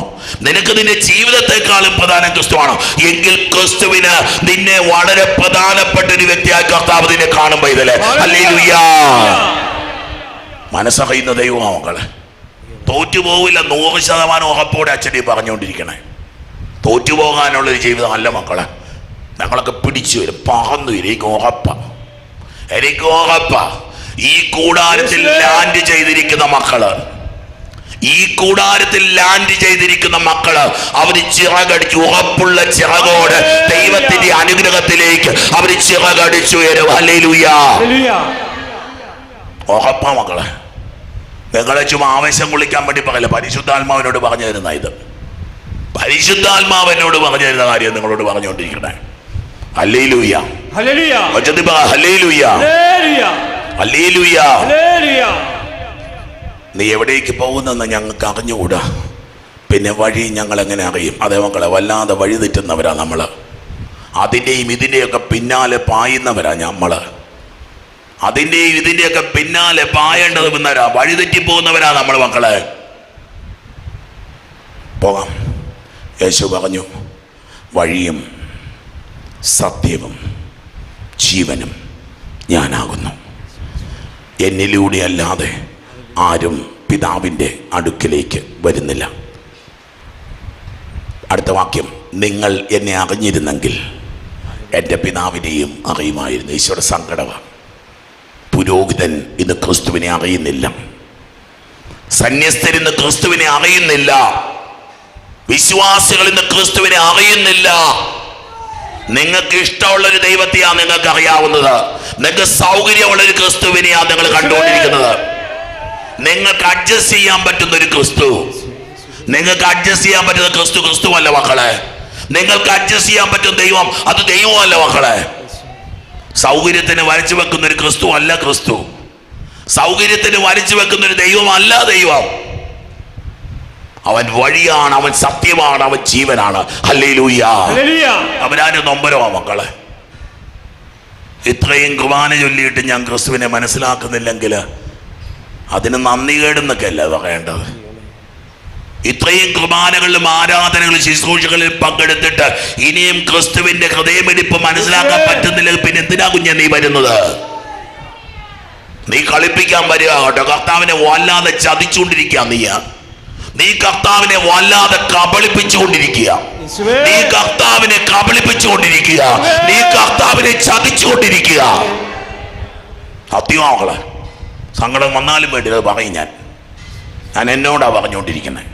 നിനക്ക് നിന്റെ ജീവിതത്തെക്കാളും പ്രധാനം ക്രിസ്തുവാണോ? എങ്കിൽ ക്രിസ്തുവിന് നിന്നെ വളരെ പ്രധാനപ്പെട്ട ഒരു വ്യക്തിയായി കർത്താവ് നിന്നെ കാണുമ്പോ ഇതിലെ ഹല്ലേലൂയ. മനസ്സറിയുന്ന ദൈവമാ മക്കളെ. തോറ്റുപോവില്ല. 100% ഉറപ്പോടെ അച്ഛനെ പറഞ്ഞുകൊണ്ടിരിക്കണേ. തോറ്റുപോകാനുള്ളൊരു ജീവിതം അല്ല മക്കളെ. ഞങ്ങളൊക്കെ പിടിച്ചു വരും, പറന്നു വരും. എനിക്ക് ഉറപ്പാ. ഈ കൂടാരത്തിൽ ലാൻഡ് ചെയ്തിരിക്കുന്ന മക്കള്, ഈ കൂടാരത്തിൽ ലാൻഡ് ചെയ്തിരിക്കുന്ന മക്കള് അവര് ചിറകടിച്ചു, ഉറപ്പുള്ള ചിറകോട് ദൈവത്തിന്റെ അനുഗ്രഹത്തിലേക്ക് അവര് ചിറകടിച്ചു ഉയരും. ഹല്ലേലൂയ. ഉറപ്പാ മക്കളെ. നിങ്ങളെ ചുമ്മാ ആവേശം കൊള്ളിക്കാൻ വേണ്ടി പറയില്ല, പരിശുദ്ധാത്മാവിനോട് പറഞ്ഞു തരുന്ന ഇത്. പരിശുദ്ധാത്മാവിനോട് പറഞ്ഞു തരുന്ന കാര്യം നിങ്ങളോട് പറഞ്ഞുകൊണ്ടിരിക്കണേ. ഹല്ലേലൂയ. ഹല്ലേലൂയ. ഹല്ലേലൂയ. ഹല്ലേലൂയ. നീ എവിടേക്ക് പോകുന്നെന്ന് ഞങ്ങൾക്ക് അറിഞ്ഞുകൂടാ, പിന്നെ വഴി ഞങ്ങൾ എങ്ങനെ അറിയും? അതേ മക്കളെ, വല്ലാതെ വഴി തെറ്റുന്നവരാ നമ്മള്. അതിൻ്റെയും ഇതിൻ്റെയൊക്കെ പിന്നാലെ പായുന്നവരാ നമ്മള്. അതിൻ്റെയും ഇതിൻ്റെയൊക്കെ പിന്നാലെ പായേണ്ടത് വന്നവരാ, വഴി തെറ്റിപ്പോകുന്നവരാ നമ്മൾ മക്കളെ. പോകാം. യേശു പറഞ്ഞു, വഴിയും സത്യവും ജീവനും ഞാനാകുന്നു, എന്നിലൂടെ അല്ലാതെ ആരും പിതാവിൻ്റെ അടുക്കിലേക്ക് വരുന്നില്ല. അടുത്ത വാക്യം, നിങ്ങൾ എന്നെ അറിഞ്ഞിരുന്നെങ്കിൽ എൻ്റെ പിതാവിനെയും അറിയുമായിരുന്നു. ഈശോയുടെ സങ്കടമാണ്. പുരോഹിതൻ ഇന്ന് ക്രിസ്തുവിനെ അറിയുന്നില്ല, സന്യസ്തർ ഇന്ന് ക്രിസ്തുവിനെ അറിയുന്നില്ല, വിശ്വാസികൾ ഇന്ന് ക്രിസ്തുവിനെ അറിയുന്നില്ല. നിങ്ങൾക്ക് ഇഷ്ടമുള്ളൊരു ദൈവത്തെയാണ് നിങ്ങൾക്ക് അറിയാവുന്നത്, നിങ്ങൾക്ക് സൗകര്യമുള്ളൊരു ക്രിസ്തുവിനെയാണ് നിങ്ങൾ കണ്ടുകൊണ്ടിരിക്കുന്നത്. നിങ്ങൾക്ക് അഡ്ജസ്റ്റ് ചെയ്യാൻ പറ്റുന്ന ഒരു ക്രിസ്തു, നിങ്ങൾക്ക് അഡ്ജസ്റ്റ് ചെയ്യാൻ പറ്റുന്ന ക്രിസ്തു ക്രിസ്തുവല്ല മക്കളെ. നിങ്ങൾക്ക് അഡ്ജസ്റ്റ് ചെയ്യാൻ പറ്റുന്ന ദൈവം അത് ദൈവമല്ല മക്കളെ. സൗകര്യത്തിന് വരച്ചു വെക്കുന്ന ഒരു ക്രിസ്തു അല്ല ക്രിസ്തു. സൗകര്യത്തിന് വരച്ചു വെക്കുന്ന ഒരു ദൈവമല്ല ദൈവം. അവൻ വഴിയാണ്, അവൻ സത്യമാണ്, അവൻ ജീവനാണ്. ഹല്ലേലൂയ. അവനാരും നൊമ്പരമാ മക്കളെ. ഇത്രയും കുർബാന ചൊല്ലിയിട്ട് ഞാൻ ക്രിസ്തുവിനെ മനസ്സിലാക്കുന്നില്ലെങ്കിൽ അതിന് നന്ദി കേടെന്നൊക്കെ അല്ല പറയേണ്ടത്. ഇത്രയും കുർബാനകളിലും ആരാധനകളിലും ശുശ്രൂഷകളിൽ പങ്കെടുത്തിട്ട് ഇനിയും ക്രിസ്തുവിന്റെ ഹൃദയമിടിപ്പ് മനസ്സിലാക്കാൻ പറ്റുന്നില്ല, പിന്നെ എന്തിനാ കുഞ്ഞെ നീ വരുന്നത്? നീ കളിപ്പിക്കാൻ വരിക കേട്ടോ. കർത്താവിനെ വല്ലാതെ ചതിച്ചുകൊണ്ടിരിക്കുക നീ കർത്താവിനെ വല്ലാതെ കബളിപ്പിച്ചുകൊണ്ടിരിക്കുക, നീ കർത്താവിനെ കബളിപ്പിച്ചുകൊണ്ടിരിക്കുക, നീ കർത്താവിനെ ചതിച്ചുകൊണ്ടിരിക്കുക. സത്യമാക്കളെ, സങ്കടം വന്നാലും വേണ്ടി അത് പറയും. ഞാൻ എന്നോടാ പറഞ്ഞുകൊണ്ടിരിക്കുന്നത്.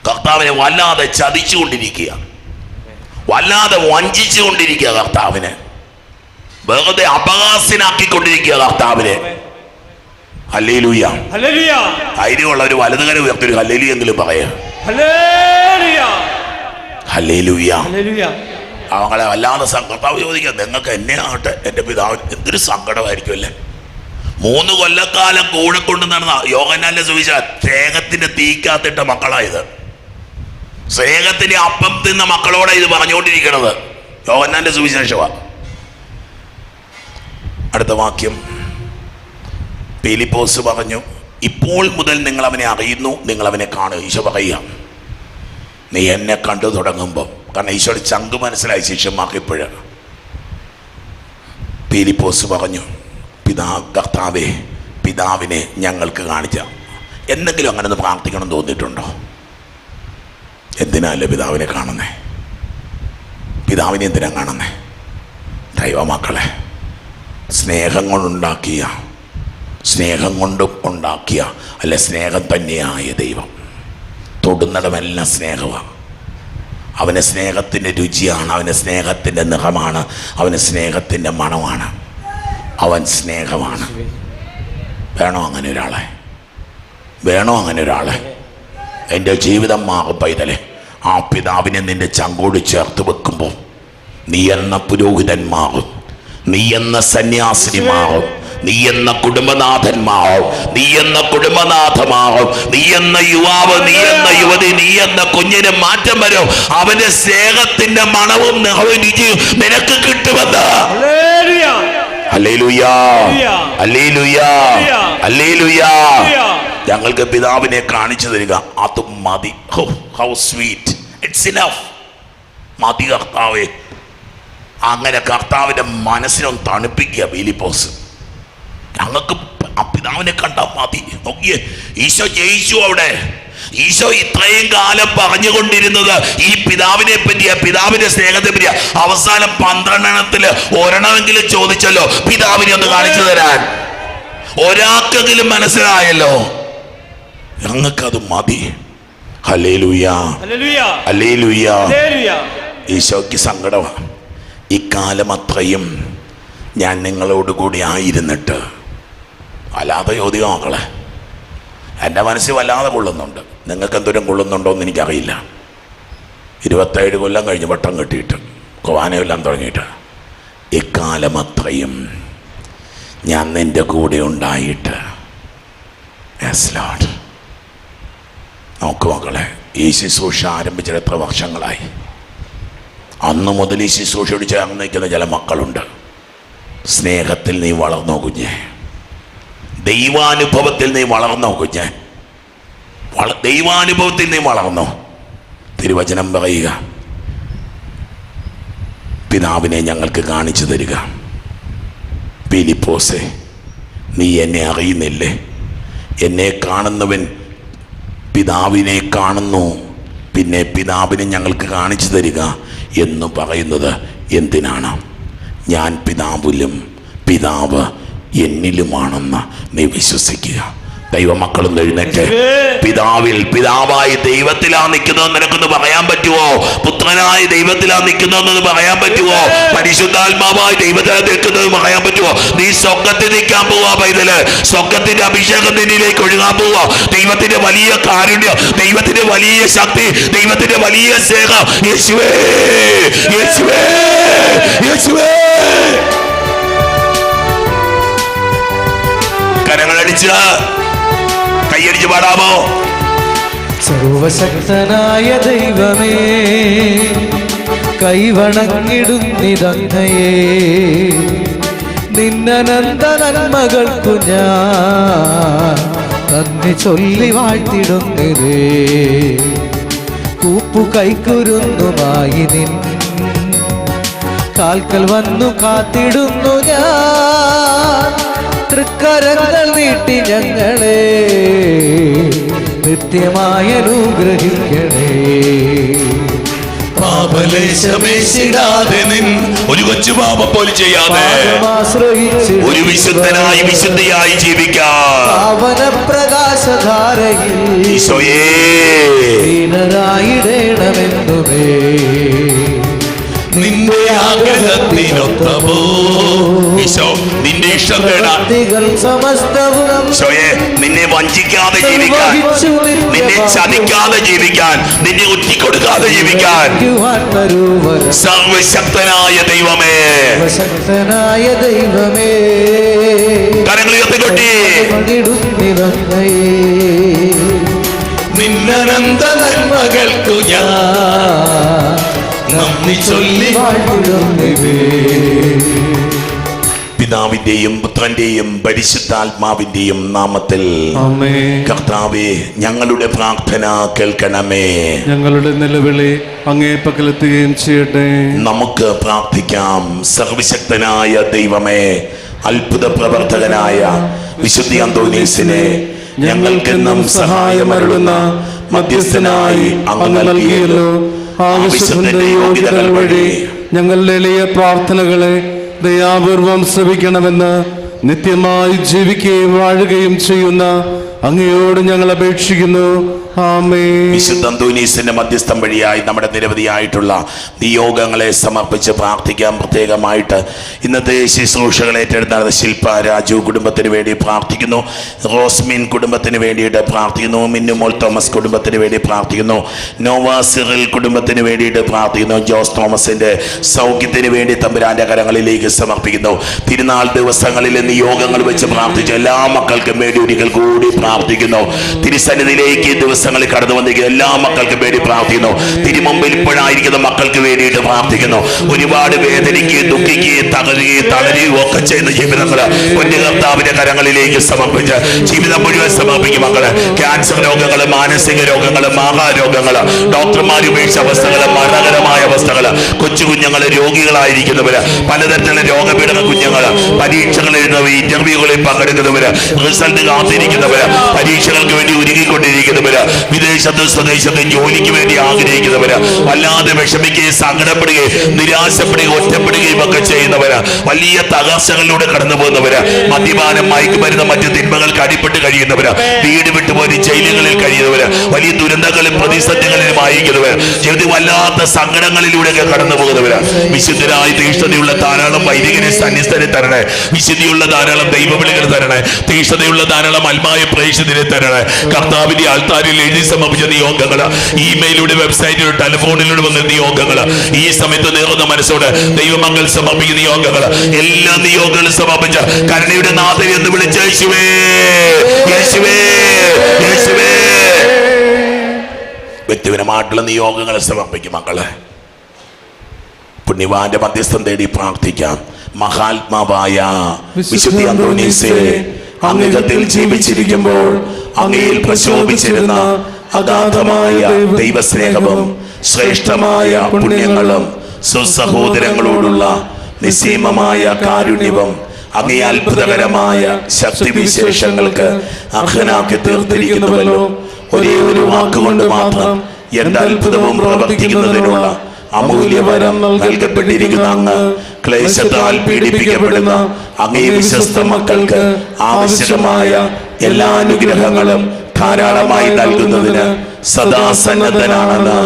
കർത്താവിനെ വല്ലാതെ ചതിച്ചുകൊണ്ടിരിക്കുക, വല്ലാതെ വഞ്ചിച്ചുകൊണ്ടിരിക്കുക, കർത്താവിനെ വെറുതെ അപഹാസ്യനാക്കിക്കൊണ്ടിരിക്കുക കർത്താവിനെ. ഹല്ലേലൂയ. ധൈര്യമുള്ള ഒരു വലതുകര ഉയർത്തൊരു ഹല്ലേലൂയ എങ്കിലും പറയാ. ഹല്ലേലൂയ. അവങ്ങളെ വല്ലാതെ കർത്താവ് ചോദിക്കുക, നിങ്ങൾക്ക് എന്നെ ആകട്ടെ എൻ്റെ പിതാവിന് എന്തൊരു സങ്കടമായിരിക്കും അല്ലേ? 3 കൊല്ലക്കാലം കൂടെ കൊണ്ട് നടന്ന യോഹന്നാന്റെ സുവിശേഷം സ്നേഹത്തിന്റെ തീക്കാത്തിട്ട മക്കളായത്. സ്നേഹത്തിന്റെ അപ്പം തിന്ന മക്കളോടെ ഇത് പറഞ്ഞുകൊണ്ടിരിക്കണത്. യോഹന്നാന്റെ സുവിശേഷമാണ്. അടുത്ത വാക്യം, ഫിലിപ്പോസ് പറഞ്ഞു, ഇപ്പോൾ മുതൽ നിങ്ങൾ അവനെ അറിയുന്നു, നിങ്ങൾ അവനെ കാണുക. ഈശോ പറയുക, നീ എന്നെ കണ്ടു തുടങ്ങുമ്പോൾ, കാരണം ഈശോയുടെ ചങ്ക് മനസ്സിലായി ശിഷ്യന്മാർക്ക് ഇപ്പോഴാണ്. ഫിലിപ്പോസ് പറഞ്ഞു, കർത്താവേ, പിതാവിനെ ഞങ്ങൾക്ക് കാണിച്ച. എന്തെങ്കിലും അങ്ങനെ ഒന്ന് പ്രാർത്ഥിക്കണം തോന്നിയിട്ടുണ്ടോ? എന്തിനല്ലേ പിതാവിനെ കാണുന്നേ? പിതാവിനെ എന്തിനാ കാണുന്നേ? ദൈവമക്കളെ, സ്നേഹം കൊണ്ടുണ്ടാക്കിയ, സ്നേഹം കൊണ്ട് ഉണ്ടാക്കിയ അല്ല, സ്നേഹം തന്നെയായ ദൈവം. തൊടുന്നിടമെല്ലാം സ്നേഹമാണ്. അവന് സ്നേഹത്തിൻ്റെ രുചിയാണ്, അവന് സ്നേഹത്തിൻ്റെ നിറമാണ്, അവന് സ്നേഹത്തിൻ്റെ മണമാണ്, അവൻ സ്നേഹമാണ്. വേണോ അങ്ങനെ ഒരാളെ? വേണോ അങ്ങനെ ഒരാളെ? എൻ്റെ ജീവിതം മാറും പൈതലെ. ആ പിതാവിനെ നിന്റെ ചങ്കോട് ചേർത്ത് വെക്കുമ്പോൾ നീ എന്ന പുരോഹിതൻ മാറും, നീ എന്ന സന്യാസിനി മാറും, നീ എന്ന കുടുംബനാഥന്മാവും, നീ എന്ന കുടുംബനാഥമാവും, നീ എന്ന യുവാവ്, നീ എന്ന യുവതി, നീ എന്ന കുഞ്ഞിന് മാറ്റം വരും. അവന്റെ സ്നേഹത്തിന്റെ മണവും രുചിയും നിനക്ക് കിട്ടുമെന്ന്. Hallelujah, hallelujah, hallelujah. ഞങ്ങൾക്ക് പിതാവിനെ കാണിച്ചു തരിക, അത് മതി. How sweet, it's enough. മതി കർത്താവേ. അങ്ങനെ കർത്താവിന്റെ മനസ്സിനൊന്ന് തണുപ്പിക്കുക ഫിലിപ്പോസ്. ഞങ്ങൾക്ക് ആ പിതാവിനെ കണ്ടാൽ മതി. നോക്കിയേ, ഈശോ ജയിച്ചു അവിടെ. ഈശോ ഇത്രയും കാലം പറഞ്ഞുകൊണ്ടിരുന്നത് ഈ പിതാവിനെ പറ്റിയ, പിതാവിന്റെ സ്നേഹത്തെ പറ്റിയ. അവസാനം 12 ഒരെണ്ണമെങ്കിലും ചോദിച്ചല്ലോ പിതാവിനെ ഒന്ന് കാണിച്ചു തരാൻ. ഒരാൾക്കെങ്കിലും മനസ്സിലായല്ലോ. ഞങ്ങൾക്കത് മതി. Hallelujah, hallelujah. ഈശോയ്ക്ക് സങ്കടമാണ്. ഇക്കാലം അത്രയും ഞാൻ നിങ്ങളോട് കൂടി ആയിരുന്നിട്ട്. അല്ലാതെ ചോദ്യം മക്കളെ, എൻ്റെ മനസ്സിൽ വല്ലാതെ കൊള്ളുന്നുണ്ട്. നിങ്ങൾക്ക് എന്തോരം കൊള്ളുന്നുണ്ടോ എന്ന് എനിക്കറിയില്ല. 27 കൊല്ലം കഴിഞ്ഞ് വട്ടം കെട്ടിയിട്ട് കുർബാനയെല്ലാം തുടങ്ങിയിട്ട് ഇക്കാലം അത്രയും ഞാൻ നിൻ്റെ കൂടെ ഉണ്ടായിട്ട്. Yes Lord. നോക്കു മക്കളെ, ഈ ശുശ്രൂഷ ആരംഭിച്ചിട്ട് എത്ര വർഷങ്ങളായി. അന്ന് മുതൽ ഈ ശുശ്രൂഷയോട് ചേർന്ന് നിൽക്കുന്ന ചില മക്കളുണ്ട്. സ്നേഹത്തിൽ നീ വളർന്നോ കുഞ്ഞെ, ദൈവാനുഭവത്തിൽ നീ വളർന്നോ കുഞ്ഞെ, ദൈവാനുഭവത്തിൽ നീ വളർന്നോ. തിരുവചനം പറയുക, പിതാവിനെ ഞങ്ങൾക്ക് കാണിച്ചു തരിക. ഫിലിപ്പോസേ, നീ എന്നെ അറിയുന്നില്ലേ? എന്നെ കാണുന്നവൻ പിതാവിനെ കാണുന്നു, പിന്നെ പിതാവിനെ ഞങ്ങൾക്ക് കാണിച്ചു തരിക എന്ന് പറയുന്നത് എന്തിനാണ്? ഞാൻ പിതാവിലും പിതാവ് എന്നിലുമാണെന്ന് നീ വിശ്വസിക്കുക. ദൈവമക്കളും എഴുന്നേറ്റ് പിതാവായി ദൈവത്തിലാ നിൽക്കുന്നതെന്ന് നിനക്കൊന്ന് പറയാൻ പറ്റുമോ? പുത്രനായ ദൈവത്തിലാ നിൽക്കുന്നതെന്ന് പറയാൻ പറ്റുമോ? പരിശുദ്ധാത്മാവായി ദൈവത്തിലാ നിൽക്കുന്നത് പറയാൻ പറ്റുമോ? നീ സ്വർഗ്ഗത്തിൽ നിൽക്കാൻ പോവാ പൈതല്. സ്വർഗ്ഗത്തിന്റെ അഭിഷേകം നിന്നിലേക്ക് ഒഴുകാൻ പോവാ. ദൈവത്തിന്റെ വലിയ കാരുണ്യം, ദൈവത്തിന്റെ വലിയ ശക്തി, ദൈവത്തിന്റെ വലിയ സ്നേഹം. യേശുവേ, യേശുവേ, യേശുവേ. കരങ്ങളടിച്ച് കൈയടിച്ച് പാടാമോ? സർവശക്തനായ ദൈവമേ, കൈവണങ്ങിടുന്നിതങ്ങയെ. നിന്നനന്ത നന്മകൾക്കു ഞാൻ നന്ദി ചൊല്ലി വാഴ്ത്തിടുന്നതേ. കൂപ്പു കൈക്കുരുന്നുമായി നിൻ കാൽക്കൽ വന്നു കാത്തിടുന്നു ഞാൻ. തൃക്കരങ്ങൾ നീട്ടി ഞങ്ങളെ നിത്യമായ അനുഗ്രഹിക്കണേ. പാപലേശമേശിടാതെ നിൻ ഒരു കൊച്ചു പാപം പോലും ചെയ്യാതെ ഒരു വിശുദ്ധനായി വിശുദ്ധിയായി ജീവിക്കാം. പാവന പ്രകാശധാരയിൽ ഈശോയേ ദീനരായിടേണമെന്നുമേ. നിന്റെ ആഗ്രഹത്തിനൊത്തമോ ഈശോ, നിന്റെ ഇഷ്ടം വേണം. ഈശോയെ, നിന്നെ വഞ്ചിക്കാതെ ജീവിക്കാൻ, നിന്നെ ചതിക്കാതെ ജീവിക്കാൻ, നിന്നെ ഒറ്റിക്കൊടുക്കാതെ ജീവിക്കാൻ സർവശക്തനായ ദൈവമേ, സർവശക്തനായ ദൈവമേ, കരങ്ങൾ ഉയർത്തിക്കൊട്ടി. നിന്നനന്ത നന്മകൾക്കു ഞാൻ നന്ദി ചൊല്ലി വാഴ്ത്തിടുന്നതേ. പിതാവിന്റെയും പുത്രന്റെയും പരിശുദ്ധാത്മാവിന്റെയും നാമത്തിൽ കർത്താവേ, ഞങ്ങളുടെ പ്രാർത്ഥന കേൾക്കണമേ. ഞങ്ങളുടെ നിലവിളി അങ്ങേ പക്കലെത്തുകയും ചെയ്യട്ടെ. നമുക്ക് പ്രാർത്ഥിക്കാം. സർവശക്തനായ ദൈവമേ, അത്ഭുത പ്രവർത്തകനായ വിശുദ്ധ അന്തോനീസിനെ ഞങ്ങൾക്കെന്നും സഹായമരുളുന്ന മധ്യസ്ഥനായി അങ്ങ് നൽകിയല്ലോ. ആവശ്യത്തിന്റെ യോഗ്യതകൾ വഴി ഞങ്ങളുടെ എളിയ പ്രാർത്ഥനകളെ ദയാപൂർവം ശ്രവിക്കണമെന്ന് നിത്യമായി ജീവിക്കുകയും വാഴുകയും ചെയ്യുന്ന അങ്ങയോട് ഞങ്ങൾ അപേക്ഷിക്കുന്നു. വിശുദ്ധ അന്തോനീസിന്റെ മധ്യസ്ഥം വഴിയായി നമ്മുടെ നിരവധിയായിട്ടുള്ള നിയോഗങ്ങളെ സമർപ്പിച്ച് പ്രാർത്ഥിക്കാം. പ്രത്യേകമായിട്ട് ഇന്നത്തെ ശുശ്രൂഷകൾ ഏറ്റെടുത്ത ശില്പ രാജു കുടുംബത്തിന് വേണ്ടി പ്രാർത്ഥിക്കുന്നു. റോസ്മിൻ കുടുംബത്തിന് വേണ്ടിയിട്ട് പ്രാർത്ഥിക്കുന്നു. മിന്നുമോൾ തോമസ് കുടുംബത്തിന് വേണ്ടി പ്രാർത്ഥിക്കുന്നു. നോവ സിറിൽ കുടുംബത്തിന് വേണ്ടിയിട്ട് പ്രാർത്ഥിക്കുന്നു. ജോസ് തോമസിന്റെ സൗഖ്യത്തിന് വേണ്ടി തമ്പുരാന്റെ കരങ്ങളിലേക്ക് സമർപ്പിക്കുന്നു. തിരുനാൾ ദിവസങ്ങളിൽ നിയോഗങ്ങൾ വെച്ച് പ്രാർത്ഥിച്ച എല്ലാ മക്കൾക്കും വേണ്ടി ഒരിക്കൽ കൂടി പ്രാർത്ഥിക്കുന്നു. തിരുസന്നിധിയിലേക്ക് ദിവസങ്ങളിൽ കടന്നു വന്നിരിക്കുന്ന എല്ലാ മക്കൾക്കും വേണ്ടി പ്രാർത്ഥിക്കുന്നു. തിരുമുമ്പിൽ ഇപ്പോഴായിരിക്കുന്ന മക്കൾക്ക് വേണ്ടിയിട്ട് പ്രാർത്ഥിക്കുന്നു. ഒരുപാട് വേദനിക്കുകയും ദുഃഖിക്കുകയും തളരുകയും ഒക്കെ ചെയ്യുന്ന ജീവിതങ്ങള് പൊന്നു കർത്താവിന്റെ കരങ്ങളിലേക്ക് സമർപ്പിച്ച് ജീവിതം മുഴുവൻ സമർപ്പിക്കും. മക്കള് ക്യാൻസർ രോഗങ്ങള്, മാനസിക രോഗങ്ങള്, മാഹാരോഗങ്ങള്, ഡോക്ടർമാർ ഉപേക്ഷിച്ച അവസ്ഥകള്, മരണകരമായ അവസ്ഥകള്, കൊച്ചു കുഞ്ഞുങ്ങള്, രോഗികളായിരിക്കുന്നവര്, പലതരത്തിലുള്ള രോഗപീഠക കുഞ്ഞുങ്ങള്, പരീക്ഷകൾ എഴുതുന്നവര്, ഇന്റർവ്യൂകളിൽ പങ്കെടുക്കുന്നവര്, റിസൾട്ട് കാത്തിരിക്കുന്നവര്, പരീക്ഷകൾക്ക് വേണ്ടി ഒരുങ്ങിക്കൊണ്ടിരിക്കുന്നവര്, വിദേശത്ത് സ്വദേശത്ത് ജോലിക്ക് വേണ്ടി ആഗ്രഹിക്കുന്നവര്, വല്ലാതെ വിഷമിക്കുകയും സങ്കടപ്പെടുകയും നിരാശപ്പെടുകയും ഒറ്റപ്പെടുകയും ഒക്കെ ചെയ്യുന്നവര്, വലിയ തകർച്ചകളിലൂടെ കടന്നു പോകുന്നവര്, മദ്യപാനം മയക്കുമരുന്ന് മറ്റ് തിന്മകൾക്ക് അടിപ്പെട്ട് കഴിയുന്നവര്, വീട് വിട്ടുപോയി ജയിലുകളിൽ കഴിയുന്നവര്, വലിയ ദുരന്തങ്ങളും പ്രതിസന്ധികളിലും ആയിരിക്കുന്നവര്, ജീവിതത്തിൽ വല്ലാത്ത സങ്കടങ്ങളിലൂടെയൊക്കെ കടന്നു പോകുന്നവര്, വിശുദ്ധരായ തീഷ്ണതയുള്ള ധാരാളം വൈദികനെ സന്നിസ്ഥനെ തരണേ, വിശുദ്ധിയുള്ള ധാരാളം ദൈവവിളികൾ തരണേ, തീഷ്ണതയുള്ള ധാരാളം അൽമായ പ്രേക്ഷിതരെ തരണേ. കർത്താവിന്റെ ആൾത്താരിൽ എഴുതി സമർപ്പിച്ച നിയോഗങ്ങള്, ഇമെയിലൂടെ വെബ്സൈറ്റിലൂടെ ടെലിഫോണിലൂടെ വന്ന നിയോഗങ്ങള്, ഈ സമയത്ത് നേർന്ന മനസ്സോട് ദൈവമംഗൾ സമർപ്പിക്കുന്ന നിയോഗങ്ങള്, എല്ലാ നിയോഗങ്ങളും സമർപ്പിച്ച കരുണയുടെ നാഥൻ എന്ന് വിളിച്ച യേശുവേ, യേശുവേ, യേശുവേ. വ്യക്തിപരമായിട്ടുള്ള നിയോഗങ്ങളെ സമർപ്പിക്കും മക്കളെ. പുണ്യവാന്റെ മധ്യസ്ഥം തേടി പ്രാർത്ഥിക്കാം. മഹാത്മാവായ വിശുദ്ധ അന്തോനീസേ, അങ്ങകത്തിൽ ജീവിച്ചിരിക്കുമ്പോൾ അങ്ങയിൽ പ്രശോഭിച്ചിരുന്ന അഗാധമായ ദൈവസ്നേഹവും ശ്രേഷ്ഠമായ പുണ്യങ്ങളും സുസഹോദരങ്ങളോടുള്ള നിസ്സീമമായ കാരുണ്യവും അങ്ങേ അത്ഭുതകരമായ ശക്തിവിശേഷങ്ങൾക്ക് അർഹനാക്കി തീർത്തിരിക്കുന്നുവല്ലോ. ഒരേ ഒരു വാക്കുകൊണ്ട് മാത്രം എന്റെ അത്ഭുതവും പ്രവർത്തിക്കുന്നതിനുള്ള അമൂല്യവരം നൽകപ്പെട്ടിരിക്കുന്ന അങ്ങ് ക്ലേശത്താൽ പീഡിപ്പിക്കപ്പെടുന്ന അങ്ങേ വിശ്വസ്ത മക്കൾക്ക് ആവശ്യമായ എല്ലാ അനുഗ്രഹങ്ങളും ധാരാളമായി നൽകുന്നതിന് സദാ സന്നദ്ധനാണെന്ന്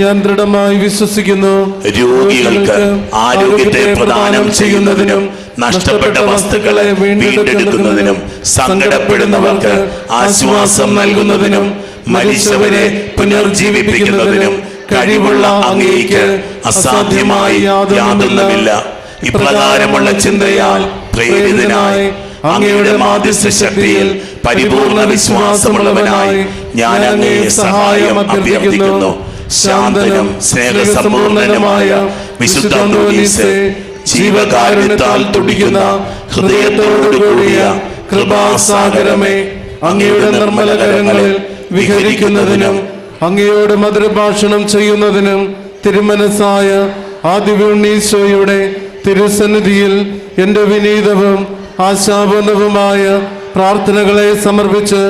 ഞാൻ ദൃഢമായി വിശ്വസിക്കുന്നു. രോഗികൾക്ക് ആരോഗ്യത്തെ പ്രദാനം ചെയ്യുന്നതിനും നഷ്ടപ്പെട്ട വസ്തുക്കളെ വീണ്ടെടുക്കുന്നതിനും സങ്കടപ്പെടുന്നവർക്ക് ആശ്വാസം നൽകുന്നതിനും മരിച്ചവരെ പുനർജീവിപ്പിക്കുന്നതിനും കഴിവുള്ള അങ്ങേക്ക് അസാധ്യമായി യാതൊന്നുമില്ല. ഇപ്രകാരമുള്ള ചിന്തയാൽ പ്രേരിതനായി അങ്ങയുടെ മാധ്യസ്ഥ ശക്തിയിൽ പരിപൂർണ വിശ്വാസമുള്ളവനായി ഞാൻ അങ്ങയെ സഹായം അഭ്യർത്ഥിക്കുന്നു. ശാന്തനും സ്നേഹസമ്പൂർണനുമായ വിശുദ്ധ അന്തോനീസേ, ജീവകാരുണ്യത്താൽ തുടിക്കുന്ന ഹൃദയത്തോടുകൂടിയ കൃപാസാഗരമേ, അങ്ങയുടെ നിർമ്മല കരങ്ങളിൽ വിഹരിക്കുന്നതിനും അങ്ങയോട് മധുരഭാഷണം ചെയ്യുന്നതിനും തിരുമനസ്സായ ആദിവ്യുണ്ണീശോയുടെ തിരുസന്നിധിയിൽ എൻ്റെ വിനീതവും ആശാപൂർണവുമായ പ്രാർത്ഥനകളെ സമർപ്പിച്ച്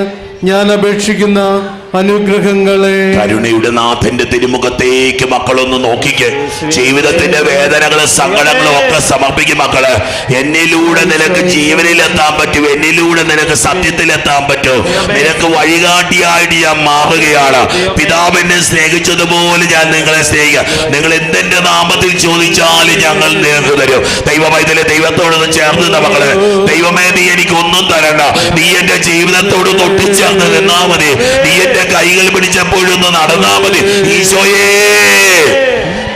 ഞാൻ അപേക്ഷിക്കുന്ന അനുഗ്രഹങ്ങളെ. കരുണയുടെ നാഥന്റെ തിരുമുഖത്തേക്ക് മക്കളൊന്ന് നോക്കിക്ക്. ജീവിതത്തിന്റെ വേദനകളും സങ്കടങ്ങളും ഒക്കെ സമർപ്പിക്കും മക്കള്. എന്നിലൂടെ നിനക്ക് ജീവനിലെത്താൻ പറ്റും, എന്നിലൂടെ നിനക്ക് സത്യത്തിലെത്താൻ പറ്റും. നിനക്ക് വഴികാട്ടിയായിട്ട് ഞാൻ മാറുകയാണ്. പിതാവിനെ സ്നേഹിച്ചതുപോലെ ഞാൻ നിങ്ങളെ സ്നേഹിക്കുക. നിങ്ങൾ എന്തെന്റെ നാമത്തിൽ ചോദിച്ചാലും ഞങ്ങൾ നിങ്ങൾക്ക് തരും. ദൈവമൈതലെ ദൈവത്തോടൊന്ന് ചേർന്ന് മക്കള്, ദൈവമേ നീ എനിക്ക് ഒന്നും തരണ്ട, നീ എന്റെ ജീവിതത്തോട് തൊട്ടിച്ചേർന്ന് നിന്നാ മതി, നീ എന്റെ കൈകൾ പിടിച്ചപ്പോഴൊന്ന് നടന്നാ മതി. ഈശോയേ,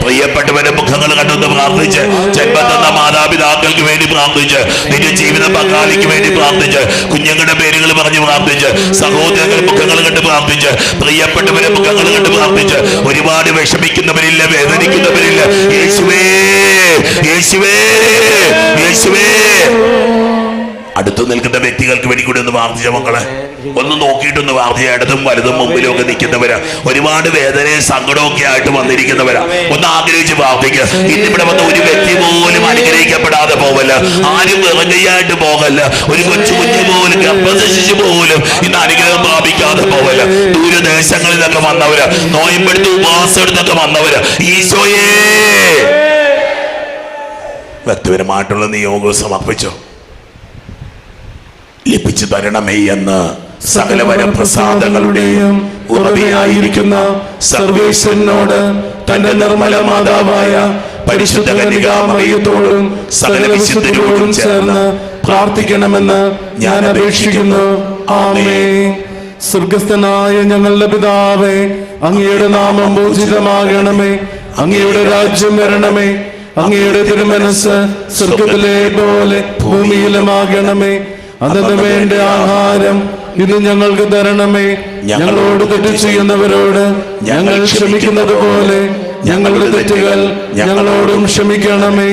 പ്രിയപ്പെട്ടവരുടെ മുഖങ്ങൾ കണ്ടൊന്ന് പ്രാർത്ഥിച്ച്, ജന്മത്തന്ന മാതാപിതാക്കൾക്ക് വേണ്ടി പ്രാർത്ഥിച്ച്, നിന്റെ ജീവിത പങ്കാളിക്ക് വേണ്ടി പ്രാർത്ഥിച്ച്, കുഞ്ഞുങ്ങളുടെ പേരുകൾ പറഞ്ഞ് പ്രാർത്ഥിച്ച്, സഹോദരങ്ങൾ മുഖങ്ങൾ കണ്ട് പ്രാർത്ഥിച്ച്, പ്രിയപ്പെട്ടവരുടെ മുഖങ്ങൾ കണ്ട് പ്രാർത്ഥിച്ച്, ഒരുപാട് വിഷമിക്കുന്നവരില്ല, വേദനിക്കുന്നവരില്ല. യേശുവേ, യേശുവേ, യേശുവേ. അടുത്തു നിൽക്കുന്ന വ്യക്തികൾക്ക് വേണ്ടി കൂടി ഒന്ന് പ്രാർത്ഥിച്ച മക്കളെ. ഒന്ന് നോക്കിയിട്ടൊന്ന് പ്രാർത്ഥിച്ച. ഇടതും വലുതും മുമ്പിലും ഒക്കെ നിൽക്കുന്നവരാ, ഒരുപാട് വേദനയും സങ്കടവും ഒക്കെ ആയിട്ട് വന്നിരിക്കുന്നവരാ, ഒന്ന് ആഗ്രഹിച്ച് പ്രാർത്ഥിക്കുക. ഇന്നിവിടെ വന്ന ഒരു വ്യക്തി പോലും അനുഗ്രഹിക്കപ്പെടാതെ പോകല്ല, ആരും വെറുകയായിട്ട് പോകല്ല, ഒരു കൊച്ചു കുഞ്ഞു പോലും ഗർഭശിശു പോലും ഇന്ന് അനുഗ്രഹം പ്രാപിക്കാതെ പോകല്ല. ദൂരദേശങ്ങളിൽ നിന്നൊക്കെ വന്നവരാ, നോയമ്പെടുത്ത് ഉപവാസം എടുത്തൊക്കെ വന്നവരാ. ഈശോയേ, വ്യക്തിപരമായിട്ടുള്ള നിയോഗം സമർപ്പിച്ചോ. ലഭിച്ചു തരണമേ എന്ന് സകലവര പ്രസാദങ്ങളുടെയും ഉറവിയായിരിക്കുന്ന സർവേശ്വരനോട് തന്റെ നിർമ്മല മാതാവായ പരിശുദ്ധ കന്യകാമറിയത്തോടും സകല വിശുദ്ധരോടും ചേർന്ന് പ്രാർത്ഥിക്കണമെന്ന് ഞാൻ അപേക്ഷിക്കുന്നു. ആമേൻ. സ്വർഗസ്ഥനായ ഞങ്ങളുടെ പിതാവേ, അങ്ങയുടെ നാമം പൂജിതമാകണമേ, അങ്ങയുടെ രാജ്യം വരണമേ, അങ്ങയുടെ തിരുമനസ് സ്വർഗത്തിലെ പോലെ ഭൂമിയിലുമാകണമേ. അതിന് വേണ്ട ആഹാരം ഇന്ന് ഞങ്ങൾക്ക് തരണമേ. ഞങ്ങളോട് തെറ്റ് ചെയ്യുന്നവരോട് ഞങ്ങൾ ക്ഷമിക്കുന്നത് പോലെ ഞങ്ങളുടെ തെറ്റുകൾ ഞങ്ങളോടും ക്ഷമിക്കണമേ.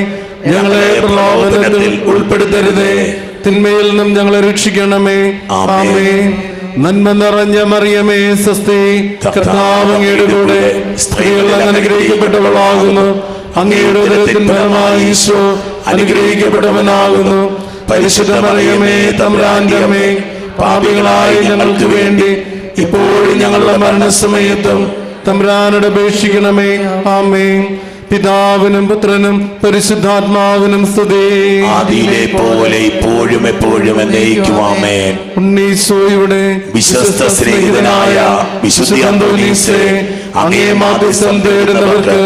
ഞങ്ങളെ പ്രലോഭനത്തിൽ ഉൾപ്പെടുത്തരുതേ, തിന്മയിൽ നിന്നും ഞങ്ങളെ രക്ഷിക്കണമേ. ആമേൻ. നന്മ നിറഞ്ഞ മറിയമേ സ്വസ്തി, കർത്താവ് അങ്ങയുടെ കൂടെ സ്ത്രീകൾ അനുഗ്രഹിക്കപ്പെട്ടവളാകുന്നു. അങ്ങയുടെ ഉദരത്തിൻ ഫലമായി ഈശോ അനുഗ്രഹിക്കപ്പെട്ടവനാകുന്നു. പരിശുദ്ധ മറിയമേ തമ്പുരാന്റെ അമ്മേ, പാപികളായ ഞങ്ങൾക്ക് വേണ്ടി ഇപ്പോഴും ഞങ്ങളുടെ മരണസമയത്തും തമ്പുരാനോട് അപേക്ഷിക്കണമേ. ആമേൻ. പിതാവിനും പുത്രനും പരിശുദ്ധാത്മാവിനും സ്തുതി. ആദിയിലെ പോലെ ഇപ്പോഴും എപ്പോഴും എന്നേക്കും ആമേൻ. ഉണ്ണീശോയുടെ വിശ്വസ്ത സ്നേഹിതനായ വിശുദ്ധ അന്തോനീസേ, അങ്ങേ മാധ്യസ്ഥം തേടുന്നവർക്ക്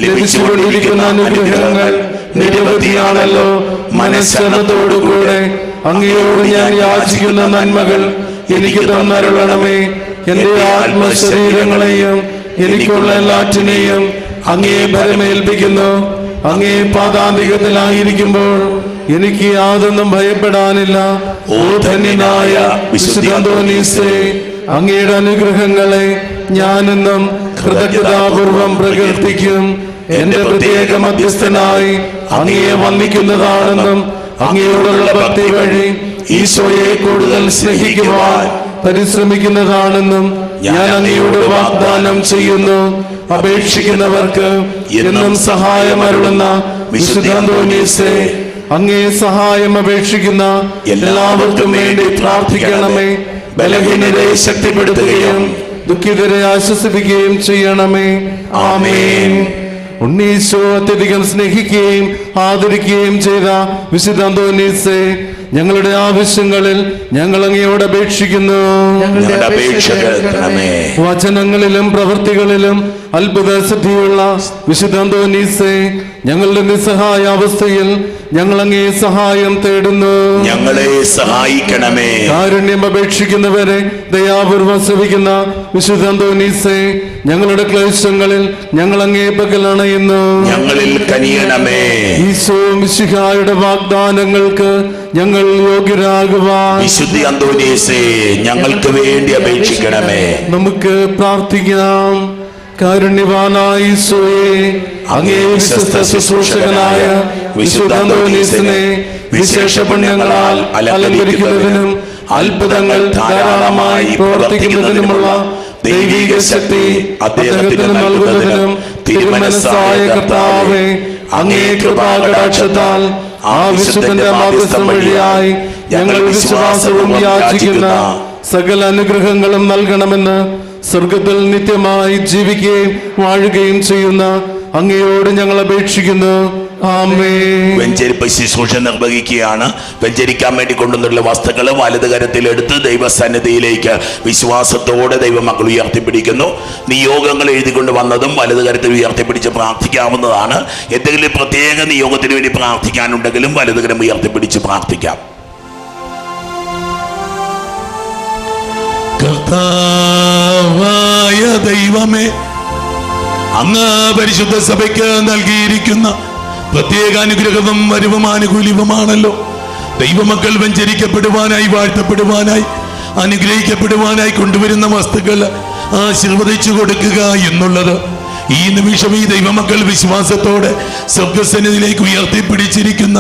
ലഭിച്ചുകൊണ്ടിരിക്കുന്ന അനുഗ്രഹങ്ങൾ നിരവധിയാണല്ലോ. മനസ്സന്നത്തോടുകൂടെ അങ്ങയോട് ഞാൻ യാചിക്കുന്ന നന്മകൾ എനിക്ക് തന്നരുളണമേ. എന്റെ ആത്മശരീരങ്ങളെയും എനിക്കുള്ള എല്ലാറ്റിനെയും അങ്ങേ ഭരമേൽപ്പിക്കുന്നു. അങ്ങേ പാദാന്തികത്തിലായിരിക്കുമ്പോൾ എനിക്ക് യാതൊന്നും ഭയപ്പെടാനില്ല. ഓ ധന്യനായ വിശുദ്ധ അന്തോനീസേ, അങ്ങയുടെ അനുഗ്രഹങ്ങളെ ഞാനെന്നും കൃതജ്ഞതാപൂർവം പ്രകീർത്തിക്കും. എന്റെ പ്രത്യേക മധ്യസ്ഥനായി അങ്ങയെ വന്ദിക്കുന്നതാണെന്നും അങ്ങയോടുള്ള ഭക്തി വഴി ഈശോയെ കൂടുതൽ സ്നേഹിക്കുവാൻ പരിശ്രമിക്കുന്നതാണെന്നും ഞാൻ അങ്ങയോട് വാഗ്ദാനം ചെയ്യുന്നു. അപേക്ഷിക്കുന്നവർക്ക് എന്നും സഹായം അരുളുന്ന വിശുദ്ധ അന്തോനീസേ, അങ്ങേ സഹായം അപേക്ഷിക്കുന്ന എല്ലാവർക്കും വേണ്ടി പ്രാർത്ഥിക്കണമേ. ബലഹീനരെ ശക്തിപ്പെടുത്തുകയും ദുഃഖിതരെ ആശ്വസിപ്പിക്കുകയും ചെയ്യണമേ. ആമേൻ. ഉണ്ണീശോ അത്യധികം സ്നേഹിക്കുകയും ആദരിക്കുകയും ചെയ്ത വിശുദ്ധ അന്തോനീസേ, ഞങ്ങളുടെ ആവശ്യങ്ങളിൽ ഞങ്ങൾ അങ്ങയോട് അപേക്ഷിക്കുന്നു. വചനങ്ങളിലും പ്രവൃത്തികളിലും അത്ഭുത സിദ്ധിയുള്ള വിശുദ്ധ അന്തോനീസേ, ഞങ്ങളുടെ നിസ്സഹായ അവസ്ഥയിൽ ഞങ്ങൾ അങ്ങേ സഹായം തേടുന്നു. ഞങ്ങളെ സഹായിക്കണമേ. കാരുണ്യം അപേക്ഷിക്കുന്നവരെ ദയാപൂർവം ശ്രവിക്കുന്ന വിശുദ്ധ അന്തോനീസേ, ഞങ്ങളുടെ ക്ലേശങ്ങളിൽ ഞങ്ങൾ അങ്ങേ പകലണയുന്നു. ഞങ്ങളിൽ കനിയണമേ. ഈശോ മിശിഹായുടെ വാഗ്ദാനങ്ങൾക്ക് ഞങ്ങൾ യോഗ്യരാകുവാൻ വിശുദ്ധ അന്തോനീസേ, ഞങ്ങൾക്ക് വേണ്ടി അപേക്ഷിക്കണമേ. നമുക്ക് പ്രാർത്ഥിക്കാം. കാരുണ്യവാനായ ഈശോയെ, അങ്ങേ വിശ്വസ്ത ശുശ്രൂഷകനായ വിശുദ്ധ അന്തോനീസിനെ വിശേഷ പുണ്യങ്ങളാൽ അലങ്കരിക്കുന്നതിനും അത്ഭുതങ്ങൾ ധാരാളമായി പ്രവർത്തിക്കുന്നതിനുമുള്ള ദൈവിക ശക്തി അദ്ദേഹത്തിന് നൽകുന്നതിനും തിരുമനസ്സായ കർത്താവേ, അങ്ങേ കൃപാകടാക്ഷത്താൽ ആ വിശുദ്ധന്റെ മാധ്യസ്ഥം വഴിയായി ഞങ്ങൾ വിശ്വാസവും യാചിക്കുന്ന സകല അനുഗ്രഹങ്ങളും നൽകണമെന്ന് സ്വർഗത്തിൽ നിത്യമായി ജീവിക്കുകയും വാഴുകയും ചെയ്യുന്ന അങ്ങയോട് ഞങ്ങൾ അപേക്ഷിക്കുന്നു. ആമേൻ. വെഞ്ചരിപ്പ് ശുശ്രൂഷ നിർവഹിക്കുകയാണ്. വെഞ്ചരിക്കാൻ വേണ്ടി കൊണ്ടുവന്നുള്ള വസ്തുക്കൾ വലത് കരത്തിലെടുത്ത് ദൈവസന്നിധിയിലേക്ക് വിശ്വാസത്തോടെ ദൈവമക്കൾ ഉയർത്തിപ്പിടിക്കുന്നു. നിയോഗങ്ങൾ എഴുതിക്കൊണ്ട് വന്നതും വലത് കരത്തിൽ ഉയർത്തിപ്പിടിച്ച് പ്രാർത്ഥിക്കാവുന്നതാണ്. എന്തെങ്കിലും പ്രത്യേക നിയോഗത്തിന് വേണ്ടി പ്രാർത്ഥിക്കാനുണ്ടെങ്കിലും വലത് കരം ഉയർത്തിപ്പിടിച്ച് പ്രാർത്ഥിക്കാം. കർത്താവായ ദൈവമേ, അങ്ങ് പരിശുദ്ധ സഭയ്ക്ക് നൽകിയിരിക്കുന്ന പ്രത്യേക അനുഗ്രഹവും വരവും ആനുകൂല്യവുമാണല്ലോ. ദൈവമക്കൾ വെഞ്ചരിക്കപ്പെടുവാനായി, വാഴ്ത്തപ്പെടുവാനായി, അനുഗ്രഹിക്കപ്പെടുവാനായി കൊണ്ടുവരുന്ന വസ്തുക്കൾ ആശീർവദിച്ചു കൊടുക്കുക എന്നുള്ളത് ഈ നിമിഷം ഈ ദൈവമക്കൾ വിശ്വാസത്തോടെ സ്വർഗസന്നിധിയിലേക്ക് ഉയർത്തിപ്പിടിച്ചിരിക്കുന്ന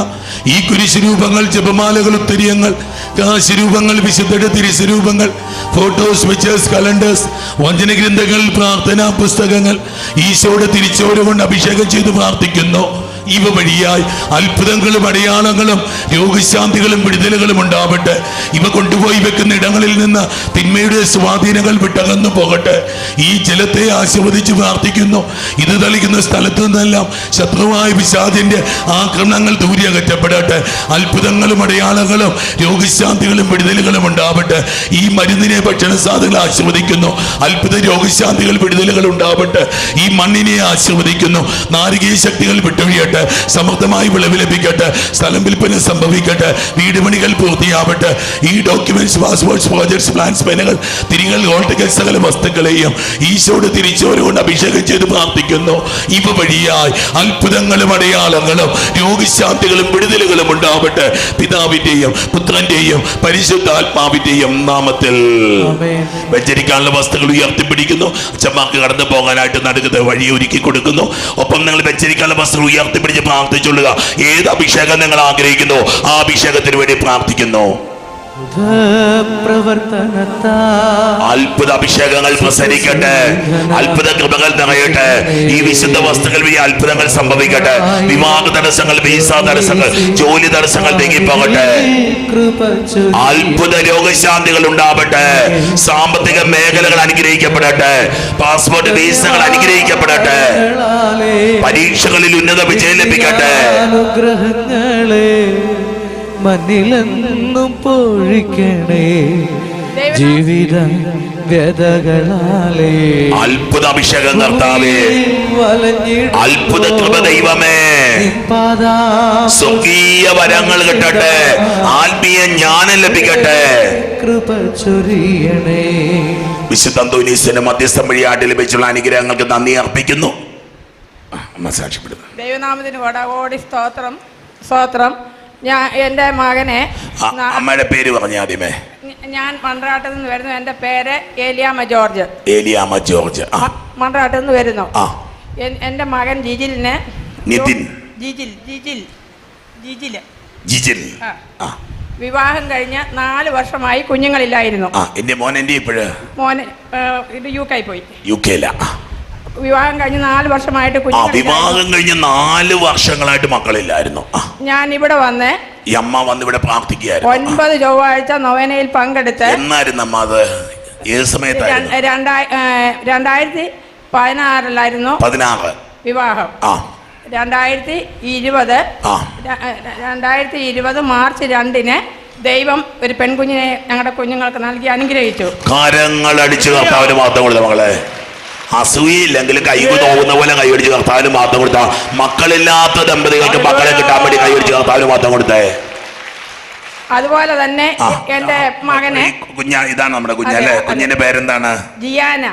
ഈ കുരിശുരൂപങ്ങൾ, ജപമാലകൾ, ഉത്തരീയങ്ങൾ, കാശുരൂപങ്ങൾ, വിശുദ്ധയുടെ തിരുസ്വരൂപങ്ങൾ, ഫോട്ടോസ്, പിക്ചേഴ്സ്, കലണ്ടേഴ്സ്, വചനഗ്രന്ഥങ്ങൾ, പ്രാർത്ഥനാ പുസ്തകങ്ങൾ ഈശോയുടെ തിരിച്ചോര കൊണ്ട് അഭിഷേകം ചെയ്ത് പ്രാർത്ഥിക്കുന്നു. ഇവ വഴിയായി അത്ഭുതങ്ങളും അടയാളങ്ങളും രോഗശാന്തികളും വിടുതലുകളും ഉണ്ടാവട്ടെ. ഇവ കൊണ്ടുപോയി വെക്കുന്ന ഇടങ്ങളിൽ നിന്ന് തിന്മയുടെ സ്വാധീനങ്ങൾ വിട്ടകന്നു പോകട്ടെ. ഈ ജലത്തെ ആശീർവദിച്ച് പ്രാർത്ഥിക്കുന്നു. ഇത് തളിക്കുന്ന സ്ഥലത്തു നിന്നെല്ലാം ശത്രുവായ പിശാചിന്റെ ആക്രമണങ്ങൾ ദൂരെ അകറ്റപ്പെടട്ടെ. അത്ഭുതങ്ങളും അടയാളങ്ങളും രോഗശാന്തികളും വിടുതലുകളും ഉണ്ടാവട്ടെ. ഈ മരുന്നിനെ ഭക്ഷണ സാധനങ്ങൾ ആശീർവദിക്കുന്നു. അത്ഭുത രോഗശാന്തികൾ വിടുതലുകൾ ഉണ്ടാവട്ടെ. ഈ മണ്ണിനെ ആശീർവദിക്കുന്നു. നാരികീയ ശക്തികൾ വിട്ടൊഴിയട്ടെ. സമൃദ്ധമായി വിളവ് ലഭിക്കട്ടെ. സ്ഥലം വിൽപ്പന സംഭവിക്കട്ടെ. വീട് പണികൾ പൂർത്തിയാവട്ടെ. ഈ ഡോക്യുമെന്റ്സ്, പാസ്പോർട്ട്സ്, പ്രോജക്ട്സ്, പ്ലാൻസ്, പെനുകൾ, തിരികൾ, ഹോൾട്ടിക്കൽ സകല വസ്തുക്കളെയും ഈശോയുടെ തിരിച്ചോരുകൊണ്ട് അഭിഷേകം ചെയ്ത് പ്രാർത്ഥിക്കുന്നു. ഇവ വഴിയായി അത്ഭുതങ്ങളും അടയാളങ്ങളും രോഗശാന്തികളും വിടുതലുകളും ഉണ്ടാവട്ടെ. പിതാവിന്റെയും പുത്രന്റെയും പരിശുദ്ധാത്മാവിന്റെയും നാമത്തിൽ. വെഞ്ചരിക്കാനുള്ള വസ്തുക്കൾ ഉയർത്തിപ്പിടിക്കുന്നു. അച്ഛന്മാർക്ക് കടന്നു പോകാനായിട്ട് നടുക്കത്തെ വഴി ഒരുക്കി കൊടുക്കുന്നു. ഒപ്പം നിങ്ങൾ വെഞ്ചരിക്കാനുള്ള വസ്തുക്കൾ ഉയർത്തിപ്പിടിച്ച് പ്രാർത്ഥിച്ചുകൊള്ളുക. ഏത് അഭിഷേകം നിങ്ങൾ ആഗ്രഹിക്കുന്നു ആ അഭിഷേകത്തിന് വേണ്ടി പ്രാർത്ഥിക്കുന്നു. അത്ഭുത അഭിഷേകങ്ങൾ പ്രസരിക്കട്ടെ, അത്ഭുത കൃപകൾ നിറയട്ടെ. ഈ വിശുദ്ധ വസ്തുക്കൾ വഴി അത്ഭുതങ്ങൾ സംഭവിക്കട്ടെ. വിവാഹ തടസ്സങ്ങൾ, വീസ തടസ്സങ്ങൾ, ജോലി തടസ്സങ്ങൾ നീങ്ങിപ്പോകട്ടെ. അത്ഭുത രോഗശാന്തികൾ ഉണ്ടാവട്ടെ. സാമ്പത്തിക മേഖലകൾ അനുഗ്രഹിക്കപ്പെടട്ടെ. പാസ്പോർട്ട് വീസകൾ അനുഗ്രഹിക്കപ്പെടട്ടെ. പരീക്ഷകളിൽ ഉന്നത വിജയം ലഭിക്കട്ടെ. മണ്ണിലെന്നും പൊഴിക്കണേ ജീവിത വ്യതകളാലേ. അത്ഭുത അഭിഷേകം കർത്താവേ, അത്ഭുത കൃപ ദൈവമേ, സ്വർഗീയ വരങ്ങൾ കിട്ടട്ടെ. ആത്മീയ ജ്ഞാനം ലഭിക്കട്ടെ. കൃപ ചൊരിയണേ. വിശുദ്ധ അന്തോനീസിന്റെ മധ്യസ്ഥം വഴിയായിട്ട് ലഭിച്ചുള്ള അനുഗ്രഹങ്ങൾക്ക് നന്ദി അർപ്പിക്കുന്നു. സാക്ഷ്യപ്പെടുന്നു. ദൈവനാമത്തിന് വടകോടി സ്തോത്രം. എൻ്റെ മകനെ, അമ്മയുടെ പേര് പറഞ്ഞ ആദ്യമേ. ഞാൻ മൺറാട്ടിൽ നിന്ന് വരുന്നു. എൻ്റെ പേര് ഏലിയാമ്മ ജോർജ്. ഏലിയാമ്മ ജോർജ് മൺറാട്ടിൽ നിന്ന് വരുന്നു. എൻ്റെ മകൻ ജിജിലിന് നിതിൻ ജിജിൽ വിവാഹം കഴിഞ്ഞ് 4 വർഷമായി കുഞ്ഞുങ്ങളില്ലായിരുന്നു. എന്റെ മോനെ മോന് ഇത് UK പോയി. UK വിവാഹം കഴിഞ്ഞ് 4 വർഷമായിട്ട് വിവാഹം കഴിഞ്ഞ് 4 വർഷങ്ങളായിട്ട് മക്കളില്ലായിരുന്നു. ഞാൻ ഇവിടെ വന്ന് ഈ അമ്മ വന്ന് ഇവിടെ പ്രാർത്ഥിക്കുകയായിരുന്നു. 9 ചൊവ്വാഴ്ച നൊവേനയിൽ പങ്കെടുത്ത്. എന്നായിരുന്നു അമ്മ അത്? ഏത് സമയത്തായിരുന്നു? 2016 വിവാഹം. 2020 മാർച്ച് 2 ദൈവം ഒരു പെൺകുഞ്ഞിനെ ഞങ്ങളുടെ കുഞ്ഞുങ്ങൾക്ക് നൽകി അനുഗ്രഹിച്ചു. കരങ്ങൾ അടിച്ചു കർത്താവിന് മാത്രം കൊടുത്ത മകളെ. അസൂയില്ലെങ്കിലും കൈക്ക് തോന്നുന്ന പോലെ കൈയടിച്ച് കർത്താവിന് മാത്രം കൊടുത്ത. മക്കളില്ലാത്ത ദമ്പതികൾക്ക് മക്കളെ കിട്ടാൻ വേണ്ടി കൈയടിച്ച് കർത്താവിന് മാത്രം കൊടുത്തേ. അതുപോലെ തന്നെ എന്റെ മകനെ ഇതാണ് നമ്മുടെ കുഞ്ഞല്ലേ. കുഞ്ഞിന്റെ പേരെന്താണ്? ജിയാന.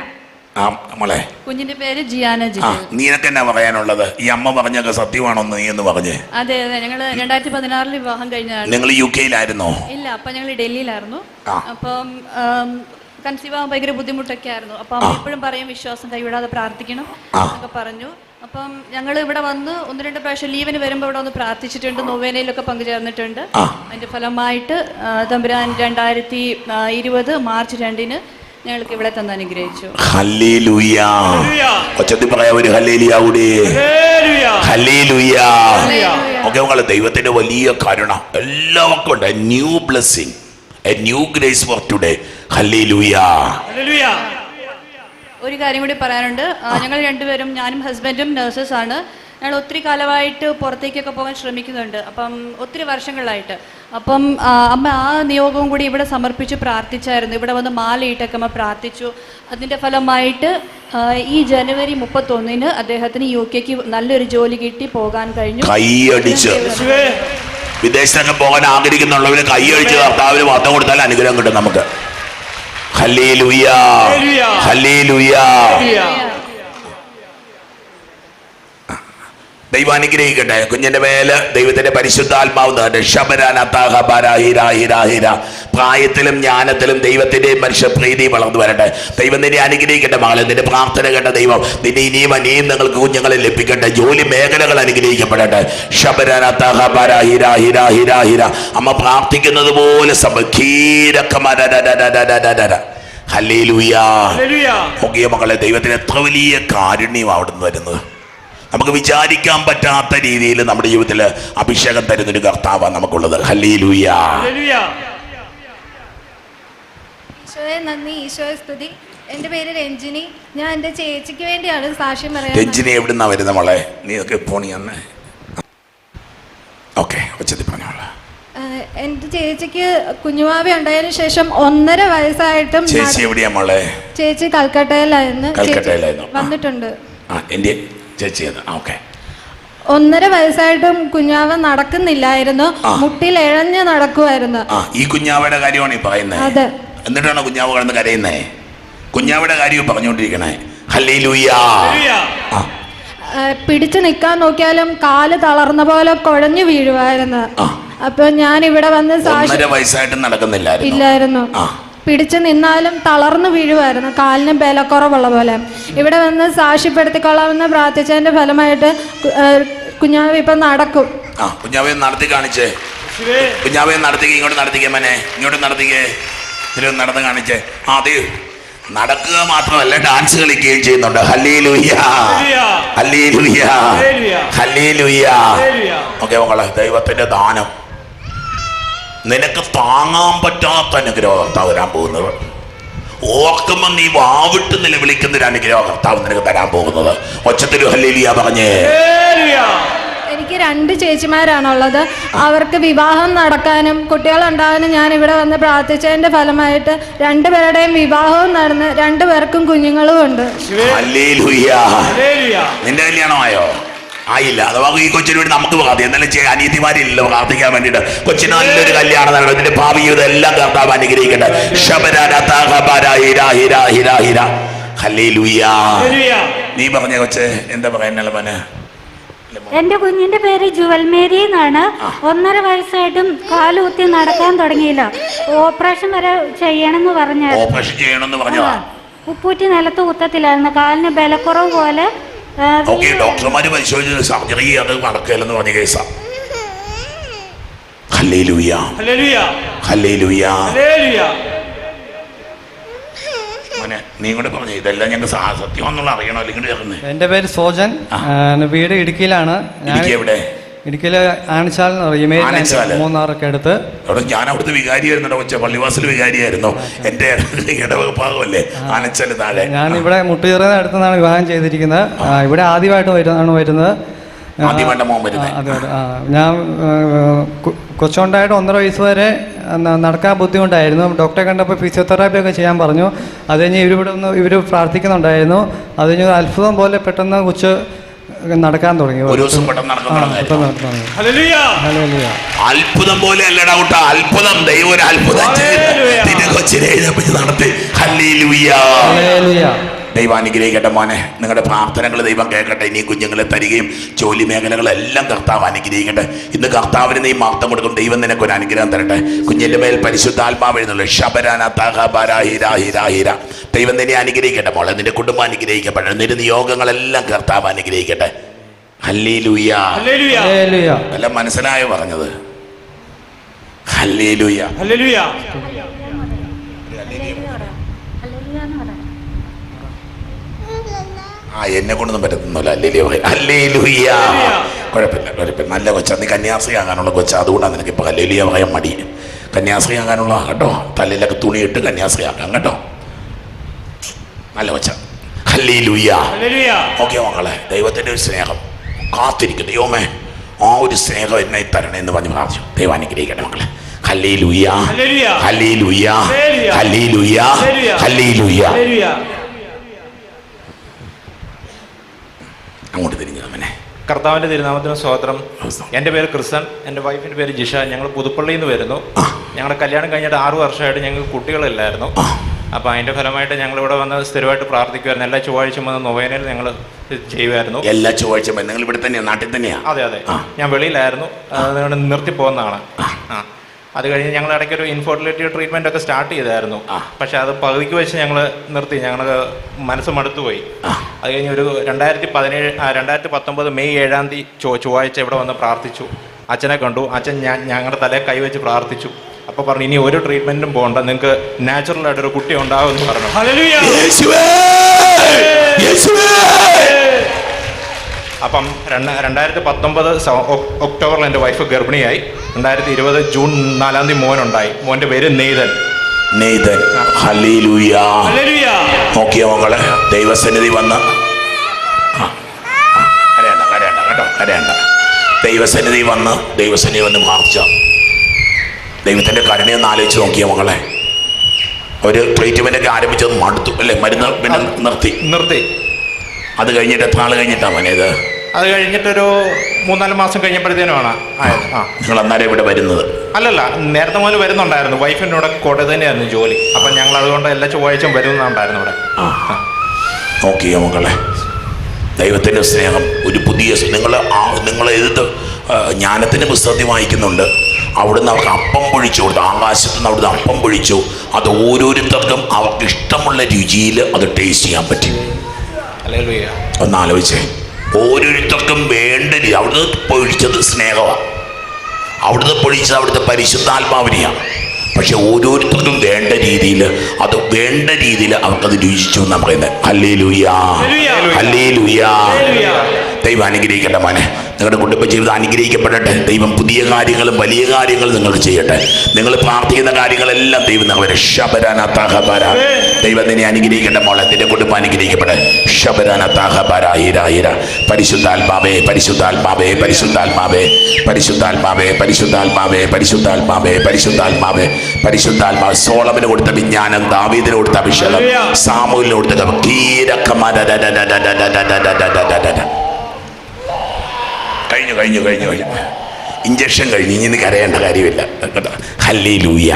മോളെ, കുഞ്ഞിന്റെ പേര് ജിയാന. നീനക്ക് എന്നാ പറയാനുള്ളത്? ഈ അമ്മ പറഞ്ഞൊക്കെ സത്യമാണോ നീ എന്ന് പറഞ്ഞേ? അതെ അതെ, ഞങ്ങള് 2016 വിവാഹം കഴിഞ്ഞാണ്. നിങ്ങൾ UK ഇല്ല, അപ്പൊ ഞങ്ങൾ ഡൽഹിയിലായിരുന്നു. അപ്പം കൺസീവ് ആവാൻ ഭയങ്കര ബുദ്ധിമുട്ടൊക്കെ ആയിരുന്നു. അപ്പം അമ്മ എപ്പോഴും പറയും വിശ്വാസം കൈവിടാതെ പ്രാർത്ഥിക്കണം എന്നൊക്കെ പറഞ്ഞു. അപ്പം ഞങ്ങൾ ഇവിടെ വന്ന് 1-2 പ്രാവശ്യം ലീവിന് വരുമ്പോൾ ഇവിടെ വന്ന് പ്രാർത്ഥിച്ചിട്ടുണ്ട്. നൊവേനയിലൊക്കെ പങ്കുചേർന്നിട്ടുണ്ട്. അതിന്റെ ഫലമായിട്ട് തമ്പുരാൻ 2020 മാർച്ച് 2 ഞങ്ങൾക്ക് ഇവിടെ തന്നെ അനുഗ്രഹിച്ചു. ഹല്ലേലൂയ. ഒച്ചത്തിൽ പറയാ ഒരു ഹല്ലേലൂയ കൂടി. ഹല്ലേലൂയ. ഓക്കേ മക്കളെ, ദൈവത്തിന്റെ വലിയ കരുണ എല്ലാവർക്കും ഉണ്ട്. A new blessing, A new grace for today. Hallelujah. ഒരു കാര്യം കൂടി പറയാനുണ്ട്. ഞങ്ങൾ രണ്ടുപേരും, ഞാനും ഹസ്ബൻഡും നഴ്സസ് ആണ്. ഞങ്ങൾ ഒത്തിരി കാലമായിട്ട് പുറത്തേക്കൊക്കെ പോകാൻ ശ്രമിക്കുന്നുണ്ട്. അപ്പം ഒത്തിരി വർഷങ്ങളായിട്ട്. അപ്പം അമ്മ ആ നിയോഗവും കൂടി ഇവിടെ സമർപ്പിച്ച് പ്രാർത്ഥിച്ചായിരുന്നു. ഇവിടെ വന്ന് മാലയിട്ടൊക്കെ അമ്മ പ്രാർത്ഥിച്ചു. അതിൻ്റെ ഫലമായിട്ട് ഈ ജനുവരി 31 അദ്ദേഹത്തിന് UK നല്ലൊരു ജോലി കിട്ടി പോകാൻ കഴിഞ്ഞു. കൈയടിച്ച് വിദേശത്തൊക്കെ പോകാൻ ആഗ്രഹിക്കുന്നുള്ളവര് കൈയടിച്ച് കർത്താവിന് മാത്രം കൊടുത്താൽ അനുഗ്രഹം കിട്ടും നമുക്ക്. ഹല്ലേലൂയ. ഹല്ലേലൂയ. ദൈവം അനുഗ്രഹിക്കട്ടെ. കുഞ്ഞിന്റെ മേല് ദൈവത്തിന്റെ പരിശുദ്ധാത്മാവ്. പ്രായത്തിലും ജ്ഞാനത്തിലും ദൈവത്തിന്റെയും മനുഷ്യ പ്രീതി വളർന്നു വരട്ടെ. ദൈവം നിന്നെ അനുഗ്രഹിക്കട്ടെ മകളെ. നിന്റെ പ്രാർത്ഥന കേട്ട ദൈവം നിന്നെ ഇനിയും നിങ്ങൾക്ക് കുഞ്ഞുങ്ങളെ ലഭിക്കട്ടെ. ജോലി മേഖലകൾ അനുഗ്രഹിക്കപ്പെടട്ടെ. അമ്മ പ്രാർത്ഥിക്കുന്നത് പോലെ ഹല്ലേലൂയ. മകളെ, ദൈവത്തിന് എത്ര വലിയ കാരുണ്യം അവിടുന്ന് വരുന്നത്. നമുക്ക് വിചാരിക്കാൻ പറ്റാത്ത രീതിയിൽ നമ്മുടെ ജീവിതത്തിൽ അഭിഷേകം തരുന്നൊരു കർത്താവാണ് നമുക്കുള്ളത്. ഹല്ലേലൂയ. ഈശോയെ നന്ദി, ഈശോയെ സ്തുതി. എൻ്റെ പേര് രഞ്ജിനി. ഞാൻ എൻ്റെ ചേച്ചിക്ക് വേണ്ടിയാണ് സാക്ഷ്യം പറയാൻ. രഞ്ജിനി എവിടുന്നാ വരുന്ന മോളെ? നീ ഒക്കെ പോണി അന്ന്. ഓക്കെ, പറഞ്ഞോളാം. എൻ്റെ ചേച്ചിക്ക് കുഞ്ഞുവാവി ഉണ്ടായതിനു ശേഷം 1.5 വയസ്സായിട്ടും. ചേച്ചി എവിടെയാ മോളെ? ചേച്ചി കൽക്കട്ടയിലായിരുന്നു. വന്നിട്ടുണ്ട്. എൻ്റെ ചേച്ചി 1.5 വയസ്സായിട്ടും കുഞ്ഞാവ നടക്കുന്നില്ലായിരുന്നു. മുട്ടിൽ ഇഴഞ്ഞ് നടക്കുമായിരുന്നു. ഈ കുഞ്ഞാവയുടെ കാര്യമാണ് ഈ പറയുന്നത്. അതെ. എന്നിട്ടാണ് കുഞ്ഞാവ് കിടന്ന് കരയുന്നേ? കുഞ്ഞാവയുടെ കാര്യം പറഞ്ഞുകൊണ്ടിരിക്കണേ. ഹല്ലേലൂയ. പിടിച്ചു നിൽക്കാൻ നോക്കിയാലും കാല് തളർന്ന പോലെ കുഴഞ്ഞു വീഴുമായിരുന്നു. അപ്പൊ ഞാൻ ഇവിടെ വന്ന് 1.5 വയസ്സായിട്ടും ഇല്ലായിരുന്നു. പിടിച്ചു നിന്നാലും തളർന്നു വീഴുമായിരുന്നു, കാലിന് ബലക്കുറവുള്ള പോലെ. ഇവിടെ വന്ന് സാക്ഷ്യപ്പെടുത്തിക്കൊള്ളാമെന്ന് പ്രാർത്ഥിച്ചതിന്റെ ഫലമായിട്ട് കുഞ്ഞാവ് ഇപ്പൊ നടക്കും. കുഞ്ഞാവെ നടത്തി കാണിച്ചേ. കുഞ്ഞാവെ നടത്തിക്കേ, ഇങ്ങോട്ട് നടത്തിക്കേ മനെ, ഇങ്ങോട്ട് നടത്തിക്കേ. ഇതിലൊന്ന് നടന്ന് കാണിച്ചേ. അതെ, നടക്കുക മാത്രമല്ല ഡാൻസ് കളിക്കുകയും ചെയ്യുന്നുണ്ട്. Hallelujah, hallelujah, hallelujah. ഓക്കെ മക്കളെ, ദൈവത്തിന്റെ ദാനം നിനക്ക് താങ്ങാൻ പറ്റാത്ത അനുഗ്രഹം കർത്താവ് വരാൻ പോകുന്നത്. ഓർക്കുമ്പോൾ നീ വാവിട്ട് നിലവിളിക്കുന്ന ഒരു അനുഗ്രഹം കർത്താവ് നിനക്ക് തരാൻ പോകുന്നത്. ഒച്ചത്തിൽ ഹല്ലേലൂയ പറഞ്ഞേ. എനിക്ക് 2 ചേച്ചിമാരാണുള്ളത്. അവർക്ക് വിവാഹം നടക്കാനും കുട്ടികളുണ്ടാകാനും ഞാൻ ഇവിടെ വന്ന് പ്രാർത്ഥിച്ചതിന്റെ ഫലമായിട്ട് 2 പേരുടെയും വിവാഹവും നടന്ന് 2 പേർക്കും കുഞ്ഞുങ്ങളും ഉണ്ട്. ഹല്ലേലൂയ. നിന്റെ കല്യാണമായോ? ആയില്ല. അഥവാ ഈ കൊച്ചിന് വേണ്ടി നമുക്ക് പ്രാർത്ഥിക്കാം. എന്നാലും അനീതിമാരില്ലല്ലോ പ്രാർത്ഥിക്കാൻ വേണ്ടിയിട്ട്. കൊച്ചിന് നല്ലൊരു കല്യാണം നടക്കും. ഇതിന്റെ ഭാവി ജീവിതം എല്ലാം കർത്താവ് അനുഗ്രഹിക്കട്ടെ. ഹല്ലേലൂയ. നീ പറഞ്ഞ കൊച്ചെ എന്താ പറയാനുള്ള മോനെ? എന്റെ കുഞ്ഞിന്റെ പേര് ജുവൽ മേരി എന്നാണ്. 1.5 വയസ്സായിട്ടും കാലുകുത്തി നടക്കാൻ തുടങ്ങിയില്ല. ഓപ്പറേഷൻ വരെ ചെയ്യണമെന്ന് പറഞ്ഞായിരുന്നു. ഓപ്പറേഷൻ ചെയ്യണമെന്ന് പറഞ്ഞതാ. ഉപ്പൂറ്റി നിലത്ത് കുത്തത്തിലായിരുന്നു. കാലിന് ബലക്കുറവ് പോലെ. ഡോക്ടർമാര് പരിശോധിച്ച സർജറി അത് നടക്കില്ലെന്ന് പറഞ്ഞ കേസാ. Hallelujah, hallelujah. മോനെ നീ കൂടെ പറഞ്ഞു ഇതെല്ലാം ഞങ്ങൾക്ക് സത്യമാണെന്നുള്ള അറിയണോ? അല്ലെങ്കിൽ എൻ്റെ പേര് സോജൻ, വീട് ഇടുക്കിയിലാണ്. എവിടെ? ഇടുക്കിയിൽ ആണിച്ചാൽ എന്ന് പറയും, മൂന്നാറൊക്കെ അടുത്ത്. അവിടെ ഞാൻ അവിടുത്തെ വികാരിയായിരുന്നു. കൊച്ച പള്ളിവാസൽ വികാരിയായിരുന്നു. എൻ്റെ ഇടവഭാഗമല്ലേ ആനച്ചാൽ താഴെ. ഞാൻ ഇവിടെ മുട്ടുചിറ അടുത്ത് നിന്നാണ് വിവാഹം ചെയ്തിരിക്കുന്നത്. ഇവിടെ ആദ്യമായിട്ട് വരുന്നത്. അതെ. ഞാൻ കൊച്ചുകൊണ്ടായിട്ട് 1.5 വയസ്സ് വരെ നടക്കാൻ ബുദ്ധിമുട്ടായിരുന്നു. ഡോക്ടറെ കണ്ടപ്പോൾ ഫിസിയോതെറാപ്പി ഒക്കെ ചെയ്യാൻ പറഞ്ഞു. അത് കഴിഞ്ഞ് ഇവർ പ്രാർത്ഥിക്കുന്നുണ്ടായിരുന്നു. അത് കഴിഞ്ഞ് അത്ഭുതം പോലെ പെട്ടെന്ന് കൊച്ച് നടക്കാൻ തുടങ്ങി. അത്ഭുതം പോലെ അല്ലടാ കൂട്ട, അത്ഭുതം. ദൈവം ഒരു അത്ഭുതം കൊച്ചിനെ നടത്തി. ഹല്ലേലൂയ. ദൈവം അനുഗ്രഹിക്കട്ടെ മോനെ. നിങ്ങളുടെ പ്രാർത്ഥനകൾ ദൈവം കേൾക്കട്ടെ. ഇനി കുഞ്ഞുങ്ങളെ തരികയും ജോലി മേഖലകളെല്ലാം കർത്താവ് അനുഗ്രഹിക്കട്ടെ. ഇന്ന് കർത്താവിന് നീ മഹത്വം കൊടുക്കും. ദൈവം നിനക്കൊരു അനുഗ്രഹം തരട്ടെ. കുഞ്ഞിൻ്റെ മേൽ പരിശുദ്ധാത്മാവ് എഴുന്നള്ളൂ. ദൈവം നിന്നെ അനുഗ്രഹിക്കട്ടെ മോളെ. നിന്റെ കുടുംബം അനുഗ്രഹിക്കട്ടെ. നിന്റെ നിയോഗങ്ങളെല്ലാം കർത്താവ് അനുഗ്രഹിക്കട്ടെ. ഹല്ലേലൂയ. എല്ലാം മനസ്സിലായോ പറഞ്ഞത്? ഹല്ലേലൂയ. എന്നെ കൊണ്ടൊന്നും പറ്റുന്നില്ല. ഹല്ലേലൂയ. കുഴപ്പമില്ല. നല്ല കൊച്ചാ. നീ കന്യാസ്ത്രീ ആകാനുള്ള കൊച്ചാ. അതുകൊണ്ടാണ് നിനക്ക് ഇപ്പൊ ഹല്ലേലൂയ പറയാൻ മടി. കന്യാസ്ത്രീ ആകാനുള്ള കേട്ടോ. തലയിലൊക്കെ തുണിയിട്ട് കന്യാസ്ത്രീ ആക്കാം കേട്ടോ. നല്ല കൊച്ച. ഹല്ലേലൂയ. ഓക്കെ മക്കളെ, ദൈവത്തിന്റെ ഒരു സ്നേഹം കാത്തിരിക്കും. ദൈവമേ ആ ഒരു സ്നേഹം എന്നെ തരണേ എന്ന് പറഞ്ഞ് പ്രാർത്ഥിച്ചു. ദൈവം അനുഗ്രഹിക്കട്ടെ മക്കളെ. Hallelujah, hallelujah, hallelujah, hallelujah. അങ്ങോട്ട് തിരിഞ്ഞു നമ്മനെ. കർത്താവിൻ്റെ തിരുനാമത്തിന് സ്തോത്രം. എൻ്റെ പേര് ക്രിസ്ത്യൻ, എൻ്റെ വൈഫിൻ്റെ പേര് ജിഷ. ഞങ്ങൾ പുതുപ്പള്ളിയിൽ നിന്ന് വരുന്നു. ഞങ്ങളുടെ കല്യാണം കഴിഞ്ഞിട്ട് 6 വർഷമായിട്ട് ഞങ്ങൾക്ക് കുട്ടികളില്ലായിരുന്നു. അപ്പോൾ അതിൻ്റെ ഫലമായിട്ട് ഞങ്ങളിവിടെ വന്ന് സ്ഥിരമായിട്ട് പ്രാർത്ഥിക്കുമായിരുന്നു. എല്ലാ ചൊവ്വാഴ്ചയും വന്ന് നൊവേനയിൽ ഞങ്ങൾ ചെയ്യുമായിരുന്നു. എല്ലാ ചൊവ്വാഴ്ചയും നിങ്ങൾ ഇവിടെ തന്നെയാണ്, നാട്ടിൽ തന്നെയാണ്? അതെ. ഞാൻ വെളിയിലായിരുന്നു, അതുകൊണ്ട് നിർത്തി പോകുന്നതാണ്. അത് കഴിഞ്ഞ് ഞങ്ങൾ ഇടയ്ക്കൊരു ഇൻഫെർട്ടിലിറ്റി ട്രീറ്റ്മെൻ്റ് ഒക്കെ സ്റ്റാർട്ട് ചെയ്തായിരുന്നു. പക്ഷെ അത് പകുതിക്ക് വെച്ച് ഞങ്ങൾ നിർത്തി. ഞങ്ങൾ മനസ്സ് മടുത്തുപോയി. അത് കഴിഞ്ഞ് ഒരു 2019 മെയ് 7-ാം തീയതി ചൊവ്വാഴ്ച ഇവിടെ വന്ന് പ്രാർത്ഥിച്ചു. അച്ഛനെ കണ്ടു. അച്ഛൻ ഞങ്ങളുടെ തലയിൽ കൈവച്ച് പ്രാർത്ഥിച്ചു. അപ്പോൾ പറഞ്ഞു, ഇനി ഒരു ട്രീറ്റ്മെൻറ്റും പോകണ്ട, നിങ്ങൾക്ക് നാച്ചുറലായിട്ടൊരു കുട്ടി ഉണ്ടാകുമെന്ന് പറഞ്ഞു. അപ്പം 2019 ഒക്ടോബറിൽ എൻ്റെ വൈഫ് ഗർഭിണിയായി. 2020 ജൂൺ 4-ാം തീയതി മോനുണ്ടായി. മോൻ്റെ പേര് നെയ്തൻ. ഹല്ലേലൂയ. നോക്കിയ മകളെ, ദൈവസന്നിധി വന്ന് കരയണ്ട. ദൈവസന്നിധി വന്ന് പ്രാർത്ഥിച്ച ദൈവത്തിൻ്റെ കരുണയൊന്ന് ആലോചിച്ച് നോക്കിയ മകളെ. ഒരു ട്രീറ്റ്മെൻ്റ് ഒക്കെ ആരംഭിച്ചത് മടുത്തു അല്ലേ? മരുന്ന് പിന്നെ നിർത്തി. അത് കഴിഞ്ഞിട്ട് എത്ര നാൾ കഴിഞ്ഞിട്ടാണ് മോനേത്? അത് കഴിഞ്ഞിട്ടൊരു 3-4 മാസം കഴിഞ്ഞപ്പോഴത്തേനുമാണ് ആയത്. നിങ്ങൾ അന്നേരം ഇവിടെ വരുന്നത്? അല്ലല്ല, നേരത്തെ മുതൽ വരുന്നുണ്ടായിരുന്നു. വൈഫിൻ്റെ കൂടെ കോട്ടയത്ത് തന്നെയായിരുന്നു ജോലി. അപ്പം ഞങ്ങൾ അതുകൊണ്ട് എല്ലാ ചൊവ്വാഴ്ചയും വരുന്നുണ്ടായിരുന്നു ഇവിടെ. നോക്കിയോ മക്കളെ, ദൈവത്തിൻ്റെ സ്നേഹം ഒരു പുതിയ നിങ്ങൾ എഴുത്ത് ജ്ഞാനത്തിൻ്റെ പുസ്തകത്തിൽ വായിക്കുന്നുണ്ട്. അവിടുന്ന് അവർക്ക് അപ്പം പൊഴിച്ചു കൊടുത്തു. ആകാശത്ത് നിന്ന് അവിടുന്ന് അപ്പം പൊഴിച്ചു. അത് ഓരോരുത്തർക്കും അവർക്ക് ഇഷ്ടമുള്ള രുചിയിൽ അത് ടേസ്റ്റ് ചെയ്യാൻ പറ്റി. ഒന്നാലോചിച്ചേ, ഓരോരുത്തർക്കും വേണ്ട രീതി അവിടുന്ന് പൊഴിച്ചത് സ്നേഹമാണ്. അവിടുന്ന് പൊഴിച്ചത് അവിടുത്തെ പരിശുദ്ധാത്മാവിനെയാണ്. പക്ഷെ ഓരോരുത്തർക്കും വേണ്ട രീതിയിൽ അവർക്കത് രുചിച്ചു എന്നാണ് പറയുന്നത്. Hallelujah, hallelujah. ദൈവം അനുഗ്രഹിക്കട്ടെ മോനെ. നിങ്ങളുടെ കുടുംബജീവിതം അനുഗ്രഹിക്കപ്പെടട്ടെ. ദൈവം പുതിയ കാര്യങ്ങളും വലിയ കാര്യങ്ങളും നിങ്ങൾക്ക് ചെയ്യട്ടെ. നിങ്ങൾ പ്രാർത്ഥിക്കുന്ന കാര്യങ്ങളെല്ലാം ദൈവം നിങ്ങളെ ശബരാനത്താഹബര. ദൈവം നിന്നെ അനുഗ്രഹിക്കട്ടെ മോളെ. നിന്റെ കുടുംബം അനുഗ്രഹിക്കപ്പെടെ. ശബരാനത്താഹബര ഹീര ഹീര. പരിശുദ്ധാത്മാവേ, പരിശുദ്ധാത്മാവേ, പരിശുദ്ധാത്മാവേ, പരിശുദ്ധാത്മാവേ, പരിശുദ്ധാത്മാവേ, പരിശുദ്ധാത്മാവേ, പരിശുദ്ധാത്മാവേ, പരിശുദ്ധാത്മാവ്. സോളമന് കൊടുത്ത വിജ്ഞാനം, ദാവീദിന് കൊടുത്ത അഭിഷേകം, സാമൂലിന് കൊടുത്ത കഴിഞ്ഞു. ഇഞ്ചക്ഷൻ കഴിഞ്ഞ് ഇനി കരയേണ്ട കാര്യമില്ല. ഹല്ലേലൂയ.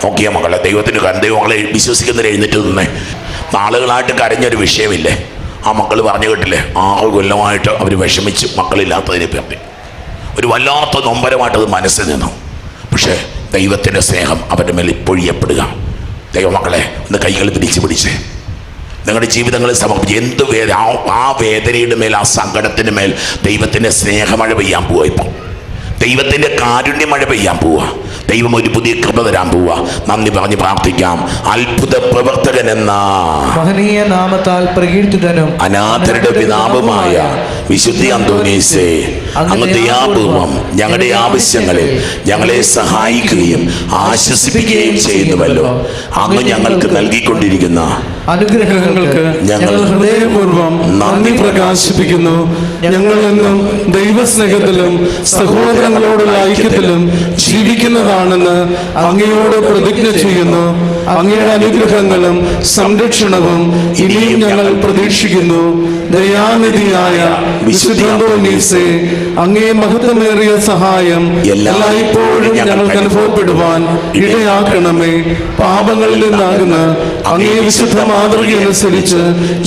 നോക്കിയ മക്കളെ, ദൈവത്തിന് ദൈവങ്ങളെ വിശ്വസിക്കുന്നതിന് എഴുന്നേറ്റ് നിന്നേ. നാളുകളായിട്ട് കരഞ്ഞൊരു വിഷയമില്ലേ? ആ മക്കൾ പറഞ്ഞു കേട്ടില്ലേ? 6 കൊല്ലമായിട്ട് അവർ വിഷമിച്ച് മക്കളില്ലാത്തതിനെ പറ്റി ഒരു വല്ലാത്ത നൊമ്പരമായിട്ടത് മനസ്സിൽ നിന്നു. പക്ഷേ ദൈവത്തിൻ്റെ സ്നേഹം അവരുടെ മേൽ പൊഴിയപ്പെടുക. ദൈവമക്കളെ, ഒന്ന് കൈകൾ പിടിച്ച് നിങ്ങളുടെ ജീവിതങ്ങളിൽ സമർപ്പിച്ച് എന്ത് ആ വേദനയുടെ മേൽ, ആ സങ്കടത്തിൻ്റെ മേൽ ദൈവത്തിൻ്റെ സ്നേഹമഴ പെയ്യാൻ പോവുക. ഇപ്പം ദൈവത്തിൻ്റെ കാരുണ്യമഴ പെയ്യാൻ പോവുക. ദൈവം ഒരു പുതിയ കൃപ തരാൻ പോവുക. നന്ദി പറഞ്ഞ് പ്രാർത്ഥിക്കാം. അത്ഭുത പ്രവർത്തകൻ എന്ന മഹനീയ നാമത്താൽ പ്രകീർത്തിതനും അനാഥരുടെ പിതാവുമായ വിശുദ്ധ അന്തോനീസേ, അങ്ങ് ദയാപൂർവം ഞങ്ങളുടെ ആവശ്യങ്ങളിൽ ഞങ്ങളെ സഹായിക്കുകയും ആശ്വസിപ്പിക്കുകയും ചെയ്യുന്നുവല്ലോ. അങ്ങ് ഞങ്ങൾക്ക് നൽകിക്കൊണ്ടിരിക്കുന്ന അനുഗ്രഹങ്ങൾക്ക് ഞങ്ങൾ ഹൃദയപൂർവ്വം നന്ദി പ്രകാശിപ്പിക്കുന്നു. ഞങ്ങൾ എന്നും ദൈവസ്നേഹത്തിലും സഹോദരങ്ങളോടുള്ള ഐക്യത്തിലും ജീവിക്കുന്നതാണെന്ന് അങ്ങയോട് പ്രതിജ്ഞ ചെയ്യുന്നു. അങ്ങയുടെ അനുഗ്രഹങ്ങളും സംരക്ഷണവും ഇനിയും ഞങ്ങൾ പ്രതീക്ഷിക്കുന്നു. ദയാനിധിയായ വിശുദ്ധ അന്തോനീസേ, അങ്ങേ മഹത്വമേറിയ സഹായം എല്ലായ്പ്പോഴും ഞങ്ങൾക്ക് അനുഭവപ്പെടുവാൻ ഇടയാക്കണമേ. പാപങ്ങളിൽ നിന്നാകുന്ന അങ്ങേ വിശുദ്ധ മാതൃകയനുസരിച്ച്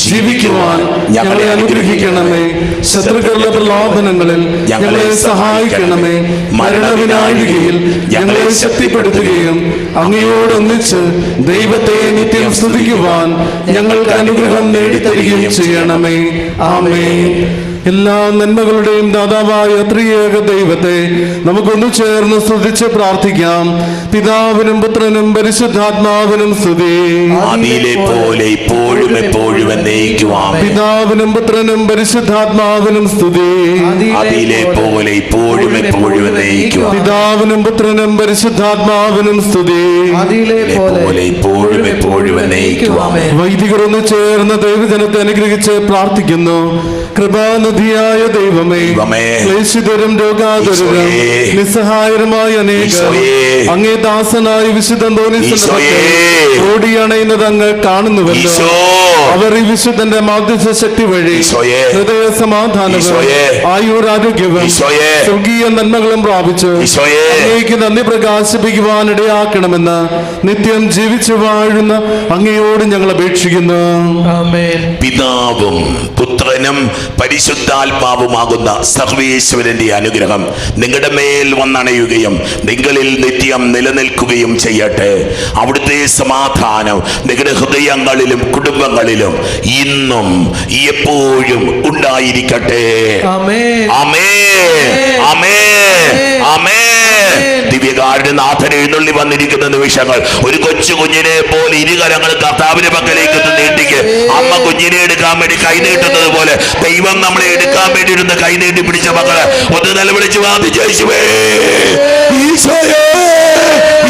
ജീവിക്കുവാൻ ഞങ്ങളെ അനുഗ്രഹിക്കണമേ. ശത്രുക്കളുടെ പ്രലോഭനങ്ങളിൽ ഞങ്ങളെ സഹായിക്കണമേ. മരണവിനാഴികയിൽ ഞങ്ങളെ ശക്തിപ്പെടുത്തുകയും അങ്ങയോടൊന്നിച്ച് ദൈവത്തെ നിത്യം സ്തുതിക്കുവാൻ ഞങ്ങൾക്ക് അനുഗ്രഹം നേടിത്തരികയും ചെയ്യണമേ. ആമേൻ. എല്ലാ നന്മകളുടെയും ദാതാവായ ത്രിയേക ദൈവത്തെ നമുക്കൊന്നു ചേർന്ന് സ്തുതിച്ച് പ്രാർത്ഥിക്കാം. പിതാവിനും പുത്രനും പരിശുദ്ധാത്മാവിനും സ്തുതി. ആദിയിലെ പോലെ ഇപ്പോഴും എപ്പോഴും എന്നേക്കും ആമേൻ. പിതാവിനും പുത്രനും പരിശുദ്ധാത്മാവിനും സ്തുതി. ആദിയിലെ പോലെ ഇപ്പോഴും എപ്പോഴും എന്നേക്കും ആമേൻ. പിതാവിനും പുത്രനും പരിശുദ്ധാത്മാവിനും സ്തുതി. ആദിയിലെ പോലെ ഇപ്പോഴും എപ്പോഴും എന്നേക്കും ആമേൻ. വൈദികർ ഒന്ന് ചേർന്ന് ദൈവജനത്തെ അനുഗ്രഹിച്ച് പ്രാർത്ഥിക്കുന്നു. കൃപാനിധിയായ ദൈവമേ, ക്ലേശിതരും രോഗാതുരരും നിസ്സഹായരുമായ അനേകം അങ്ങേ ദാസനായ വിശുദ്ധ അന്തോനീസിനെ ഓടിയണയുന്നത് അങ്ങ് കാണുന്നുവല്ലോ. അവർ ഈ വിശുദ്ധന്റെ മാധ്യസ്ഥ ശക്തി വഴി ഹൃദയ സമാധാനവും ആയുരാരോഗ്യവും സ്വർഗീയ നന്മകളും പ്രാപിച്ച് അങ്ങേക്ക് നന്ദി പ്രകാശിപ്പിക്കുവാൻ ഇടയാക്കണമെന്ന് നിത്യം ജീവിച്ചു വാഴുന്ന അങ്ങയോട് ഞങ്ങൾ അപേക്ഷിക്കുന്നു. പിതാവും പുത്രനും പരിശുദ്ധാത്മാവുമാകുന്ന സർവേശ്വരന്റെ അനുഗ്രഹം നിങ്ങളുടെ മേൽ വന്നണയുകയും നിങ്ങളിൽ നിത്യം നിലനിൽക്കുകയും ചെയ്യട്ടെ. അവിടുത്തെ സമാധാനം നിങ്ങളുടെ ഹൃദയങ്ങളിലും കുടുംബങ്ങളിലും ഇന്നും എപ്പോഴും ഉണ്ടായിരിക്കട്ടെ. ആമേൻ, ആമേൻ, ആമേൻ. ദിവ്യകാരുണ്യനാഥൻ എഴുന്നള്ളി വന്നിരിക്കുന്ന നിമിഷങ്ങൾ ഒരു കൊച്ചു കുഞ്ഞിനെ പോലെ ഇരുകരങ്ങൾ കർത്താവിന്റെ പക്കലേക്ക് നീട്ടിക്ക്. അമ്മ കുഞ്ഞിനെ എടുക്കാൻ വേണ്ടി കൈ നീട്ടുന്നത് പോലെ ദൈവം നമ്മളെ എടുക്കാൻ വേണ്ടി ഇരുന്ന് കൈ നീട്ടി പിടിച്ച മക്കളെ ഒന്ന് നിലവിളിച്ച് പ്രാർത്ഥിച്ചു. യേശുവേ, ഈശോയേ,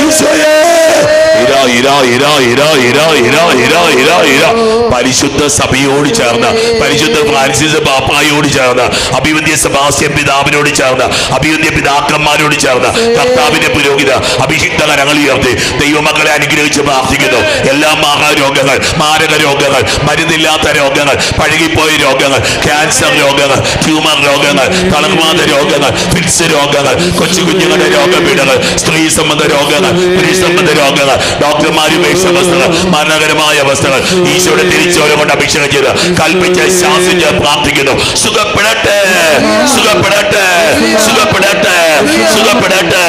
ഈശോയേ. പരിശുദ്ധ സഭയോട് ചേർന്ന്, പരിശുദ്ധ ഫ്രാൻസിസ് പാപ്പായോട് ചേർന്ന്, അഭിവന്ദ്യ സെബാസ്റ്റ്യൻ പിതാവിനോട് ചേർന്ന്, അഭിവന്ദ്യ പിതാക്കന്മാരോട് ചേർന്ന് കർത്താവിന്റെ പുരോഹിത അഭിഷിക്ത കരങ്ങൾ ഉയർത്തി ദൈവമക്കളെ അനുഗ്രഹിച്ച് പ്രാർത്ഥിക്കുന്നു. എല്ലാ മഹാരോഗങ്ങൾ, മാരക രോഗങ്ങൾ, മരുന്നില്ലാത്ത രോഗങ്ങൾ, പഴകിപ്പോയ രോഗങ്ങൾ, ക്യാൻസർ രോഗങ്ങൾ, ട്യൂമർ രോഗങ്ങൾ, തളർവാദ രോഗങ്ങൾ, ഫിറ്റ്സ് രോഗങ്ങൾ, കൊച്ചു കുഞ്ഞുങ്ങളുടെ രോഗപീഠകൾ, സ്ത്രീ സംബന്ധ രോഗങ്ങൾ, പുരുഷ സംബന്ധ രോഗങ്ങൾ, ഡോക്ടർ ഡോക്ടർമാർ ഉപേക്ഷിച്ച അവസ്ഥകൾ, മരണകരമായ അവസ്ഥകൾ ഈശോയുടെ തിരിച്ചോല കൊണ്ട് അഭിഷേകം ചെയ്ത് കൽപ്പിച്ച് ശാസിച്ച് പ്രാർത്ഥിക്കുന്നു. സുഖപ്പെടട്ടെ, സുഖപ്പെടട്ടെ, സുഖപ്പെടട്ടെ, സുഖപ്പെടട്ടെ.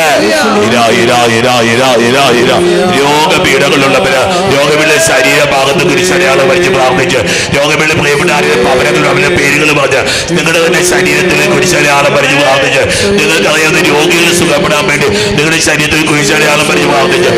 രോഗപീഠകളുള്ളവര്, രോഗപീഠ ശരീരഭാഗത്ത് കുരിശടയാളം വരച്ച് പ്രാർത്ഥിച്ച്, രോഗപീഠ പ്രിയപ്പെട്ട അവരങ്ങളും അവരുടെ പേരുകൾ പറഞ്ഞ് നിങ്ങളുടെ തന്നെ ശരീരത്തിൽ കുരിശടയാളം വരച്ച് പ്രാർത്ഥിച്ച്, നിങ്ങൾക്ക് അറിയാവുന്ന രോഗികൾ സുഖപ്പെടാൻ വേണ്ടി നിങ്ങളുടെ ശരീരത്തിൽ കുരിശടയാളം വരച്ച് പ്രാർത്ഥിച്ച്,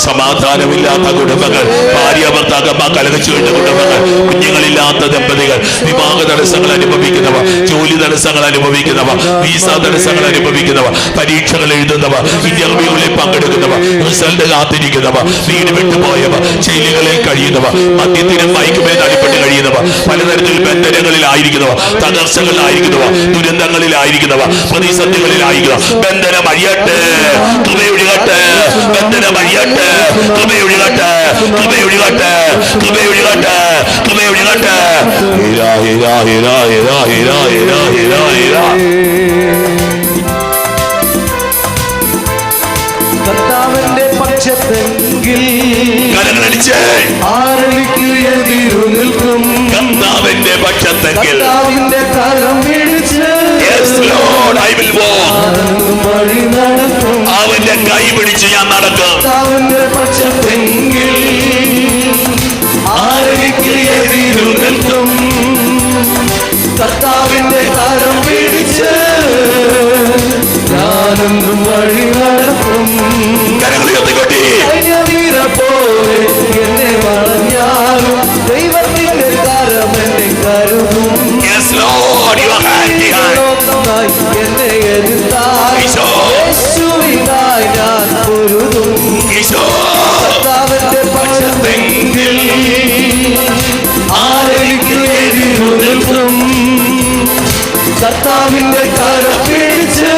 സമാധാനമില്ലാത്ത കുടുംബങ്ങൾ, ഭാര്യ ഭർത്താക്കന്മാർ കലഹിച്ചു കഴിഞ്ഞ കുടുംബങ്ങൾ, കുഞ്ഞുങ്ങളില്ലാത്ത ദമ്പതികൾ, വിവാഹ തടസ്സങ്ങൾ അനുഭവിക്കുന്നവർ, ജോലി തടസ്സങ്ങൾ അനുഭവിക്കുന്നവർ, വീസ തടസ്സങ്ങൾ അനുഭവിക്കുന്നവർ, പരീക്ഷകൾ എഴുതുന്നവർ, ഇന്റർവ്യൂകളിൽ പങ്കെടുക്കുന്നവർ, റിസൾട്ട് കാത്തിരിക്കുന്നവർ, വീട് വിട്ടുപോയവർ, ജയിലുകളിൽ കഴിയുന്നവർ, മദ്യത്തിനും മയക്കുമരുന്ന് അടിപ്പെട്ട് കഴിയുന്നവർ, പലതരത്തിൽ ബന്ധനങ്ങളിലായിരിക്കുന്നവർ, തകർച്ചകളിലായിരിക്കുന്നവർ, ദുരന്തങ്ങളിലായിരിക്കുന്നവർ, പ്രതിസന്ധികളിലായിരിക്കുന്നവർ, ബന്ധനം അഴിയട്ടെ, കൃപയൊഴുകട്ടെ, ബന്ധനം അഴിയട്ടെ, കൃപയൊഴുകട്ടെ, കൃപയൊഴുകട്ടെ, കൃപയൊഴുകട്ടെ, കൃപയൊഴുകട്ടെ. ഹിരാ ഹിരാ ഹിരാ ഹിരാ ഹിരാ ഹിരാ ഹിരാ ഹിരാ. കർത്താവിന്റെ പക്ഷത്തെങ്കിൽ കരങ്ങളടിച്ച് ആരളിക്ക് എതിരു നിൽക്കും. കർത്താവിന്റെ പക്ഷത്തെങ്കിൽ കർത്താവിന്റെ കരം പിടിച്ച് Yes, Lord, I will walk. വഴി നടക്കും. അവന്റെ കൈ പിടിച്ച് ഞാൻ നടക്കും. കർത്താവിന്റെ പക്ഷത്തെങ്കിൽ ആരളിക്ക് എതിരു നിൽക്കും. കർത്താവിന്റെ കരം പിടിച്ച് ഞാനെന്നും വഴി നടക്കും. കരങ്ങൾ ഉയർത്തിക്കൊട്ടി. വീര പോലെ എന്നെ വളഞ്ഞാലും ദൈവത്തിന്റെ കരം എന്നെ കരുതും. Yes, Lord, your hand behind. എന്നെ എതിർത്താൽ ഈശോ. യേശുവിനായി ഞാൻ പൊരുതും. ഈശോ. കർത്താവിന്റെ പക്ഷത്തെങ്കിൽ ആരെനിക്ക് എതിരു നിൽക്കും. കർത്താവിന്റെ കരം പിടിച്ച്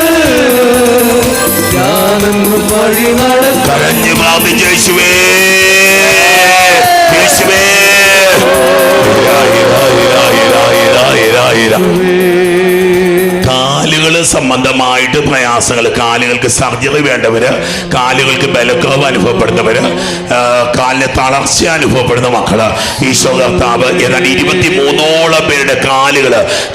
ഞാനെന്നും വഴി നടക്കും. കരഞ്ഞു പ്രാർത്ഥിച്ചു യേശുവേ, യേശുവേ. ഹിരാ ഹിരാ ഹിരാ ഹിരാ ഹിരാ ഹിരാ ഹിരാ. കാലുകൾ സംബന്ധമായിട്ട് പ്രയാസങ്ങൾ, കാലുകൾക്ക് സർജറി വേണ്ടവര്, കാലുകൾക്ക് ബലക്കുറവ് അനുഭവപ്പെടുന്നവര്, കാലിന് തളർച്ച അനുഭവപ്പെടുന്ന മക്കള്, ഈശോ കർത്താവ് ഏതാണ്ട് 23ഓളം പേരുടെ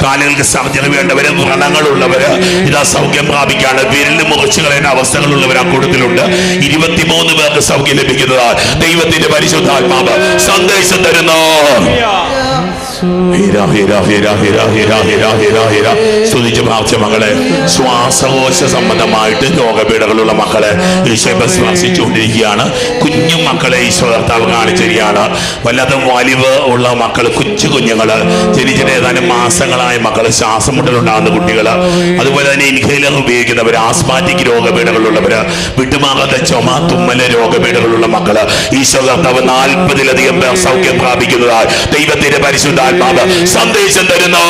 കാലുകൾക്ക് സർജറി വേണ്ടവര്, വ്രണങ്ങളുള്ളവര് ഇതാ സൗഖ്യം പ്രാപിക്കാണ്. വിരല് മുറിച്ചു കളയുന്ന അവസ്ഥകളുള്ളവർ ആ കൂട്ടത്തിലുണ്ട്. 23 പേർക്ക് സൗഖ്യം ലഭിക്കുന്നതാണ്. ദൈവത്തിന്റെ പരിശുദ്ധാത്മാവ് സന്ദേശം തരുന്നു. സ്തുതിച്ച് പ്രാർത്ഥിച്ച മക്കളെ, ശ്വാസകോശ സംബന്ധമായിട്ട് രോഗപീഠകളുള്ള മക്കളെ ഈശോ സ്പർശിച്ചുകൊണ്ടിരിക്കുകയാണ്. കുഞ്ഞു മക്കളെ ഈശോ കർത്താവ് കാണിച്ചിരിക്കുകയാണ്. വല്ലാത്ത വലിവ് ഉള്ള മക്കൾ, കുഞ്ഞുങ്ങള്, ജനിച്ചിട്ട് ഏതാനും മാസങ്ങളായ മക്കൾ, ശ്വാസം മുട്ടലുണ്ടാകുന്ന കുട്ടികള്, അതുപോലെ തന്നെ ഇൻഹേലർ ഉപയോഗിക്കുന്നവർ, ആസ്മാറ്റിക് രോഗപീഠകളുള്ളവര്, വിട്ടുമാറാത്ത ചുമ, തുമ്മല് രോഗപീഠകളുള്ള മക്കള് ഈശോ കർത്താവ് 40-ലധികം പേർ സൗഖ്യം പ്രാപിക്കുന്നതായി ദൈവത്തിന്റെ പരിശുദ്ധാത്മാവ് സന്ദേശം തരുന്നു.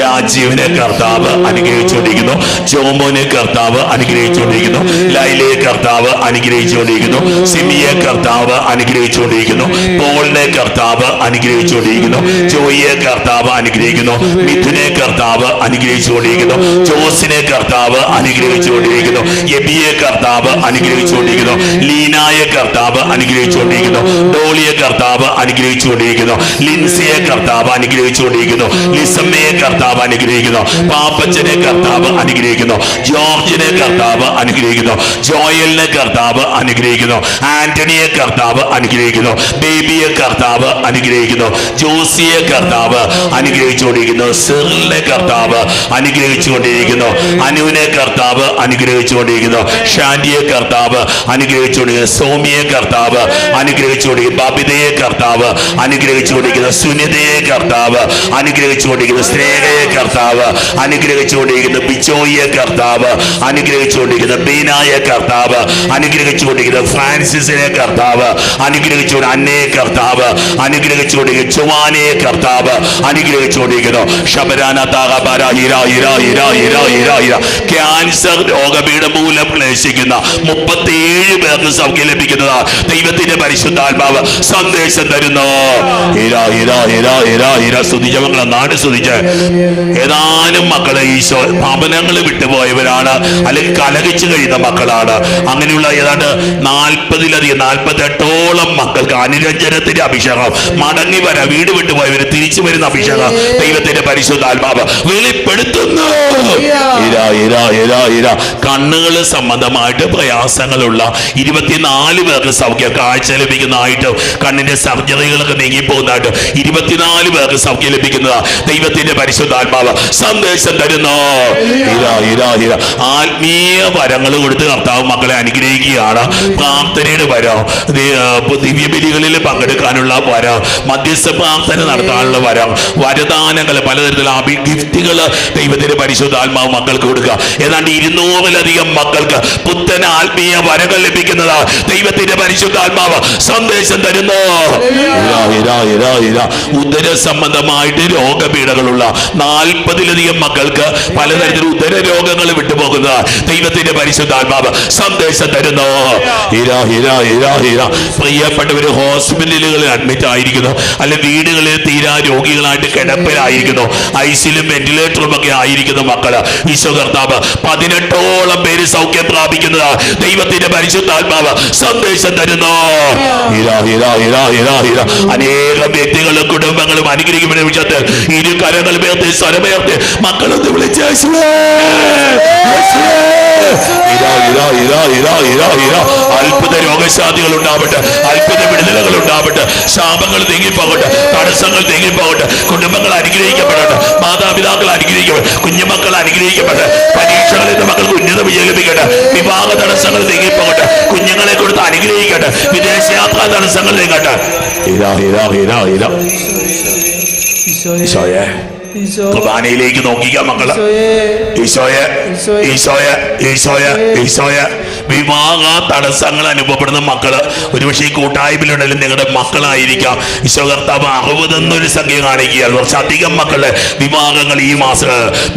രാജീവിനെ കർത്താവ് അനുഗ്രഹിച്ചുകൊണ്ടിരിക്കുന്നു. ജോമോനെ കർത്താവ് അനുഗ്രഹിച്ചുകൊണ്ടിരിക്കുന്നു. ലൈലയെ കർത്താവ് അനുഗ്രഹിച്ചുകൊണ്ടിരിക്കുന്നു. സിമിയെ കർത്താവ് അനുഗ്രഹിച്ചുകൊണ്ടിരിക്കുന്നു. പോളിനെ കർത്താവ് അനുഗ്രഹിച്ചുകൊണ്ടിരിക്കുന്നു. ജോയിയെ കർത്താവ് അനുഗ്രഹിക്കുന്നു. മിഥുനെ കർത്താവ് അനുഗ്രഹിച്ചുകൊണ്ടിരിക്കുന്നു. ജോസിനെ കർത്താവ് അനുഗ്രഹിച്ചുകൊണ്ടിരിക്കുന്നു. എബിയെ കർത്താവ് അനുഗ്രഹിച്ചുകൊണ്ടിരിക്കുന്നു. ലീനായെ കർത്താവ് അനുഗ്രഹിച്ചുകൊണ്ടിരിക്കുന്നു. ഡോളിയെ കർത്താവ് അനുഗ്രഹിച്ചുകൊണ്ടിരിക്കുന്നു. ലിൻസിയെ കർത്താവ് അനുഗ്രഹിച്ചുകൊണ്ടിരിക്കുന്നു. ലിസമ്മയെ കർത്താവ് അനുഗ്രഹിക്കുന്നു. പാപ്പച്ചനെ കർത്താവ് അനുഗ്രഹിക്കുന്നു. ജോർജിനെ കർത്താവ് അനുഗ്രഹിക്കുന്നു. ജോയലിനെ കർത്താവ് അനുഗ്രഹിക്കുന്നു. ആന്റണിയെ കർത്താവ് അനുഗ്രഹിക്കുന്നു. ബേബിയെ കർത്താവ് അനുഗ്രഹിക്കുന്നു. ജോസിയെ കർത്താവ് അനുഗ്രഹിച്ചുകൊണ്ടിരിക്കുന്നു. സിറിലിനെ കർത്താവ് അനുഗ്രഹിച്ചുകൊണ്ടിരിക്കുന്നു. അനുവിനെ കർത്താവ് അനുഗ്രഹിച്ചുകൊണ്ടിരിക്കുന്നു. ഷാൻഡിയെ കർത്താവ് അനുഗ്രഹിച്ചുകൊണ്ടിരിക്കുന്നു. സോമിയെ കർത്താവ് അനുഗ്രഹിച്ചുകൊണ്ടിരിക്കുന്നു. ബബിതയെ കർത്താവ് അനുഗ്രഹിച്ചുകൊണ്ടിരിക്കുന്നു. സുനിതയെ കർത്താവ് അനുഗ്രഹിച്ചുകൊണ്ടിരിക്കുന്നു. സ്നേഹയെ കർത്താവ് അനുഗ്രഹിച്ചുകൊണ്ടിരിക്കുന്നു. ബിജോയെ കർത്താവ് അനുഗ്രഹിച്ചുകൊണ്ടിരിക്കുന്നു. ബീനായെ കർത്താവ് അനുഗ്രഹിച്ചുകൊണ്ടിരിക്കുന്നു. ഫ്രാൻസിസിനെ കർത്താവ് അനുഗ്രഹിച്ചുകൊണ്ട്, അന്നയെ കർത്താവ് അനുഗ്രഹിച്ചുകൊണ്ടിരിക്കുന്നു. ചുവാനയെ കർത്താവ് അനുഗ്രഹിച്ചുകൊണ്ടിരിക്കുന്നു. ക്യാൻസർ രോഗപീഠ മൂലം ക്ലേശിക്കുന്ന 37 പേർക്ക് സൗഖ്യം ലഭിക്കുന്നതാണ് ദൈവത്തിന്റെ പരിശുദ്ധാത്മാവ് സന്ദേശം തരുന്നു. സ്തുതിച്ച മക്കളെ നാട് സ്തുതിച്ച്. ഏതാനും മക്കളെ ഈശോ ഭവനങ്ങൾ വിട്ടുപോയവരാണ്, അല്ലെങ്കിൽ കലഹിച്ചു കഴിയുന്ന മക്കളാണ്. അങ്ങനെയുള്ള ഏതാണ്ട് 48ഓളം മക്കൾക്ക് അനുരഞ്ജനത്തിന്റെ അഭിഷേകം, മടങ്ങി വരാം, വീട് വിട്ടുപോയവര് തിരിച്ചു വരുന്ന അഭിഷേകം ദൈവത്തിന്റെ പരിശുദ്ധാത്മാവ് വെളിപ്പെടുത്തുന്നു. കണ്ണുകൾ സംബന്ധമായിട്ട് പ്രയാസങ്ങളുള്ള 24 പേർക്ക് സൗഖ്യം, കാഴ്ച ലഭിക്കുന്നതായിട്ട്, കണ്ണിന്റെ സർജറികളൊക്കെ നീങ്ങിപ്പോകുന്നതായിട്ട് 24 പേർക്ക് സൗഖ്യം ലഭിക്കുന്നതാ ദൈവത്തിന്റെ പരിശുദ്ധാത്മാവ് സന്ദേശം തരുന്നു. ആത്മീയ വരങ്ങൾ കൊടുത്ത് കർത്താവ് മക്കളെ അനുഗ്രഹിക്കുകയാണ്. പ്രാർത്ഥനയുടെ വരം, ദിവ്യബലികളിൽ പങ്കെടുക്കാനുള്ള വരം, മധ്യസ്ഥ പ്രാർത്ഥന നടത്താനുള്ള വരം, വരദാനങ്ങൾ, പലതരത്തിലുള്ള ഗിഫ്റ്റുകൾ ദൈവത്തിന്റെ പരിശുദ്ധാത്മാവ് മക്കൾക്ക് കൊടുക്കുക. ഏതാണ്ട് 200-ലധികം മക്കൾക്ക് പുത്തൻ ആത്മീയ വരങ്ങൾ ലഭിക്കുന്നതാ ദൈവത്തിന്റെ പരിശുദ്ധാത്മാവ് സന്ദേശം തരുന്നു. ഉദര സംബന്ധമായിട്ട് രോഗപീഠകളുള്ള 40-ലധികം മക്കൾക്ക് പലതരത്തിലുള്ള ഉദര രോഗങ്ങൾ വിട്ടുപോകുന്ന ദൈവത്തിന്റെ പരിശുദ്ധാത്മാവ് സന്ദേശം തരുന്നു. പ്രിയപ്പെട്ടവര് ഹോസ്പിറ്റലുകളിൽ അഡ്മിറ്റ് ആയിരിക്കുന്നു, അല്ലെ വീടുകളിൽ തീരാ രോഗികളായിട്ട് കിടപ്പിലായിരിക്കുന്നു, ഐസിലും വെന്റിലേറ്ററും ഒക്കെ ആയിരിക്കുന്ന മക്കള് ഈശോ കർത്താവ് 18ഓളം പേര് സൗഖ്യം പ്രാപിക്കുന്നത് ദൈവത്തിന്റെ പരിശുദ്ധാത്മാവ് സന്ദേശം തരുന്നു. അനേകം വ്യക്തികളും കുടുംബങ്ങളും അനുഗ്രഹിക്കപ്പെടുന്ന വിഷയത്തിൽ ഇരു കരങ്ങൾ പേർത്ത് സ്വരമേർത്ത് മക്കളൊന്ന് വിളിച്ച് അത്ഭുത രോഗശാന്തികൾ ഉണ്ടാവട്ടെ, അത്ഭുത വിടുതലുകൾ ഉണ്ടാവട്ടെ, ശാപങ്ങൾ നീങ്ങിപ്പോകട്ടെ, തടസ്സങ്ങൾ നീങ്ങിപ്പോകട്ടെ, കുടുംബങ്ങൾ അനുഗ്രഹിക്കപ്പെടട്ടെ, മാതാപിതാക്കൾ അനുഗ്രഹിക്കപ്പെടട്ടെ, കുഞ്ഞുമക്കൾ അനുഗ്രഹിക്കപ്പെടട്ടെ, പരീക്ഷകളിൽ നിന്ന് മക്കൾക്ക് ഉന്നത വിജയം ലഭിക്കട്ടെ, വിവാഹ തടസ്സങ്ങൾ നീങ്ങിപ്പോകട്ടെ, കുഞ്ഞുങ്ങളെ കൊടുത്ത് അനുഗ്രഹിക്കട്ടെ, വിദേശയാത്രാ തടസ്സങ്ങൾ നീങ്ങട്ടെ. കുർബാനയിലേക്ക് നോക്കിക്ക മക്കള്. ഈശോയെ ഈശോയെ ഈശോയെ ഈശോയെ. വിവാഹ തടസ്സങ്ങൾ അനുഭവപ്പെടുന്ന മക്കള് ഒരുപക്ഷെ ഈ കൂട്ടായ്മയിലുണ്ടെങ്കിലും നിങ്ങളുടെ മക്കളായിരിക്കാം. ഈശോ കർത്താവ് 60 സംഖ്യ കാണിക്കുകയാണ്. കുറച്ചധികം മക്കളുടെ വിവാഹങ്ങൾ ഈ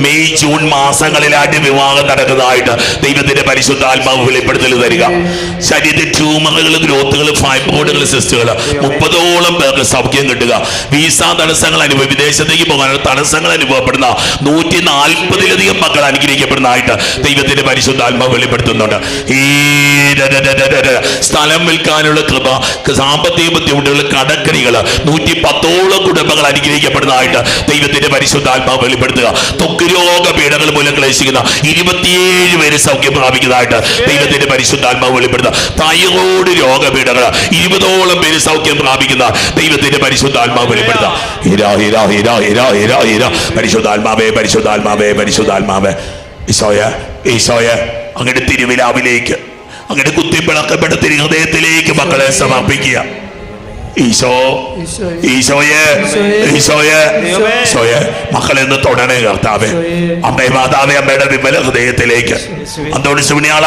മെയ് ജൂൺ മാസങ്ങളിലായിട്ട് വിവാഹം നടക്കുന്നതായിട്ട് ദൈവത്തിന്റെ പരിശുദ്ധാത്മാവ് വെളിപ്പെടുത്തൽ തരിക. ശരീരത്തിൽ ട്യൂമറുകൾ, ഗ്രോത്തുകൾ, ഫൈബ്രോയിഡുകൾ, സിസ്റ്റുകൾ 30ഓളം പേർക്ക് സൗഖ്യം കിട്ടുക. വിസ തടസ്സങ്ങൾ വിദേശത്തേക്ക് പോകാനുള്ള തടസ്സങ്ങൾ അനുഭവപ്പെടുന്ന 140-ലധികം മക്കൾ അനുഗ്രഹിക്കപ്പെടുന്നതായിട്ട് ദൈവത്തിന്റെ പരിശുദ്ധാത്മാവ് വെളിപ്പെടുത്തുന്നുണ്ട്. ഈ സ്ഥലം വിൽക്കാനുള്ള കൃപ, സാമ്പത്തിക ബുദ്ധിമുട്ടുകൾ, കടക്കണികൾ 110ഓളം കുടുംബങ്ങൾ അനുഗ്രഹിക്കപ്പെടുന്നതായിട്ട് ദൈവത്തിന്റെ പരിശുദ്ധാത്മാവ് വെളിപ്പെടുത്തുക. ത്വക്ക് രോഗ പീഡകൾ മൂലം ക്ലേശിക്കുന്ന 27 പേര് സൗഖ്യം പ്രാപിക്കുന്നതായിട്ട് ദൈവത്തിന്റെ പരിശുദ്ധാത്മാവ് വെളിപ്പെടുത്തുക. തൈറോയ്ഡ് രോഗപീഡകൾ 20ഓളം പേര് സൗഖ്യം പ്രാപിക്കുന്ന ദൈവത്തിന്റെ പരിശുദ്ധാത്മാവ് വെളിപ്പെടുത്തുക. പരിശുദ്ധാത്മാവേ പരിശുദ്ധാത്മാവേ പരിശുദ്ധാത്മാവേ. ഈശോയെ ഈശോയെ അങ്ങയുടെ തിരുവിലാവിലേക്ക്, അങ്ങയുടെ കുത്തിപ്പിളക്കപ്പെട്ട തിരുഹൃദയത്തിലേക്ക് മക്കളെ സമർപ്പിക്കുക. ഈശോ ഈശോയെ ഈശോയെ ഈശോയെ മക്കളെ ഒന്ന് തൊടണേ കർത്താവേ. അമ്മേ മാതാവേ, അമ്മയുടെ വിമല ഹൃദയത്തിലേക്ക് അതോട്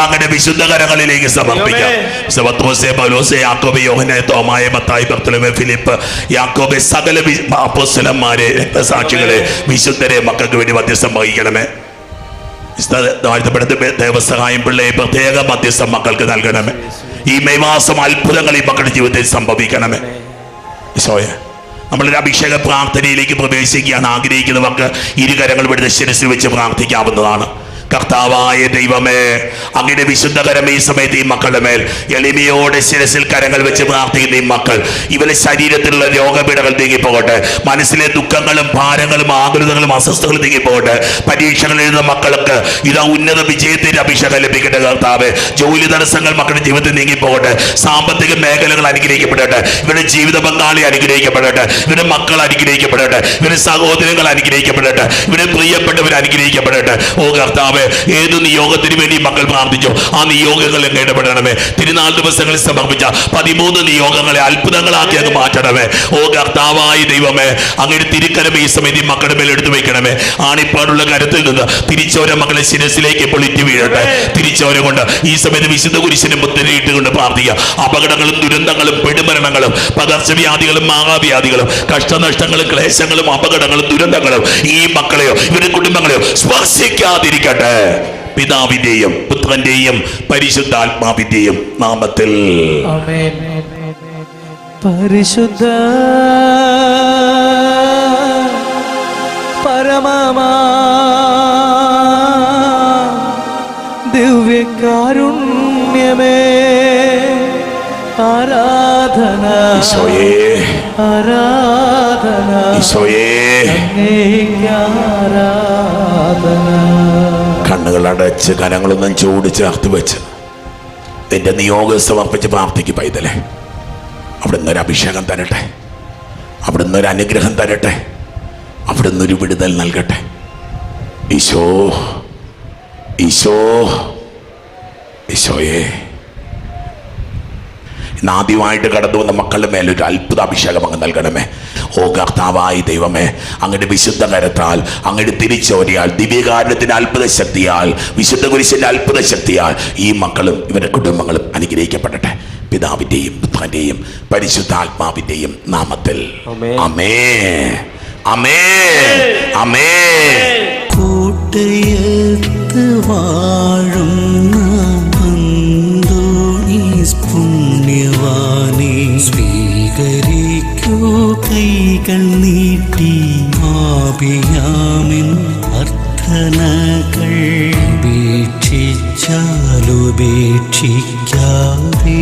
അങ്ങയുടെ വിശുദ്ധ കരങ്ങളിലേക്ക് സമർപ്പിക്കാം. പൗലോസേ, യാക്കോബ്, യോഹന്നാൻ, തോമായ, മത്തായി, ബർത്തലോമേ, ഫിലിപ്പ്, യാക്കോബെ, സകല അപ്പോസ്തലന്മാരെ, രക്തസാക്ഷികളെ, വിശുദ്ധരെ മക്കൾക്ക് വേണ്ടി മധ്യസ്ഥം വഹിക്കണമേ. ദേവസഹായം പിള്ളയെ പ്രത്യേക മധ്യസ്ഥം മക്കൾക്ക് നൽകണമേ. ഈ മെയ് മാസം അത്ഭുതങ്ങൾ ഈ മക്കളുടെ ജീവിതത്തിൽ സംഭവിക്കണമേ. ഈശോയെ, നമ്മളൊരു അഭിഷേക പ്രാർത്ഥനയിലേക്ക് പ്രവേശിക്കാൻ ആഗ്രഹിക്കുന്നവർക്ക് ഇരുകരങ്ങൾ വിടുന്ന ശിരസിൽ വെച്ച് പ്രാർത്ഥിക്കാവുന്നതാണ്. കർത്താവായ ദൈവമേ, അങ്ങയുടെ വിശുദ്ധകരം ഈ സമയത്ത് ഈ മക്കളുടെ മേൽ എളിമയോടെ ശിരസിൽ കരങ്ങൾ വെച്ച് പ്രാർത്ഥിക്കുന്ന ഈ മക്കൾ, ഇവരുടെ ശരീരത്തിലുള്ള രോഗപീഠകൾ നീങ്ങിപ്പോകട്ടെ, മനസ്സിലെ ദുഃഖങ്ങളും ഭാരങ്ങളും ആകുലതകളും അസ്വസ്ഥകളും നീങ്ങിപ്പോകട്ടെ. പരീക്ഷകളിൽ എഴുതുന്ന മക്കൾക്ക് ഇതാ ഉന്നത വിജയത്തിന്റെ അഭിഷേകം ലഭിക്കട്ടെ കർത്താവേ. ജോലി തടസ്സങ്ങൾ മക്കളുടെ ജീവിതത്തിൽ നീങ്ങിപ്പോകട്ടെ, സാമ്പത്തിക മേഖലകൾ അനുഗ്രഹിക്കപ്പെടട്ടെ, ഇവരുടെ ജീവിത പങ്കാളി അനുഗ്രഹിക്കപ്പെടട്ടെ, ഇവരുടെ മക്കൾ അനുഗ്രഹിക്കപ്പെടട്ടെ, ഇവരുടെ സഹോദരങ്ങൾ അനുഗ്രഹിക്കപ്പെടട്ടെ, ഇവരുടെ പ്രിയപ്പെട്ടവർ അനുഗ്രഹിക്കപ്പെടട്ടെ. ഓ കർത്താവേ, ഏത് നിയോഗത്തിന് വേണ്ടി മക്കൾ പ്രാർത്ഥിച്ചോ ആ നിയോഗങ്ങൾ എങ്ങനെ ഇടപെടണമേ. തിരുനാൾ ദിവസങ്ങളിൽ സമർപ്പിച്ച 13 നിയോഗങ്ങളെ അത്ഭുതങ്ങളാക്കി അങ്ങ് മാറ്റണമേ. ഓ കർത്താവായ ദൈവമേ, അങ്ങയുടെ തിരുക്കരം ഈ സമയത്ത് മക്കളുടെ മേൽ എടുത്തു വയ്ക്കണമേ. ആണിപ്പാടുള്ള കരത്തിൽ നിന്ന് തിരിച്ചോര മക്കളെ ശിരസിലേക്ക് പൊളിറ്റ് വീഴട്ടെ. തിരിച്ചോര കൊണ്ട് ഈ സമയത്ത് വിശുദ്ധ കുരിശിനെ മുദ്രയിട്ടുകൊണ്ട് പ്രാർത്ഥിക്കുക. അപകടങ്ങളും ദുരന്തങ്ങളും പെടുമരണങ്ങളും പകർച്ചവ്യാധികളും മഹാവ്യാധികളും കഷ്ടനഷ്ടങ്ങളും ക്ലേശങ്ങളും അപകടങ്ങളും ദുരന്തങ്ങളും ഈ മക്കളെയോ ഇവരുടെ കുടുംബങ്ങളെയോ സ്പർശിക്കാതിരിക്കട്ടെ. പിതാവിന്റെയും പുത്രന്റെയും പരിശുദ്ധാത്മാവിന്റെയും നാമത്തിൽ. പരിശുദ്ധ പരമമാ ദിവ്യകാരുണ്യമേ ആരാധന ഈശോയേ, ആരാധന ഈശോയേ. അങ്ങേയ്ക്ക് ആരാധന. കണ്ണുകൾ അടച്ച് കരങ്ങളൊന്നും ചൂട് ചേർത്ത് വെച്ച് നിന്റെ നിയോഗം സമർപ്പിച്ച് പ്രാർത്ഥിക്കും പൈതലേ. അവിടുന്ന് ഒരു അഭിഷേകം തരട്ടെ, അവിടുന്ന് ഒരു അനുഗ്രഹം തരട്ടെ, അവിടുന്ന് ഒരു വിടുതൽ നൽകട്ടെ. ഈശോ, ഈശോ, ഈശോയെ. ഇന്ന് ആദ്യമായിട്ട് കടന്നു വന്ന മക്കളുടെ മേലൊരു അത്ഭുത അഭിഷേകം അങ്ങ് നൽകണമേ. ഓ കർത്താവായ ദൈവമേ, അങ്ങയുടെ വിശുദ്ധ കരത്താൽ, അങ്ങയുടെ തിരിച്ചോരിയാൽ, ദിവ്യകാരുണ്യത്തിന്റെ അത്ഭുത ശക്തിയാൽ, വിശുദ്ധ കുരിശിന്റെ അത്ഭുത ശക്തിയാൽ ഈ മക്കളും ഇവരുടെ കുടുംബങ്ങളും അനുഗ്രഹിക്കപ്പെടട്ടെ. പിതാവിന്റെയും പുത്രന്റെയും പരിശുദ്ധാത്മാവിന്റെയും നാമത്തിൽ ആമേൻ, ആമേൻ, ആമേൻ. കൂട്ടയത്ത് വാഴുന്ന അന്തോണീസ് പുണ്യവാനെ സ്വീകരിക്കൂ കൈകൾ നീട്ടി ആപിയാമിൻ അർത്ഥനകൾ ഉപേക്ഷിച്ചാലുപേക്ഷിക്കാതെ